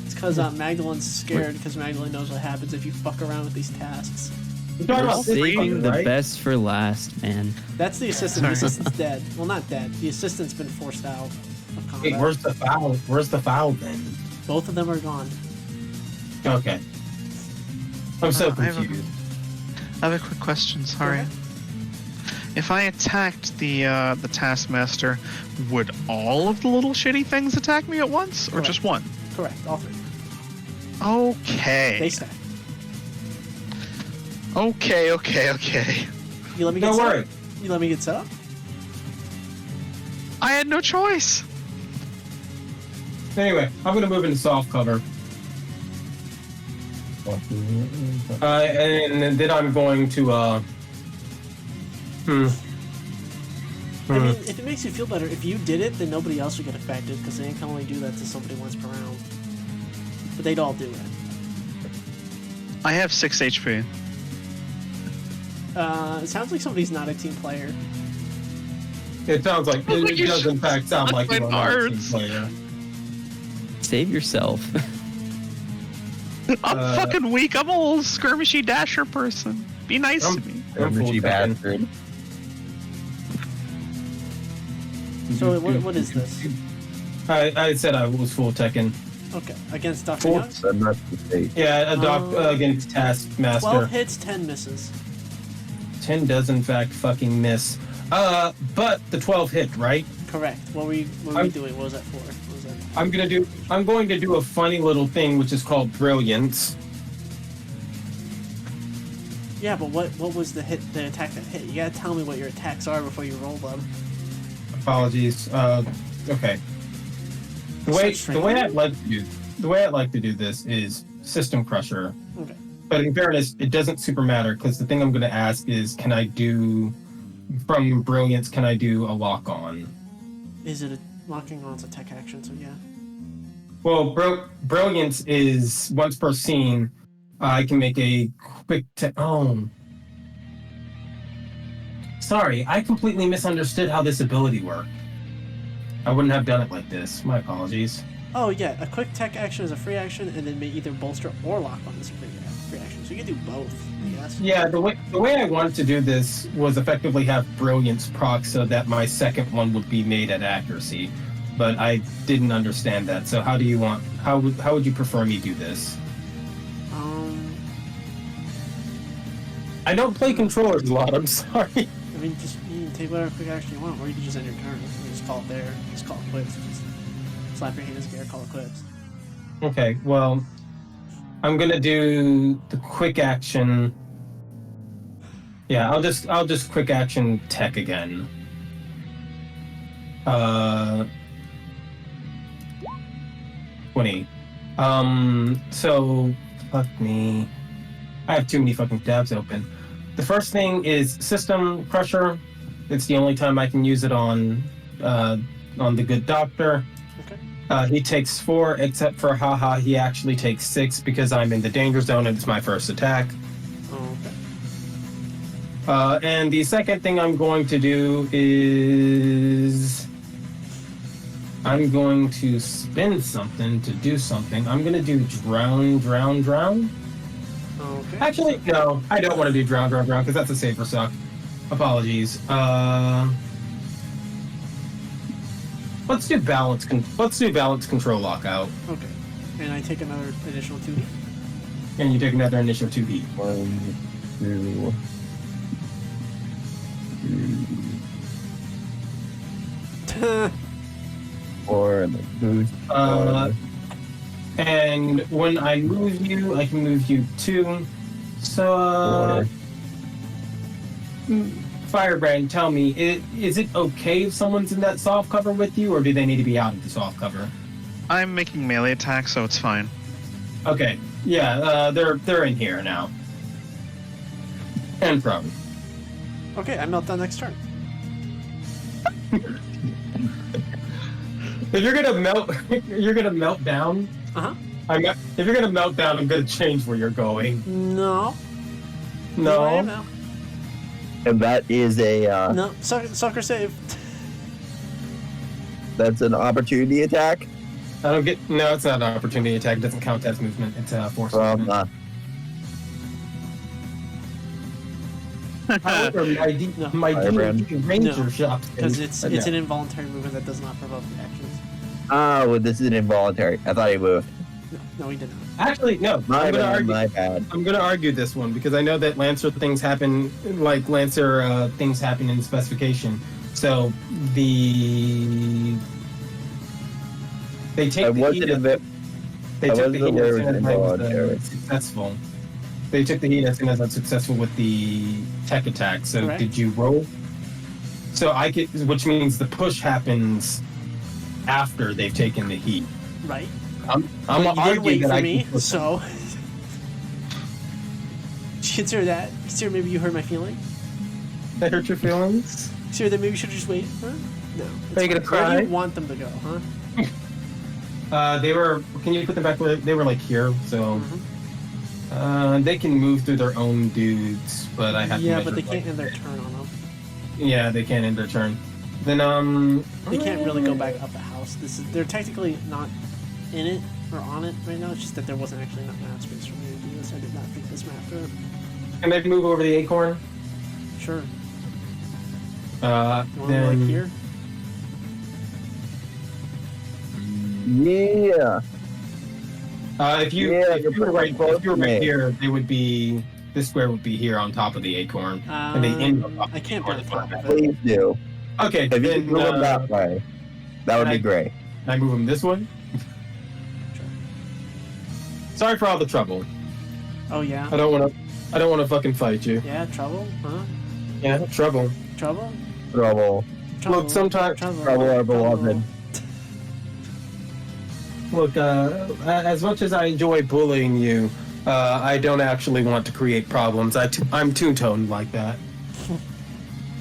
It's because Magdalen's scared, because Magdalene knows what happens if you fuck around with these tasks. You're talking We're about this saving fucker, the right? best for last, man. That's the assistant. The assistant's dead. Well, not dead. The assistant's been forced out of combat. Wait, where's the foul? Where's the foul then? Both of them are gone. Okay. I'm so I have a- confused. I have a quick question. Sorry. If I attacked the Taskmaster, would all of the little shitty things attack me at once, or Correct. just one? Correct, all 3. Okay. They stack. Okay. You let me get Don't set worry. up? You let me get set up? I had no choice. Anyway, I'm gonna move into soft cover. And then I'm going to I mean, if it makes you feel better, if you did it, then nobody else would get affected, because they can only do that to somebody once per round. But they'd all do it. I have 6 HP. It sounds like somebody's not a team player. It sounds like it You does in fact sound like my you're not a team cards. player. Save yourself. I'm fucking weak. I'm a little skirmishy dasher person. Be nice to me. I'm full second. bastard. So what is this? I said I was full Tekken. Okay, against Dr. Young? That must be safe. Yeah, against Taskmaster. 12 hits, 10 misses. 10 does in fact fucking miss. But the 12 hit, right? Correct. What were we doing? What was that for? What was that? I'm going to do a funny little thing which is called Brilliance. Yeah, but what was the attack that hit? You gotta tell me what your attacks are before you roll them. Apologies. Okay. The way I'd like to do this is System Crusher. Okay. But in fairness, it doesn't super matter because the thing I'm going to ask is, can I do from Brilliance? Can I do a lock on? Is it a locking on? It's a tech action, so yeah. Well, Brilliance is once per scene. I can make a quick. Sorry, I completely misunderstood how this ability worked. I wouldn't have done it like this. My apologies. Oh yeah, a quick tech action is a free action, and then may either bolster or lock on is a free action. So you can do both, I guess. Yeah, the way I wanted to do this was effectively have Brilliance proc so that my second one would be made at accuracy, but I didn't understand that. So how would you prefer me do this? I don't play controllers a lot. I'm sorry. I mean, you can take whatever quick action you want, or you can just end your turn. You can just call it there. Just call it quits. Just slap your hands in the air, call it quits. Okay, well, I'm gonna do the quick action. Yeah, I'll just quick action tech again. 20. So fuck me. I have too many fucking tabs open. The first thing is System Crusher. It's the only time I can use it on the good doctor. Okay. He takes 4, except for haha, he actually takes 6 because I'm in the danger zone and it's my first attack. Oh, okay. And the second thing I'm going to do is I'm going to spin something to do something. I'm going to do drown. Okay. Actually, no, I don't want to do drown because that's a safer suck. Apologies. Let's do balance control lockout. Okay. And I take another additional 2D. And you take another initial 2D. 1, 2, 3. or the boost. And when I move you, I can move you 2. So, Firebrand, tell me, is it okay if someone's in that soft cover with you, or do they need to be out of the soft cover? I'm making melee attacks, so it's fine. Okay, yeah, they're in here now. And prone. Okay, I melt down next turn. If you're gonna melt down. Uh-huh. If you're gonna melt down, I'm gonna change where you're going. No. No. I am now. And that is a No, sucker save. that's an opportunity attack I don't get. No, it's not an opportunity attack. It doesn't count as movement. It's a force from movement. However, my Firebrand. D&D Ranger No, shot. because it's an involuntary movement that does not provoke reactions. well, this is an involuntary. I thought he moved. No, he did not. Actually, no. My I'm gonna bad, argue. my bad. I'm gonna argue this one because I know that Lancer things happen, like Lancer things happen in the specification. So they take I the wasn't heat. a bit. They I took the wasn't heat aware as it soon was as I was involuntary. successful. They took the heat as soon as I was successful with the tech attack. So Correct. did you roll? So I get, which means the push happens after they've taken the heat. Right. I'm But gonna you did argue wait that for I me, can push so consider that. Consider maybe you hurt my feeling. that hurt your feelings. Consider that maybe you should just wait. Huh? No. Are you gonna Where do cry? you want them to go, huh? They were. Can you put them back where they were? Like here, so they can move through their own dudes, but I have Yeah, to. but they measure, can't end their turn on them. Yeah, they can't end their turn. Then They can't really go back up the house. They're technically not in it or on it right now. It's just that there wasn't actually enough map space for me to do this. I did not think this map through. Can they move over the acorn? Sure. Uh, You want to then like here? Yeah. If you Yeah, if you're you were pretty right close if you were to right me. here, they would be. This square would be here on top of the acorn, and they end on top of I the can't be acorn on top as well. of it. Please do. Okay, If you then could move him that way, that would can be I- great. Can I move them this way? Sure. Sorry for all the trouble. Oh yeah. I don't want to fucking fight you. Yeah, trouble? Huh? Yeah, trouble. Trouble? Trouble. Trouble. Look, sometimes Trouble, our beloved. Look, as much as I enjoy bullying you, I don't actually want to create problems. I'm two-toned like that.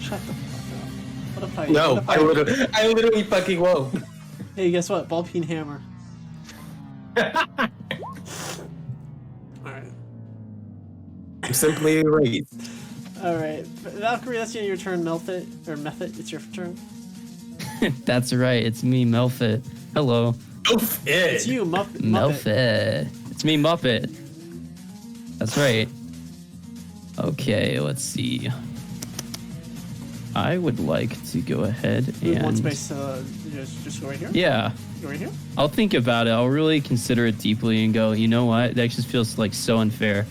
Shut the fuck up. What a fight. No, What a I fight. literally fucking won't. Hey, guess what? Ball peen hammer. Alright. I'm simply erased. Alright. Valkyrie, that's the end of your turn. Melfit. Or Mephit, it's your turn. That's right. It's me, Melfit. Hello. It's you, Muppet. Melfit. It's me, Muppet. That's right. Okay, let's see. I would like to go ahead Move one and space to just go right here. yeah, Go right here. I'll think about it. I'll really consider it deeply and go, you know what? That just feels like so unfair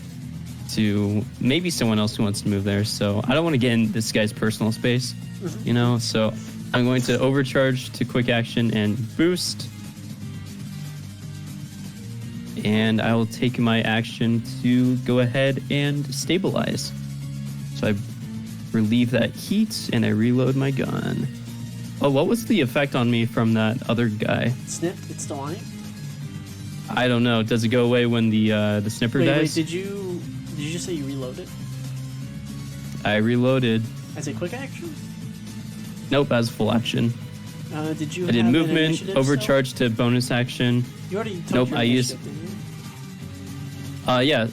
to maybe someone else who wants to move there. So I don't want to get in this guy's personal space, you know? So I'm going to overcharge to quick action and boost. And I will take my action to go ahead and stabilize. So I relieve that heat and I reload my gun. Oh, what was the effect on me from that other guy? Snipped. It's still on it. I don't know. Does it go away when the snipper Wait, dies? did you just say you reloaded? I reloaded. As a quick action? Nope, as full action. Did you I did have an movement, initiative overcharge to bonus action. still? You already took Nope, your I used- initiative, didn't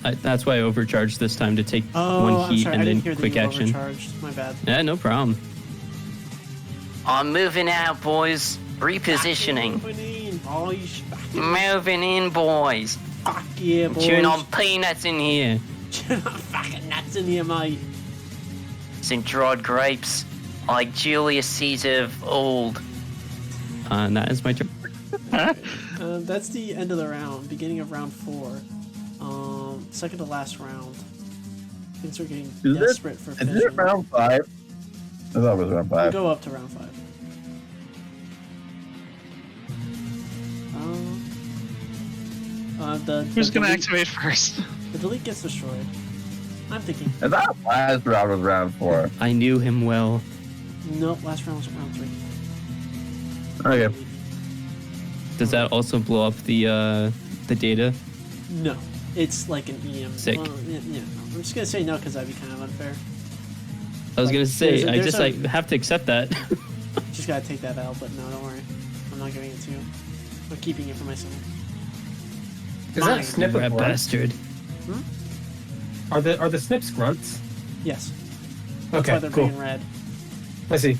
you? That's why I overcharged this time to take Oh, one I'm heat sorry. I and didn't then hear that quick you action. overcharged. My bad. Yeah, no problem. I'm moving out, boys. Repositioning. Moving in, boys. Moving in, boys. Fuck yeah, boys. Chewing on peanuts in here. Fucking nuts in here, mate. Some dried grapes. Like Julius Caesar of old. And that is my turn. That's the end of the round. Beginning of round 4. Second to last round. Things are getting Is it- desperate for Is fishing. it round 5? I thought it was round We'll 5. go up to round 5. Who's gonna delete- activate first? The delete gets destroyed. I'm thinking. And that last round was round 4. I knew him well. Nope, last round was round 3. Okay. Does that also blow up the data? No, it's like an EM. Sick. Well, yeah, no. I'm just gonna say no because that'd be kind of unfair. I was Like, gonna say, I there's just a- like have to accept that. Just gotta take that out, but no, don't worry. I'm not giving it to you. I'm keeping it for myself. Is Mine. that snip Rat of grunts? bastard. Are the snips grunts? Yes. That's why Okay, they're cool. being red. I see.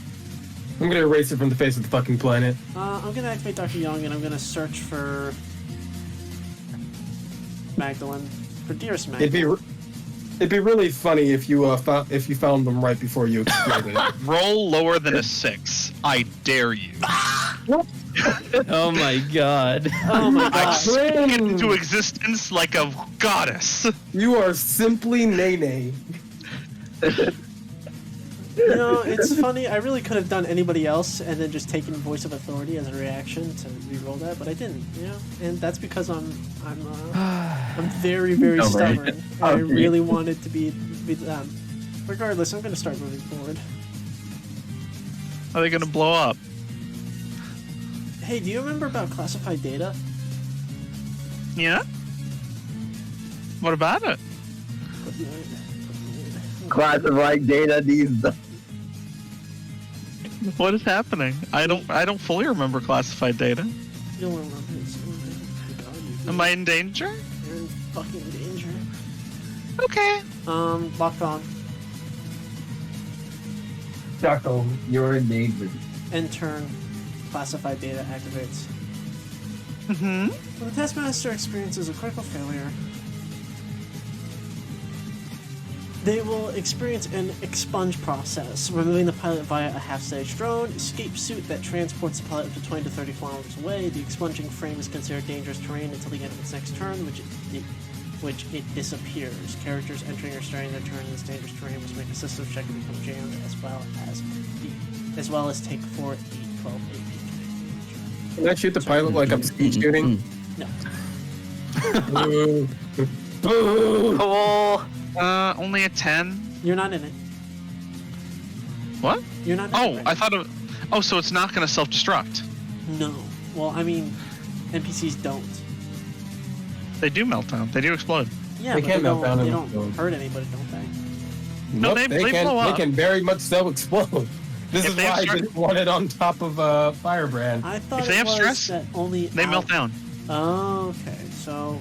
I'm gonna erase it from the face of the fucking planet. I'm gonna activate Dr. Young and I'm gonna search for Magdalene. For dearest Magdalene. It'd be really funny if you found them right before you exploded it. Roll lower than a 6. I dare you. Oh my god. Oh my I god. speak it into existence like a goddess. You are simply Nene. You know, it's funny. I really could have done anybody else and then just taken Voice of Authority as a reaction to re-roll that, but I didn't. You know, and that's because I'm very, very Oh, right. stubborn. I really wanted to be them. Regardless, I'm gonna start moving forward. Are they gonna blow up? Hey, do you remember about classified data? Yeah? What about it? Classified data needs the. What is happening? I don't fully remember classified data. You don't remember this. Oh my god, you do. Am I in danger? You're in fucking danger. Okay. Locked on. Jocko, You're in danger. End turn. Classified data activates. Mm-hmm. When the Taskmaster experiences a critical failure, they will experience an expunge process, removing the pilot via a half-stage drone, escape suit that transports the pilot up to 20 to 30 kilometers away. The expunging frame is considered dangerous terrain until the end of its next turn, which it disappears. Characters entering or starting their turn in this dangerous terrain must make a system check to become jammed, as well as take 4, 8, 12, 18. can I shoot the pilot like I'm speed shooting? No. Boo. Boo. Cool. Only a 10. You're not in it. What? You're not in it. Oh, right I now. thought of. Oh, so it's not gonna self-destruct. No. Well, I mean, NPCs don't. They do melt down. They do explode. Yeah, They but can melt down They and don't explode. hurt anybody, don't they? No, they can, blow up. They can very much so explode. This If is they why have I stress- didn't want it on top of Firebrand. I thought If they it have was stress, that only They melt down. Oh, okay. So,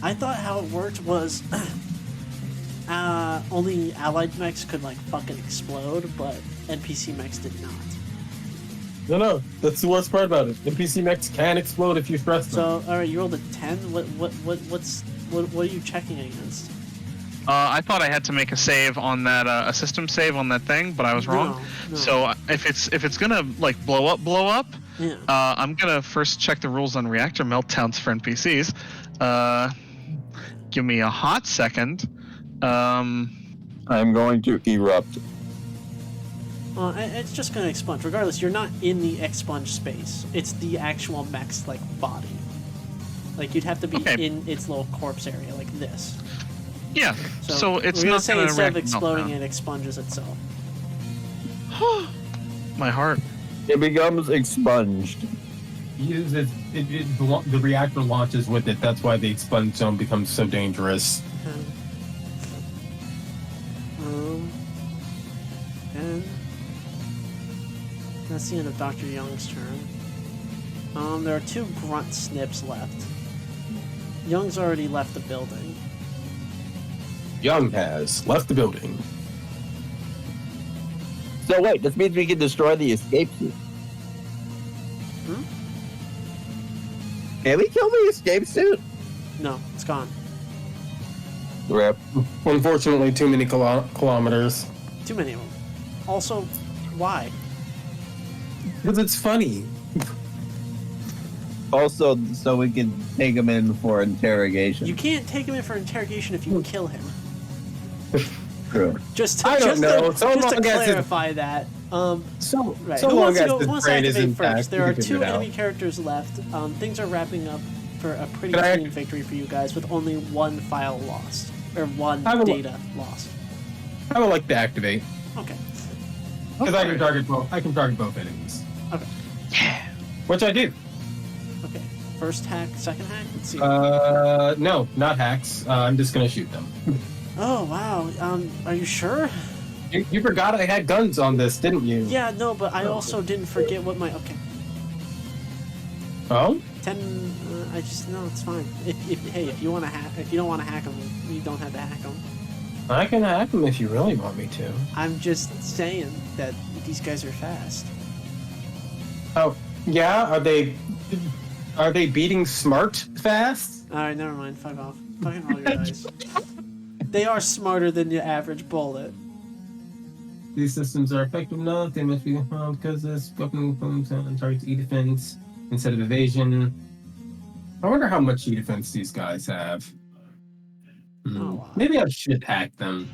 I thought how it worked was only allied mechs could like fucking explode, but NPC mechs did not. No, that's the worst part about it. NPC mechs can explode if you stress them. So, all right, you rolled a 10. What are you checking against? I thought I had to make a save on that, a system save on that thing, but I was wrong. No. So if it's gonna like blow up, Yeah. I'm gonna first check the rules on reactor meltdowns for NPCs. Give me a hot second. I'm going to erupt. It's just gonna expunge. Regardless, you're not in the expunge space. It's the actual mech's like body. Like you'd have to be Okay. in its little corpse area, like this. Yeah. So it's we're gonna not say gonna instead of react to exploding, meltdown. it expunges itself. My heart. It becomes expunged. The reactor launches with it. That's why the expunge zone becomes so dangerous. And that's the end of Dr. Young's turn. There are 2 grunt snips left. Young's already left the building. Young has left the building. So wait, this means we can destroy the escape suit. Can we kill the escape suit? No, it's gone. Rip. Unfortunately, too many kilometers. Too many of them. Also, why? Because it's funny. Also, so we can take him in for interrogation. You can't take him in for interrogation if you kill him. True. Just to, I don't just know. To, So just to long as it- clarify that. So, Right. so Who long wants to as go? the Who wants to brain is activate intact, first? There we are can 2 figure it out. enemy characters left. Things are wrapping up for a pretty Can I- clean victory for you guys with only one file lost. Or one I will- data lost. I would like to activate. Okay. Because I can target both. I can target both enemies. Okay. Which I do. Okay. First hack, second hack? Let's see. No, not hacks. I'm just gonna shoot them. Oh, wow. Are you sure? You forgot I had guns on this, didn't you? Yeah, no, but I also didn't forget what my... Okay. Oh? 10... I just... No, it's fine. Hey, if you want to hack... If you don't want to hack them, you don't have to hack them. I can hack them if you really want me to. I'm just saying that these guys are fast. Oh, yeah? Are they beating smart fast? Alright, never mind. Fuck off. Fucking roll your dice. They are smarter than your average bullet. These systems are effective enough. They must be because this fucking targets E-defense instead of evasion. I wonder how much E-defense these guys have. Oh, wow. Maybe I should hack them.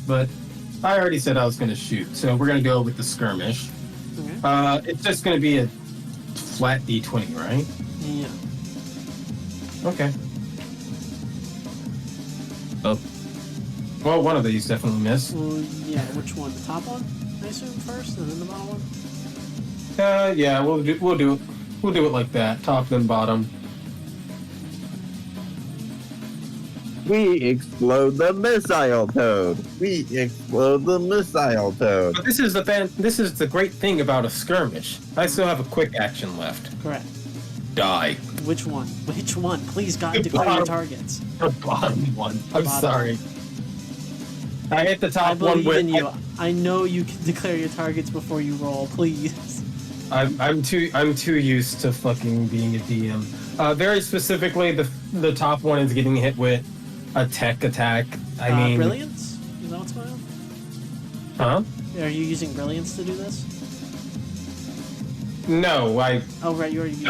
But I already said I was going to shoot, so we're going to go with the skirmish. Okay. It's just going to be a flat D20, right? Yeah. Okay. Oh. Well, one of these definitely missed. Well, yeah, which one? The top one, I assume, first, and then the bottom one? Yeah, we'll do it like that, top then bottom. We explode the missile toad. We explode the missile toad. But this is the great thing about a skirmish. I still have a quick action left. Correct. Die. Which one? Which one? Please, God, The declare your bottom. targets. The bottom one. I'm Bottom. sorry. I hit the I top one believe with. in you. I know you can declare your targets before you roll. Please. I'm too used to fucking being a DM. Very specifically, the top one is getting hit with a tech attack. I mean, Brilliance? Is that what's going on? huh? Are you using Brilliance to do this? No, Oh, right, you already used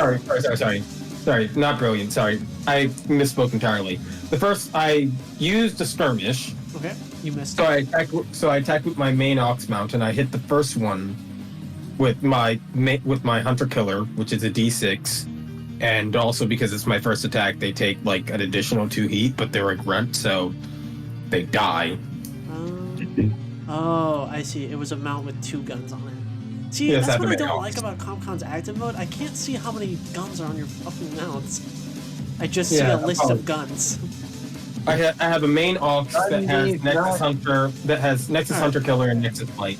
Sorry, not brilliant. Sorry, I misspoke entirely. The first, I used a skirmish. Okay, you missed So it. I attacked with my main ox mount, and I hit the first one with my hunter killer, which is a D6, and also because it's my first attack, they take like an additional 2 heat, but they're a grunt, so they die. Oh, I see. It was a mount with 2 guns on it. See, Yes, that's what I that's don't what like about ComCon's active mode. I can't see how many guns are on your fucking mounts. I just see Yeah, a list of guns. I have a main ox that has Nexus Hunter, Alright. Hunter Killer and Nexus Light.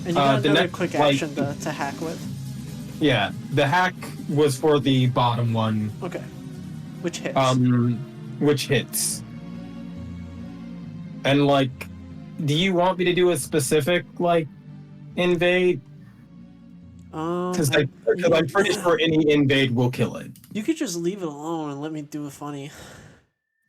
And you got the another next, quick like- action to hack with. Yeah, the hack was for the bottom one, Okay. Which hits? which hits. And like, do you want me to do a specific like invade? Because I'm pretty sure any invade will kill it. You could just leave it alone and let me do a funny.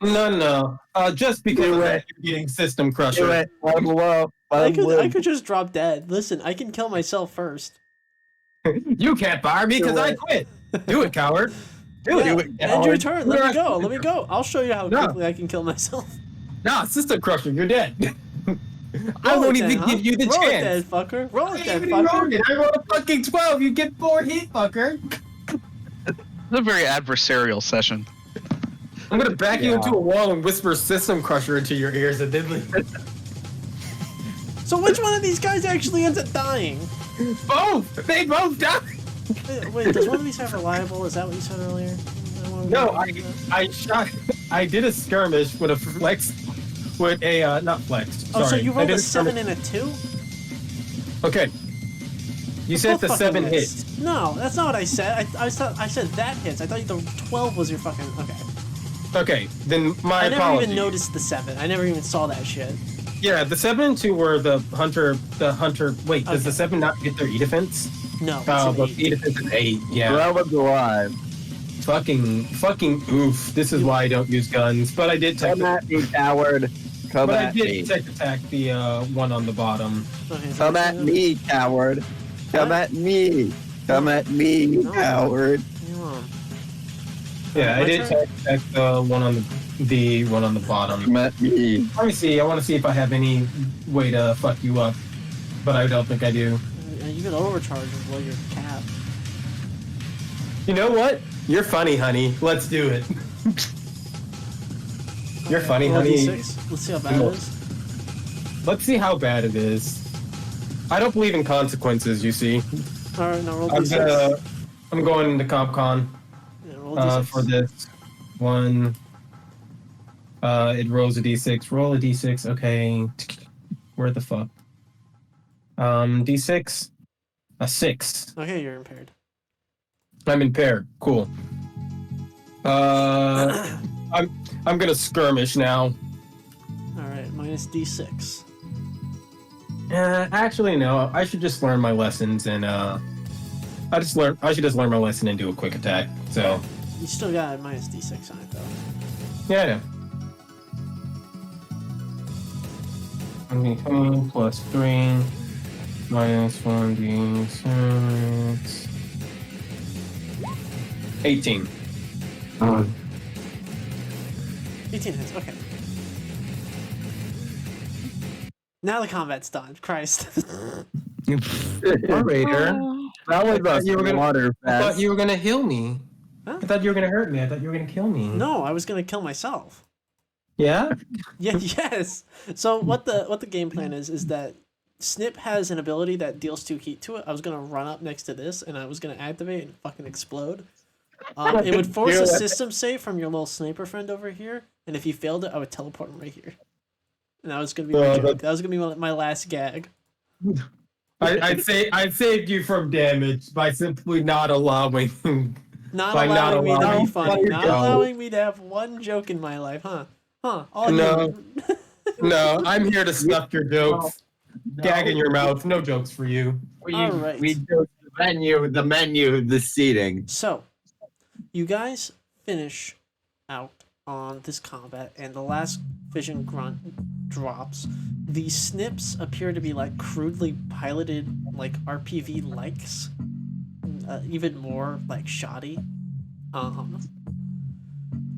No. Just because of that, you're getting System Crusher. Do it. Level up. I could just drop dead. Listen, I can kill myself first. You can't fire me because I quit. Do it, coward. Do Yeah, it. end your turn. Let me go. Let me go. I'll show you how No. quickly I can kill myself. Nah, System Crusher, you're dead. I Roll won't it even then, give you the Roll chance. it then, fucker. Roll it I then, ain't even rolled fucker. it. I rolled a fucking 12. You get 4 hit, fucker. It's a very adversarial session. I'm gonna back you into a wall and whisper System Crusher into your ears and then So which one of these guys actually ends up dying? both. They both die. Wait, does one of these have reliable? Is that what you said earlier? No, I did a skirmish with a flex, with a not flex. Oh, so sorry. you I rolled did a skirmish- 7 and a 2? Okay. You said Both the fucking 7 hits. hits. No, that's not what I said. I said that hits. I thought the 12 was your fucking. Okay. Okay, then my I never apologies. even noticed the 7. I never even saw that shit. Yeah, the 7 and 2 were the hunter. Wait, does the Okay. 7 not get their E-defense? No. It's Oh, an but 8. E-defense is 8. Yeah. Brother's alive. Fucking oof. This is why I don't use guns. But I did tech. Come at me, coward. Come But I at me. did tech attack the one on the bottom. Okay, Come at me, coward. Come What? at me. Come at me, you No. coward. Yeah, I My did turn? tech attack the one on the one on the bottom. Come at me. Let me see. I want to see if I have any way to fuck you up, but I don't think I do. You can overcharge and blow your cap. You know what? You're funny, honey. Let's do it. You're funny, Roll honey. D6. Let's see how bad it is. Let's see how bad it is. I don't believe in consequences, you see. All right, now roll D6. I'm going into CompCon Yeah, roll D6. for this one. It rolls a D6. Roll a D6. Okay. Where the fuck? D6. A 6. Okay, you're impaired. I'm impaired. Cool. I'm gonna skirmish now. All right, minus D6. Actually, no. I should just learn my lessons and I should just learn my lesson and do a quick attack. So You still got a minus D6 on it though. yeah, I know. 1d20 plus 3 minus 1d6. 18. 18 hits. Okay. Now the combat's done. Christ. Narrator. That was You were gonna- water I thought fest. you were gonna heal me. Huh? I thought you were gonna hurt me. I thought you were gonna kill me. No, I was gonna kill myself. Yeah? Yeah. Yes. So what the game plan is that Snip has an ability that deals 2 heat to it. I was gonna run up next to this and I was gonna activate and fucking explode. It would force a system save from your little sniper friend over here, and if you failed it, I would teleport him right here. And that was gonna be my joke. That was gonna be my last gag. I saved you from damage by simply not allowing. Not By not allowing me to allowing- be funny. There Not you go. allowing me to have one joke in my life, huh? Huh? All No. you. No, I'm here to stuff your jokes. Gag in your mouth. No jokes for you. All right. We do the menu, the seating. So, you guys finish out on this combat, and the last vision grunt drops. The snips appear to be like crudely piloted, like RPV likes, even more like shoddy.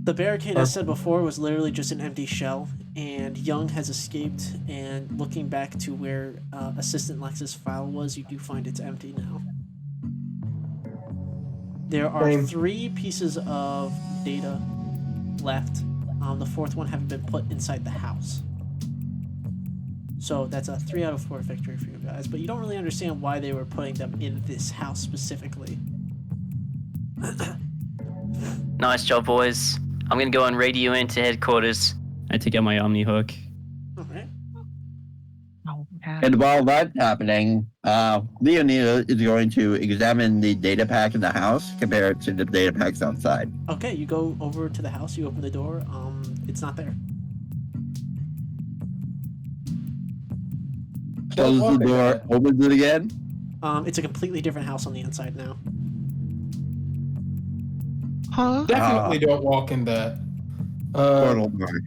The barricade, as said before, was literally just an empty shell, and Young has escaped. And looking back to where Assistant Lex's file was, you do find it's empty now. There are 3 pieces of data left. The 4th one having been put inside the house. So that's a 3 out of 4 victory for you guys. But you don't really understand why they were putting them in this house specifically. Nice job, boys. I'm gonna go and radio into headquarters. I take out my Omni hook. Alright. And while that's happening, Leonida is going to examine the data pack in the house, compare it to the data packs outside. Okay, you go over to the house, you open the door, it's not there. Closes the door, opens it again. It's a completely different house on the inside now. Huh? Definitely don't walk in that. Portal mark.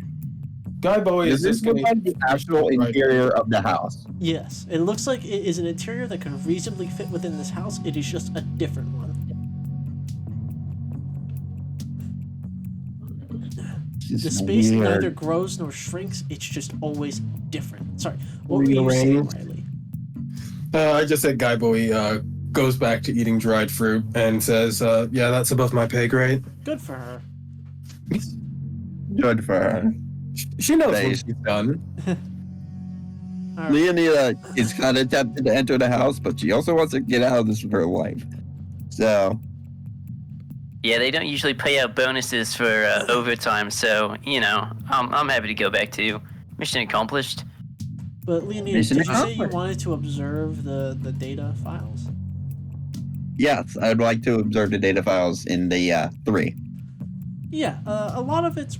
Guy Bowie Does is this just look gonna. like the actual interior of the house? Yes, it looks like it is an interior that can reasonably fit within this house. It is just a different one. The space neither grows nor shrinks. It's just always different. Sorry, what were you saying, Riley? I just said Guy Bowie goes back to eating dried fruit and says, "Yeah, that's above my pay grade." Good for her. Good for her. She knows what Nice. she's done. All right. Leonida is kind of tempted to enter the house, but she also wants to get out of this for her life. So, Yeah, they don't usually pay out bonuses for overtime, so I'm happy to go back to mission accomplished. But Leonid, Mission did you say you accomplished. wanted to observe the data files? yes, I'd like to observe the data files in the 3. Yeah, a lot of it's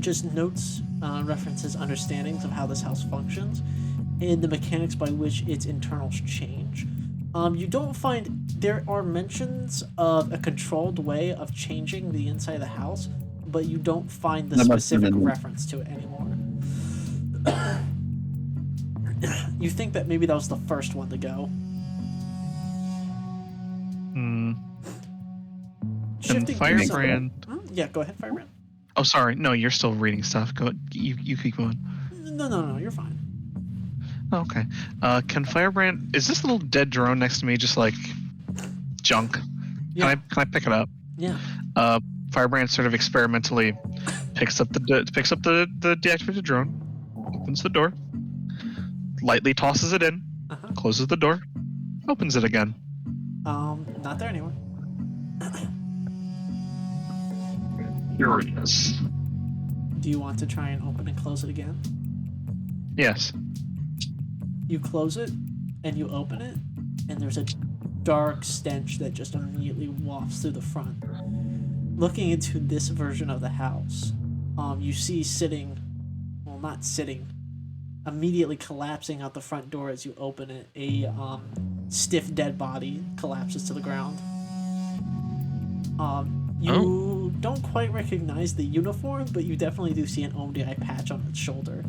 just notes, references, understandings of how this house functions, and the mechanics by which its internals change. You don't find there are mentions of a controlled way of changing the inside of the house, but you don't find the That must have specific been- reference to it anymore. You think that maybe that was the first one to go. And Shifting to Firebrand. yeah, go ahead, Firebrand. Oh, sorry. No, you're still reading stuff. Go. You keep going. No, you're fine. Oh, okay. Can Firebrand? Is this little dead drone next to me just like junk? Yeah. Can I pick it up? Yeah. Firebrand sort of experimentally picks up the deactivated drone, opens the door, lightly tosses it in, Uh-huh. closes the door, opens it again. Not there anymore. Curious. Do you want to try and open and close it again? Yes. You close it, and you open it, and there's a dark stench that just immediately wafts through the front. Looking into this version of the house, you see not sitting, immediately collapsing out the front door as you open it, a stiff dead body collapses to the ground. You don't quite recognize the uniform, but you definitely do see an OMDI patch on its shoulder.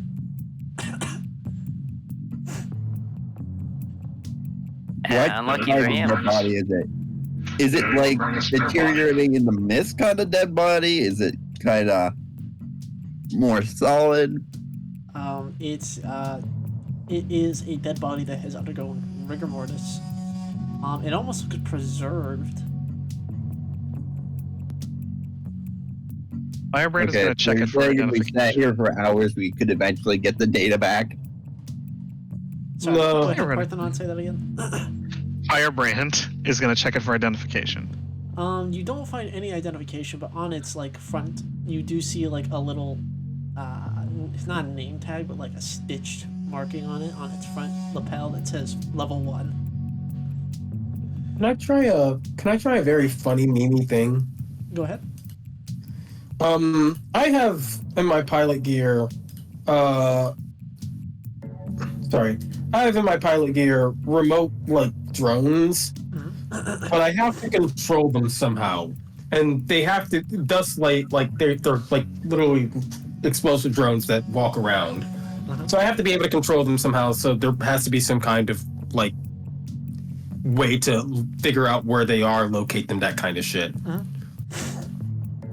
Unlucky for him. What body is it? Is it like deteriorating in the mist kind of dead body? Is it kind of more solid? It is a dead body that has undergone rigor mortis. It almost looks preserved. Firebrand is going to check it for If we identification. sat here for hours, we could eventually get the data back. Sorry, No. go ahead, Parthenon, say that again. Firebrand is going to check it for identification. You don't find any identification, but on its like front, you do see like a little, it's not a name tag, but like a stitched marking on it on its front lapel that says level 1. Can I try a very funny memey thing? Go ahead. I have in my pilot gear, I have in my pilot gear remote like drones, but I have to control them somehow, and they have to thus like they're like literally explosive drones that walk around. So I have to be able to control them somehow. So there has to be some kind of like way to figure out where they are, locate them, that kind of shit.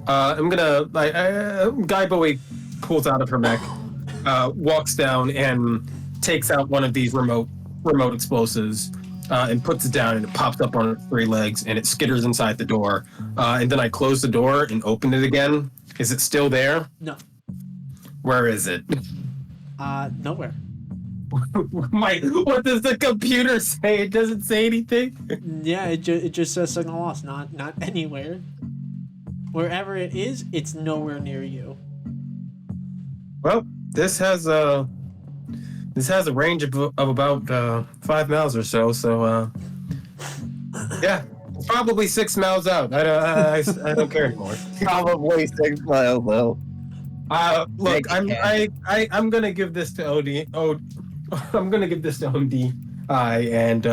I'm gonna Guy Bowie pulls out of her mech, walks down and takes out one of these remote explosives, and puts it down, and it pops up on its 3 legs, and it skitters inside the door. And then I close the door and open it again. Is it still there? No. Where is it? Nowhere. What does the computer say? It doesn't say anything. Yeah, it just says signal lost, not anywhere. Wherever it is, it's nowhere near you. Well, this has a range of about 5 miles or so. So yeah, it's probably 6 miles out. I don't care anymore. Probably 6 miles though. Look, I'm gonna give this to OD. I'm gonna give this to OD. And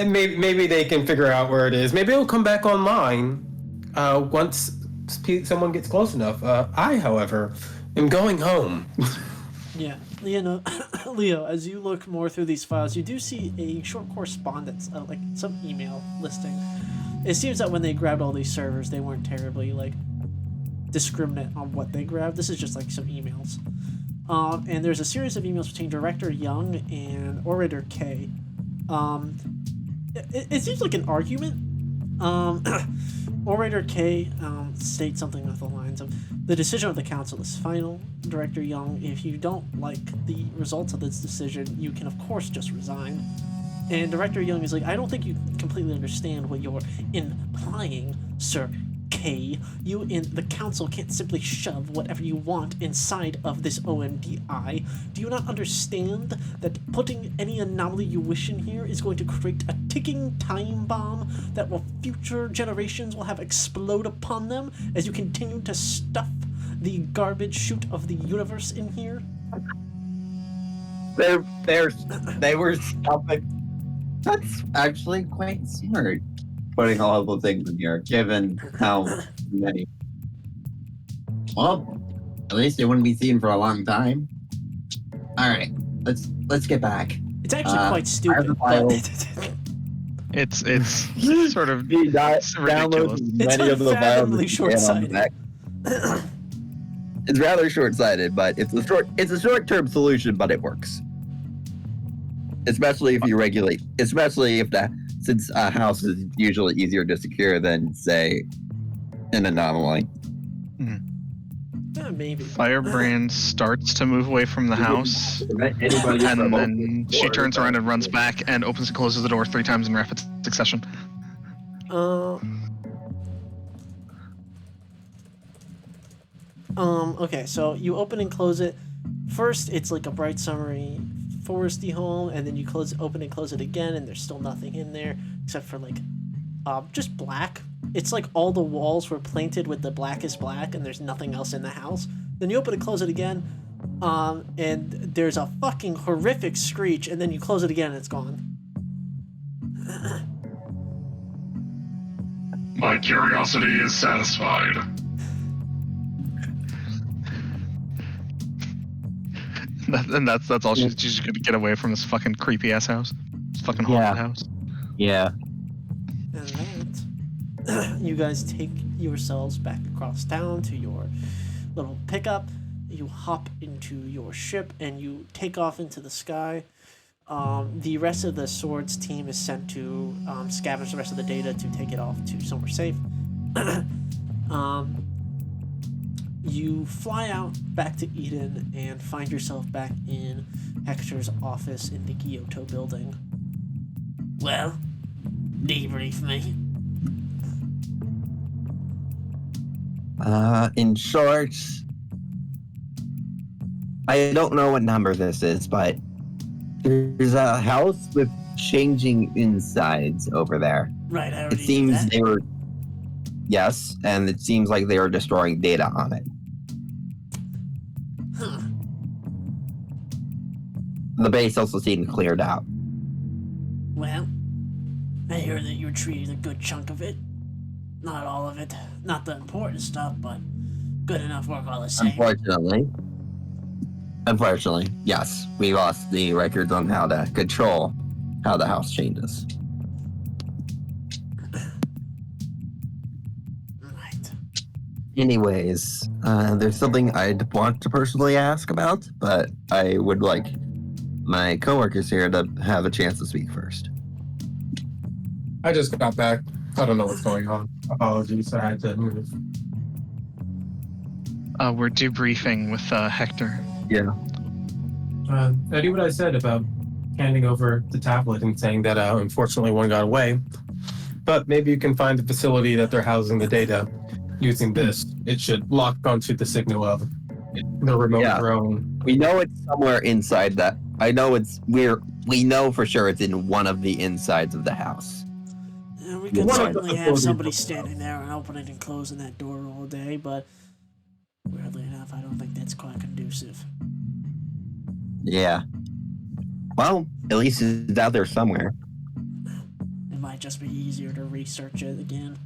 maybe they can figure out where it is. Maybe it'll come back online once someone gets close enough. I, however, am going home. Yeah, Leo, as you look more through these files, you do see a short correspondence, like some email listing. It seems that when they grabbed all these servers, they weren't terribly like discriminate on what they grabbed. This is just like some emails. And there's a series of emails between Director Young and Orator K. It seems like an argument. Orator K states something along the lines of, the decision of the council is final. Director Young, if you don't like the results of this decision, you can of course just resign. And Director Young is like, I don't think you completely understand what you're implying, Sir K. You and the council can't simply shove whatever you want inside of this OMDI. Do you not understand that putting any anomaly you wish in here is going to create a ticking time bomb that future generations will have explode upon them as you continue to stuff the garbage chute of the universe in here? They were stuffing. That's actually quite smart, putting all of the things in here, given how many. Well, at least they wouldn't be seen for a long time. All right, let's get back. It's actually quite stupid. It's sort of Download ridiculous. many of the files unfathomably that you can on the back. It's rather short-sighted, but it's a short-term solution, but it works. Especially if you regulate. Especially if the since a house is usually easier to secure than, say, an anomaly. Maybe. Firebrand starts to move away from the house, Anybody and then she turns around and runs back and opens and closes the door 3 times in rapid succession. Okay, so you open and close it. First, it's like a bright, summery, foresty home, and then you open and close it again, and there's still nothing in there except for like, just black. It's like all the walls were painted with the blackest black, and there's nothing else in the house. Then you open and close it again, and there's a fucking horrific screech, and then you close it again, and it's gone. My curiosity is satisfied. And that's all. She's just gonna get away from this fucking creepy ass house. This fucking haunted house. Yeah. And that, you guys take yourselves back across town to your little pickup. You hop into your ship and you take off into the sky. The rest of the Swords team is sent to scavenge the rest of the data to take it off to somewhere safe. You fly out back to Eden and find yourself back in Hector's office in the Kyoto building. Well, debrief me. In short, I don't know what number this is, but there's a house with changing insides over there. Right, I It already knew seems that. they were. Yes, and it seems like they were destroying data on it. Huh. The base also seemed cleared out. Well, I hear that you retrieved a good chunk of it. Not all of it. Not the important stuff, but good enough work all the same. Unfortunately, yes, we lost the records on how to control how the house changes. Right. Anyways, there's something I'd want to personally ask about, but I would like my coworkers here to have a chance to speak first. I just got back. I don't know what's going on. Apologies, I had to move. We're debriefing with Hector. Yeah. I do what I said about handing over the tablet and saying that unfortunately one got away. But maybe you can find the facility that they're housing the data using this. It should lock onto the signal of the remote drone. We know it's somewhere inside that. I know we know for sure it's in one of the insides of the house. Yeah, we could One of the certainly have facilities somebody of the standing there and opening and closing that door all day, but weirdly enough, I don't think that's quite conducive. Yeah. Well, at least it's out there somewhere. It might just be easier to research it again.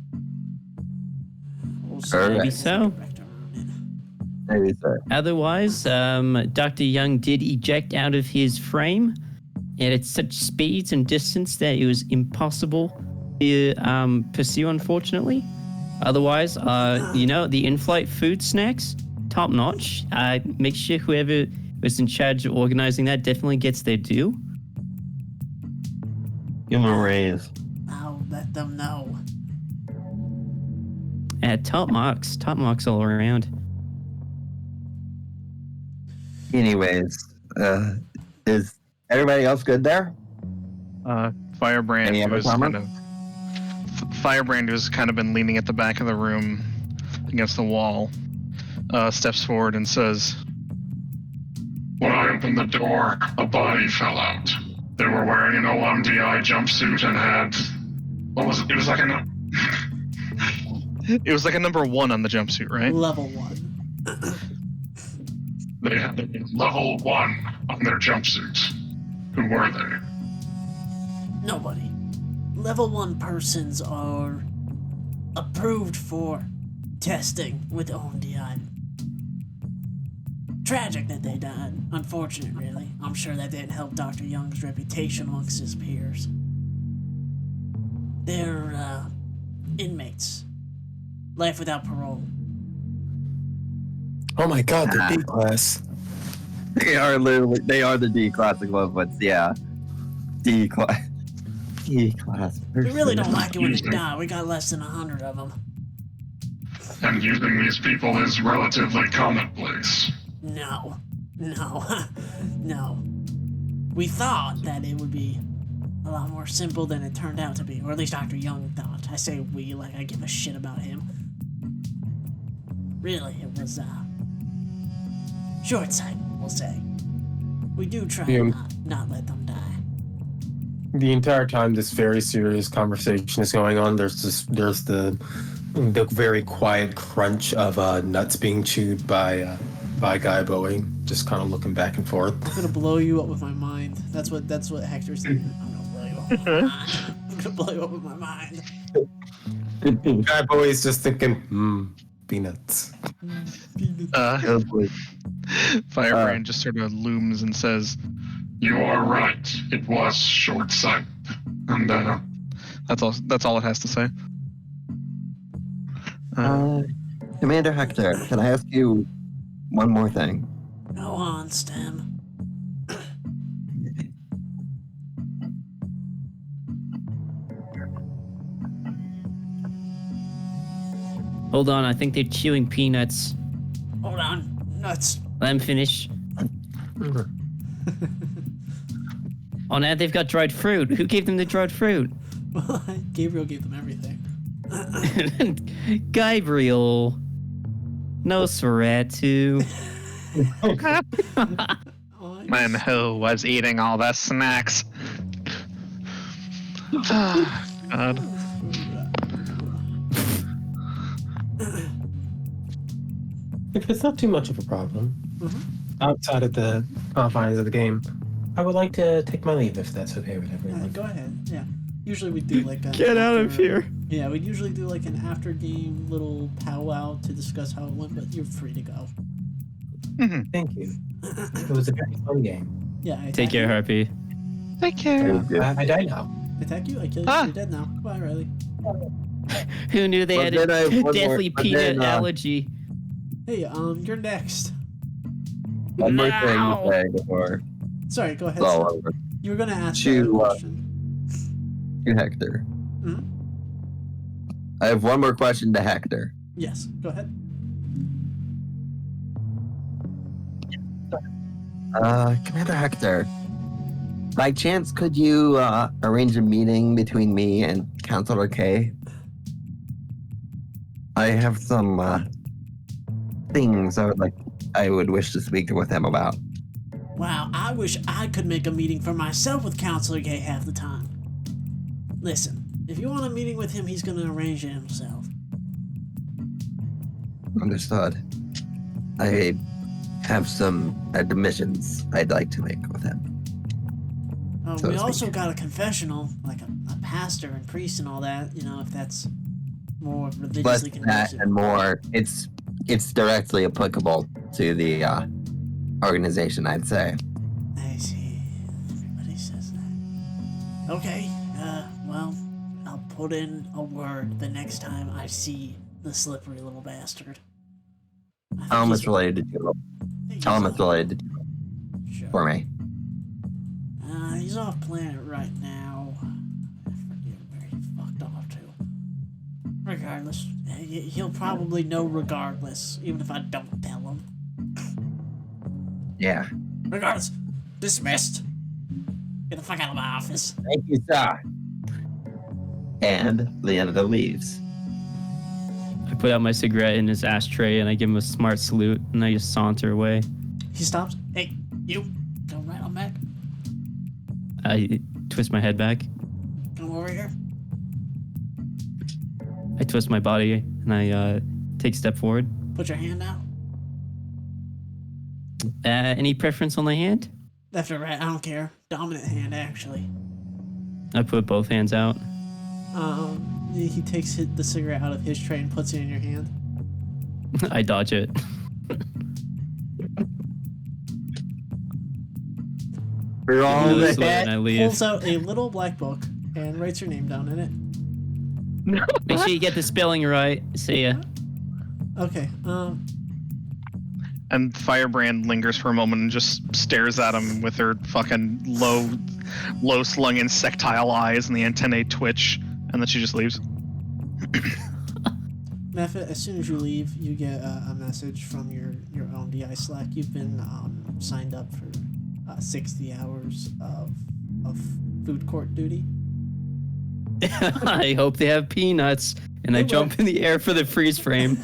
We'll Alright. Maybe so. Direct around it. Maybe so. Otherwise, Dr. Young did eject out of his frame, and at such speeds and distance that it was impossible to pursue, unfortunately. Otherwise, the in-flight food snacks, top notch. Make sure whoever was in charge of organizing that definitely gets their due. Give them a raise. I'll let them know. Top marks all around. Anyways, is everybody else good there? Firebrand Any other was kind comments? of Firebrand who's kind of been leaning at the back of the room against the wall. Steps forward and says, When I opened the door, a body fell out. They were wearing an OMDI jumpsuit and had... What was it? It was like a... it was like a number 1 on the jumpsuit, right? Level 1. They had level 1 on their jumpsuits. Who were they? Nobody. Level 1 persons are approved for testing with OMDI. Tragic that they died. Unfortunate, really. I'm sure that didn't help Dr. Young's reputation amongst his peers. They're, inmates. Life without parole. Oh my god, they're D class. They are the D class equivalents, yeah. D class. C-class We really don't person. like it when they die. We got less than 100 of them. And using these people is relatively commonplace. No. No. We thought that it would be a lot more simple than it turned out to be, or at least Dr. Young thought. I say we like I give a shit about him. Really, it was short sight, we'll say. We do try Yeah. not let them die. The entire time this very serious conversation is going on, there's the very quiet crunch of nuts being chewed by Guy Bowie, just kind of looking back and forth. I'm gonna blow you up with my mind. That's what Hector's saying. I'm gonna blow you up with my mind. I'm gonna blow you up with my mind. Guy Bowie's just thinking, peanuts. Firebrand just sort of looms and says, You are right. It was short sight. And "That's all it has to say." Commander Hector, can I ask you one more thing? Go on, Stem. Hold on, I think they're chewing peanuts. Hold on. Nuts. Let them finish. Oh, now they've got dried fruit. Who gave them the dried fruit? Well, Gabriel gave them everything. Gabriel. Nosferatu. Man, who was eating all the snacks? God. If it's not too much of a problem, outside of the confines of the game, I would like to take my leave if that's okay with everyone. Go ahead. Yeah. Usually we do like a Get out of after- here. Yeah, we usually do like an after game little powwow to discuss how it went, but you're free to go. Thank you. It was a very fun game. Yeah. I Take attack care, you. Harpy. Take care. I die now. I attack you. I kill you. You're dead now. Bye, Riley. Who knew they But had then I have a one more- deadly but peanut then, allergy? Hey, you're next. One more No. thing to say before Sorry, go ahead. it's all Sir. over. You were gonna ask To, a question. To Hector. Mhm. I have one more question to Hector. Yes, go ahead. Commander Hector, by chance, could you arrange a meeting between me and Counselor K? I have some things I would wish to speak with him about. Wow, I wish I could make a meeting for myself with Counselor Gay half the time. Listen, if you want a meeting with him, he's gonna arrange it himself. Understood. I have some admissions I'd like to make with him. So We to also speak. got a confessional, like a pastor and priest and all that, you know, if that's more Less religiously than that conducive. and more, it's directly applicable to the organization, I'd say. I see. Everybody says that. Okay, well, I'll put in a word the next time I see the slippery little bastard. I think Tell him he's- it's related to Tulip. I think Tell him he's it's off- related to Tulip Sure. for me. He's off planet right now. I forget where he fucked off to. Regardless, he'll probably know regardless, even if I don't tell him. Yeah. Regardless, dismissed. Get the fuck out of my office. Thank you, sir. And Leonardo leaves. I put out my cigarette in his ashtray and I give him a smart salute and I just saunter away. He stops. Hey, you, come right on back. I twist my head back. Come over here. I twist my body and I take a step forward. Put your hand out. Any preference on the hand? Left or right, I don't care. Dominant hand, actually. I put both hands out. He takes the cigarette out of his tray and puts it in your hand. I dodge it. We're all Another the salute and I leave. Pulls out a little black book and writes your name down in it. Make sure you get the spelling right. See ya. Okay. And Firebrand lingers for a moment and just stares at him with her fucking low low-slung insectile eyes and the antennae twitch, and then she just leaves. Mephit, as soon as you leave, you get a message from your OMDI Slack. You've been signed up for 60 hours of food court duty. I hope they have peanuts, and I jump in the air for the freeze frame.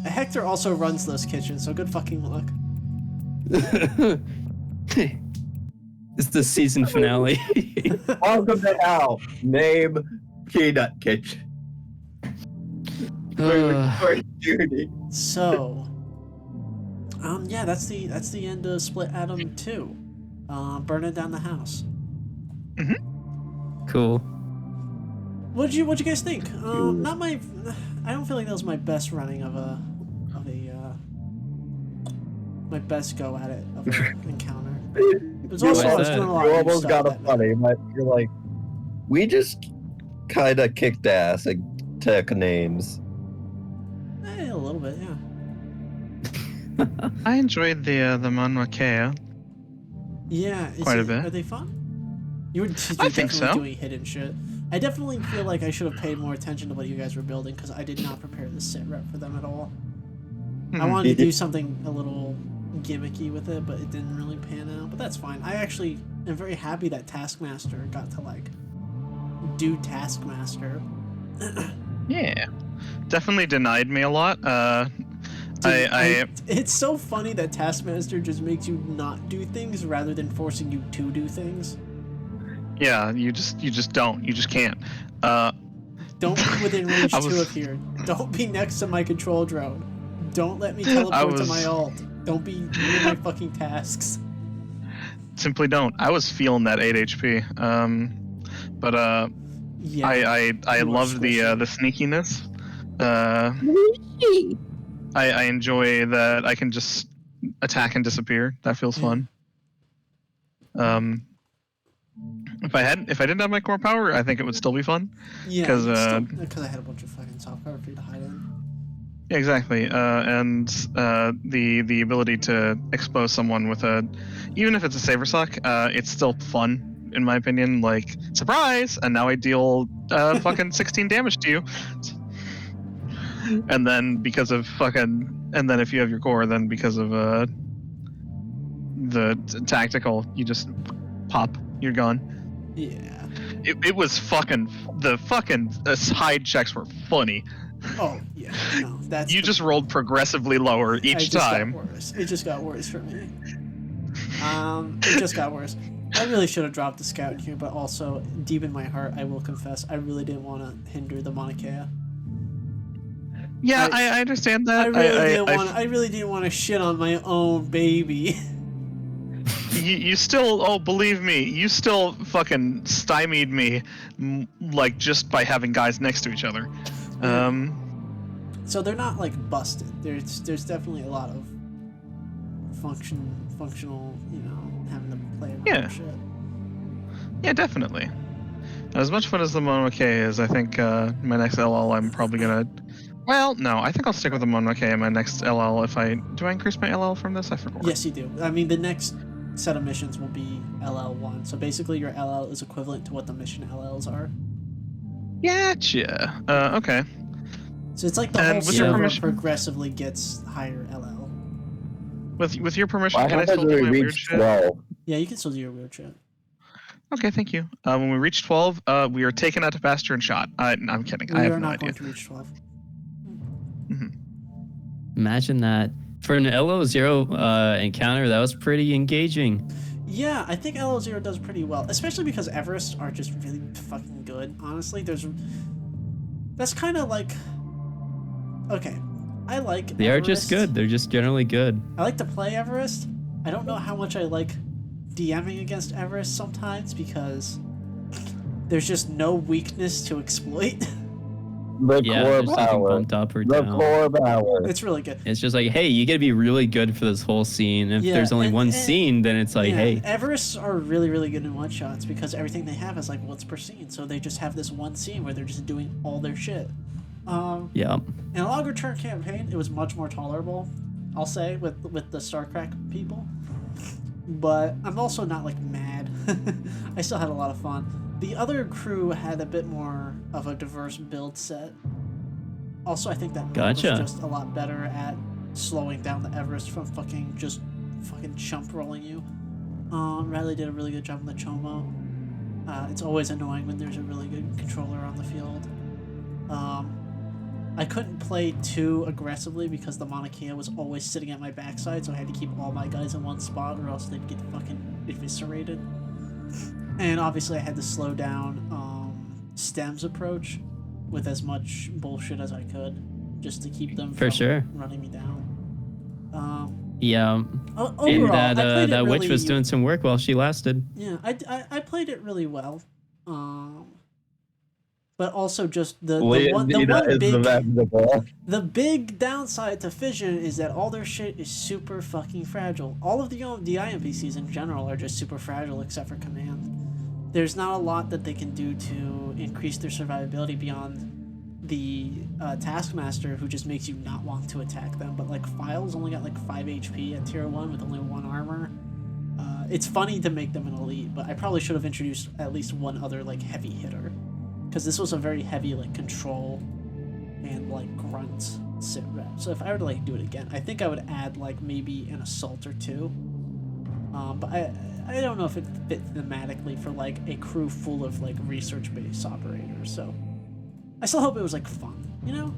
Hector also runs those kitchens, so good fucking luck. It's the season finale. Welcome to hell. Name Peanut Kitchen. For duty. So, yeah, that's the end of Split Atom 2. Burning down the house. Cool. What'd you guys think? I don't feel like that was my best running of a my best go at it of an encounter. It was also I was doing a lot You of almost stuff got it that funny, but you're like, we just kind of kicked ass and took names. a little bit, yeah. I enjoyed the Mauna Kea. Yeah, Quite a bit. Are they fun? You were I think definitely so. doing hidden shit. I definitely feel like I should have paid more attention to what you guys were building because I did not prepare the sit rep for them at all. I wanted to do something a little gimmicky with it, but it didn't really pan out. But that's fine. I actually am very happy that Taskmaster got to like do Taskmaster. Yeah, definitely denied me a lot. It's so funny that Taskmaster just makes you not do things rather than forcing you to do things. Yeah, you just don't. You just can't. Don't be within range 2 of here. Don't be next to my control drone. Don't let me teleport to my ult. Don't be near my fucking tasks. Simply don't. I was feeling that 8 HP. But Yeah. I loved the sneakiness. I enjoy that I can just attack and disappear. That feels fun. If I didn't have my core power, I think it would still be fun. Yeah, because I had a bunch of fucking soft cover for you to hide in. Yeah, exactly. And the ability to expose someone with even if it's a saber suck, it's still fun in my opinion. Like, surprise! And now I deal fucking 16 damage to you. And then because of and then if you have your core, then because of the tactical, you just pop. You're gone. Yeah. It was the hide checks were funny. Oh yeah. No, that's You just rolled progressively lower each time. It just got worse for me. It just got worse. I really should have dropped the scout in here, but also deep in my heart, I will confess, I really didn't want to hinder the Mauna Kea. Yeah, I understand that. I really didn't want to shit on my own baby. You still, believe me, you still fucking stymied me, like, just by having guys next to each other. So they're not, like, busted. There's definitely a lot of functional, having them play around and shit. Yeah, definitely. As much fun as the Mauna Kea is, I think my next LL I'm probably gonna... Well, no, I think I'll stick with the Mauna Kea in my next LL if I... Do I increase my LL from this? I forgot. Yes, you do. I mean, the next set of missions will be LL1. So basically your LL is equivalent to what the mission LLs are. Gotcha. Okay. So it's like the whole server progressively gets higher LL. With your permission, Well, can I still do my weird shit? 12. Yeah, you can still do your weird shit. Okay, thank you. When we reach 12, we are taken out to pasture and shot. No, I'm kidding. I We have are no not idea. going to reach 12. Imagine that. For an LO0 encounter, that was pretty engaging. Yeah, I think LO0 does pretty well, especially because Everest are just really fucking good. Honestly, that's kind of like, okay, I like. They are just good. They're just generally good. I like to play Everest. I don't know how much I like DMing against Everest sometimes because there's just no weakness to exploit. The Yeah, core there's nothing power. bumped up or The down. core power. It's really good. It's just like, hey, you gotta be really good for this whole scene. If Yeah, there's only and- one and- scene, then it's like, Yeah, hey, Everests are really, really good in one shots because everything they have is like once per scene. So they just have this one scene where they're just doing all their shit. yeah. In a longer term campaign, it was much more tolerable. I'll say, with the StarCraft people. But I'm also not like mad. I still had a lot of fun. The other crew had a bit more of a diverse build set. Also, I think that Mel was just a lot better at slowing down the Everest from fucking chump rolling you. Riley did a really good job on the Chomo. It's always annoying when there's a really good controller on the field. I couldn't play too aggressively because the Mauna Kea was always sitting at my backside, so I had to keep all my guys in one spot or else they'd get fucking eviscerated. And obviously I had to slow down Stem's approach with as much bullshit as I could just to keep them from running me down. Yeah. Overall, and that witch was doing some work while she lasted. Yeah, I played it really well. But also just the big downside to Fission is that all their shit is super fucking fragile. All of the DI NPCs in general are just super fragile except for Command. There's not a lot that they can do to increase their survivability beyond the Taskmaster, who just makes you not want to attack them. But like Files only got like 5 HP at tier 1 with only 1 armor. It's funny to make them an elite, but I probably should have introduced at least one other like heavy hitter. Because this was a very heavy like control and like grunt sit rep. So if I were to like do it again, I think I would add like maybe an assault or two. But I don't know if it fit thematically for like a crew full of like research-based operators. So I still hope it was like fun, you know?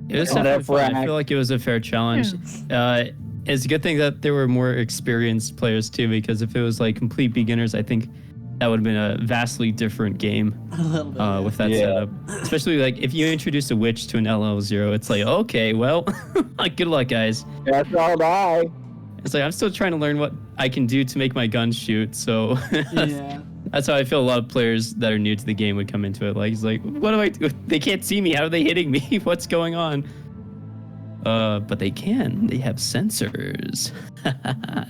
It was definitely fun. I feel like it was a fair challenge. It's a good thing that there were more experienced players too, because if it was like complete beginners, I think that would have been a vastly different game with that setup. Especially like if you introduce a witch to an LL0, it's like, okay, well, good luck, guys. That's all I. It's like I'm still trying to learn what I can do to make my gun shoot. So that's how I feel a lot of players that are new to the game would come into it. Like, it's like, what do I do? They can't see me. How are they hitting me? What's going on? But they can. They have sensors.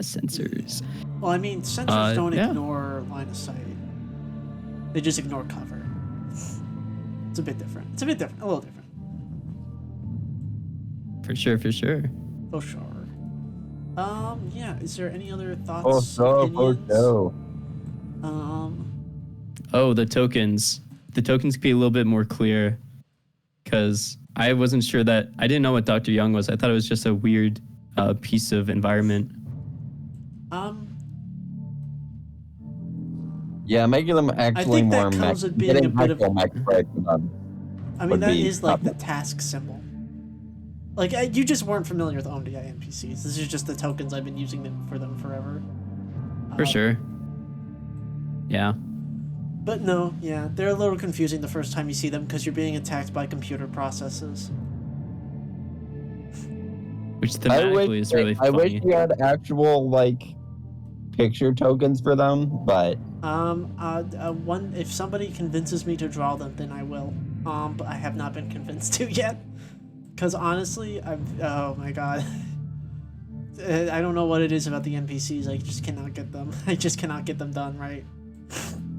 Sensors. Well, I mean, sensors don't ignore line of sight. They just ignore cover. It's a bit different. A little different. For sure. For sure. Yeah, is there any other thoughts? opinions? The tokens. The tokens could be a little bit more clear, because I wasn't sure that... I didn't know what Dr. Young was. I thought it was just a weird piece of environment. Yeah, making them actually more comes with being a bit of... I mean, that is like the task symbol. Like, you just weren't familiar with OMDI NPCs. This is just the tokens. I've been using them for forever. For sure. Yeah. But no, yeah, they're a little confusing the first time you see them because you're being attacked by computer processes. Which thematically is really funny. I wish you had actual, like, picture tokens for them, but... if somebody convinces me to draw them, then I will. But I have not been convinced to yet. Because honestly, oh my god. I don't know what it is about the NPCs, I just cannot get them. I just cannot get them done right.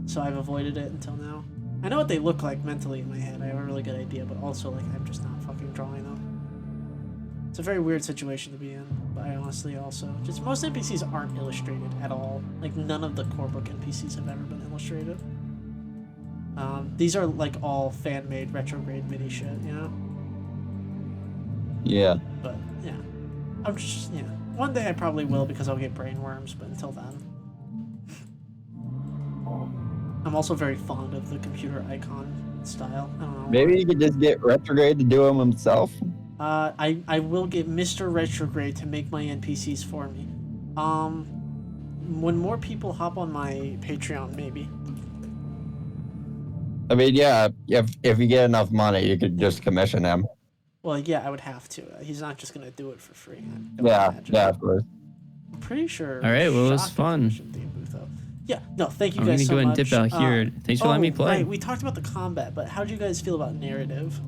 So I've avoided it until now. I know what they look like mentally in my head, I have a really good idea, but also, like, I'm just not fucking drawing them. It's a very weird situation to be in, but I honestly also... Just most NPCs aren't illustrated at all. Like, none of the core book NPCs have ever been illustrated. These are, like, all fan-made retrograde mini shit, you know? Yeah. But, yeah. I'm just, yeah. One day I probably will because I'll get brainworms, but until then. I'm also very fond of the computer icon style. I don't know. Maybe you could just get Retrograde to do them himself. I will get Mr. Retrograde to make my NPCs for me. When more people hop on my Patreon, maybe. I mean, yeah, if you get enough money, you could just commission him. Well, yeah, I would have to. He's not just gonna do it for free. Yeah, of course. I'm pretty sure. All right, well, it was fun. Yeah, no, thank you guys so much. I'm gonna go and dip out here. Thanks for letting me play. Right, we talked about the combat, but how do you guys feel about narrative?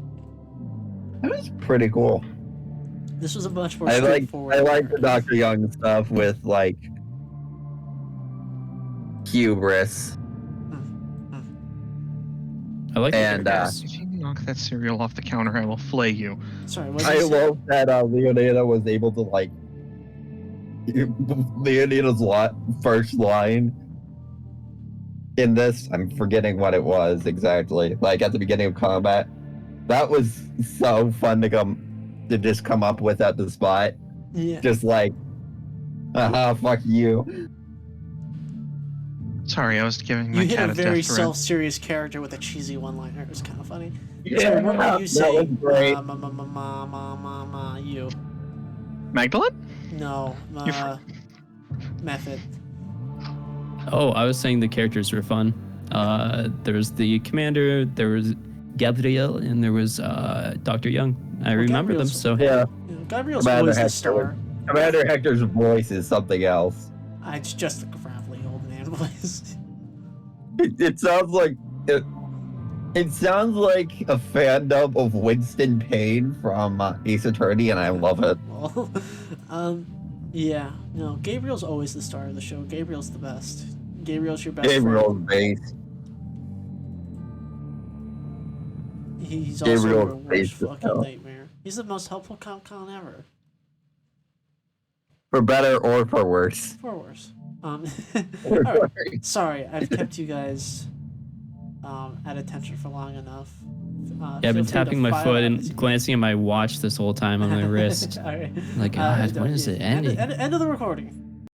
It was pretty cool. This was a much more straightforward. I like the Dr. Young stuff with, like, hubris. I like if you knock that cereal off the counter, I will flay you. Sorry, I love that Leonida was able to, like, Leonina's first line in this, I'm forgetting what it was exactly. Like at the beginning of combat, that was so fun to just come up with at the spot. Yeah. Just like, fuck you. Sorry, I was giving my You hit cat a a very death threat. self-serious character with a cheesy one-liner. It was kind of funny. Yeah, So what were you that saying? was great. You. Magdalene? No. You're Method. Oh, I was saying the characters were fun. There was the commander, there was Gabriel, and there was Dr. Young. I remember them, Gabriel's- so Yeah. Gabriel's Commander always the Hector star. Commander Hector's voice is something else. It's just a gravelly old man voice. It sounds like it sounds like a fandom of Winston Payne from Ace Attorney, and I love it. Well, yeah. No, Gabriel's always the star of the show. Gabriel's the best. Gabriel's your best Gabriel's friend. base. He's also Gabriel's your worst base is fucking hell. nightmare. He's the most helpful Con ever. For better or for worse. For worse. Alright. Sorry, I've kept you guys at attention for long enough. yeah, I've feel been free tapping to my file foot out and glancing at my watch this whole time on my wrist. Alright. Like, God, when is it ending? End of the recording.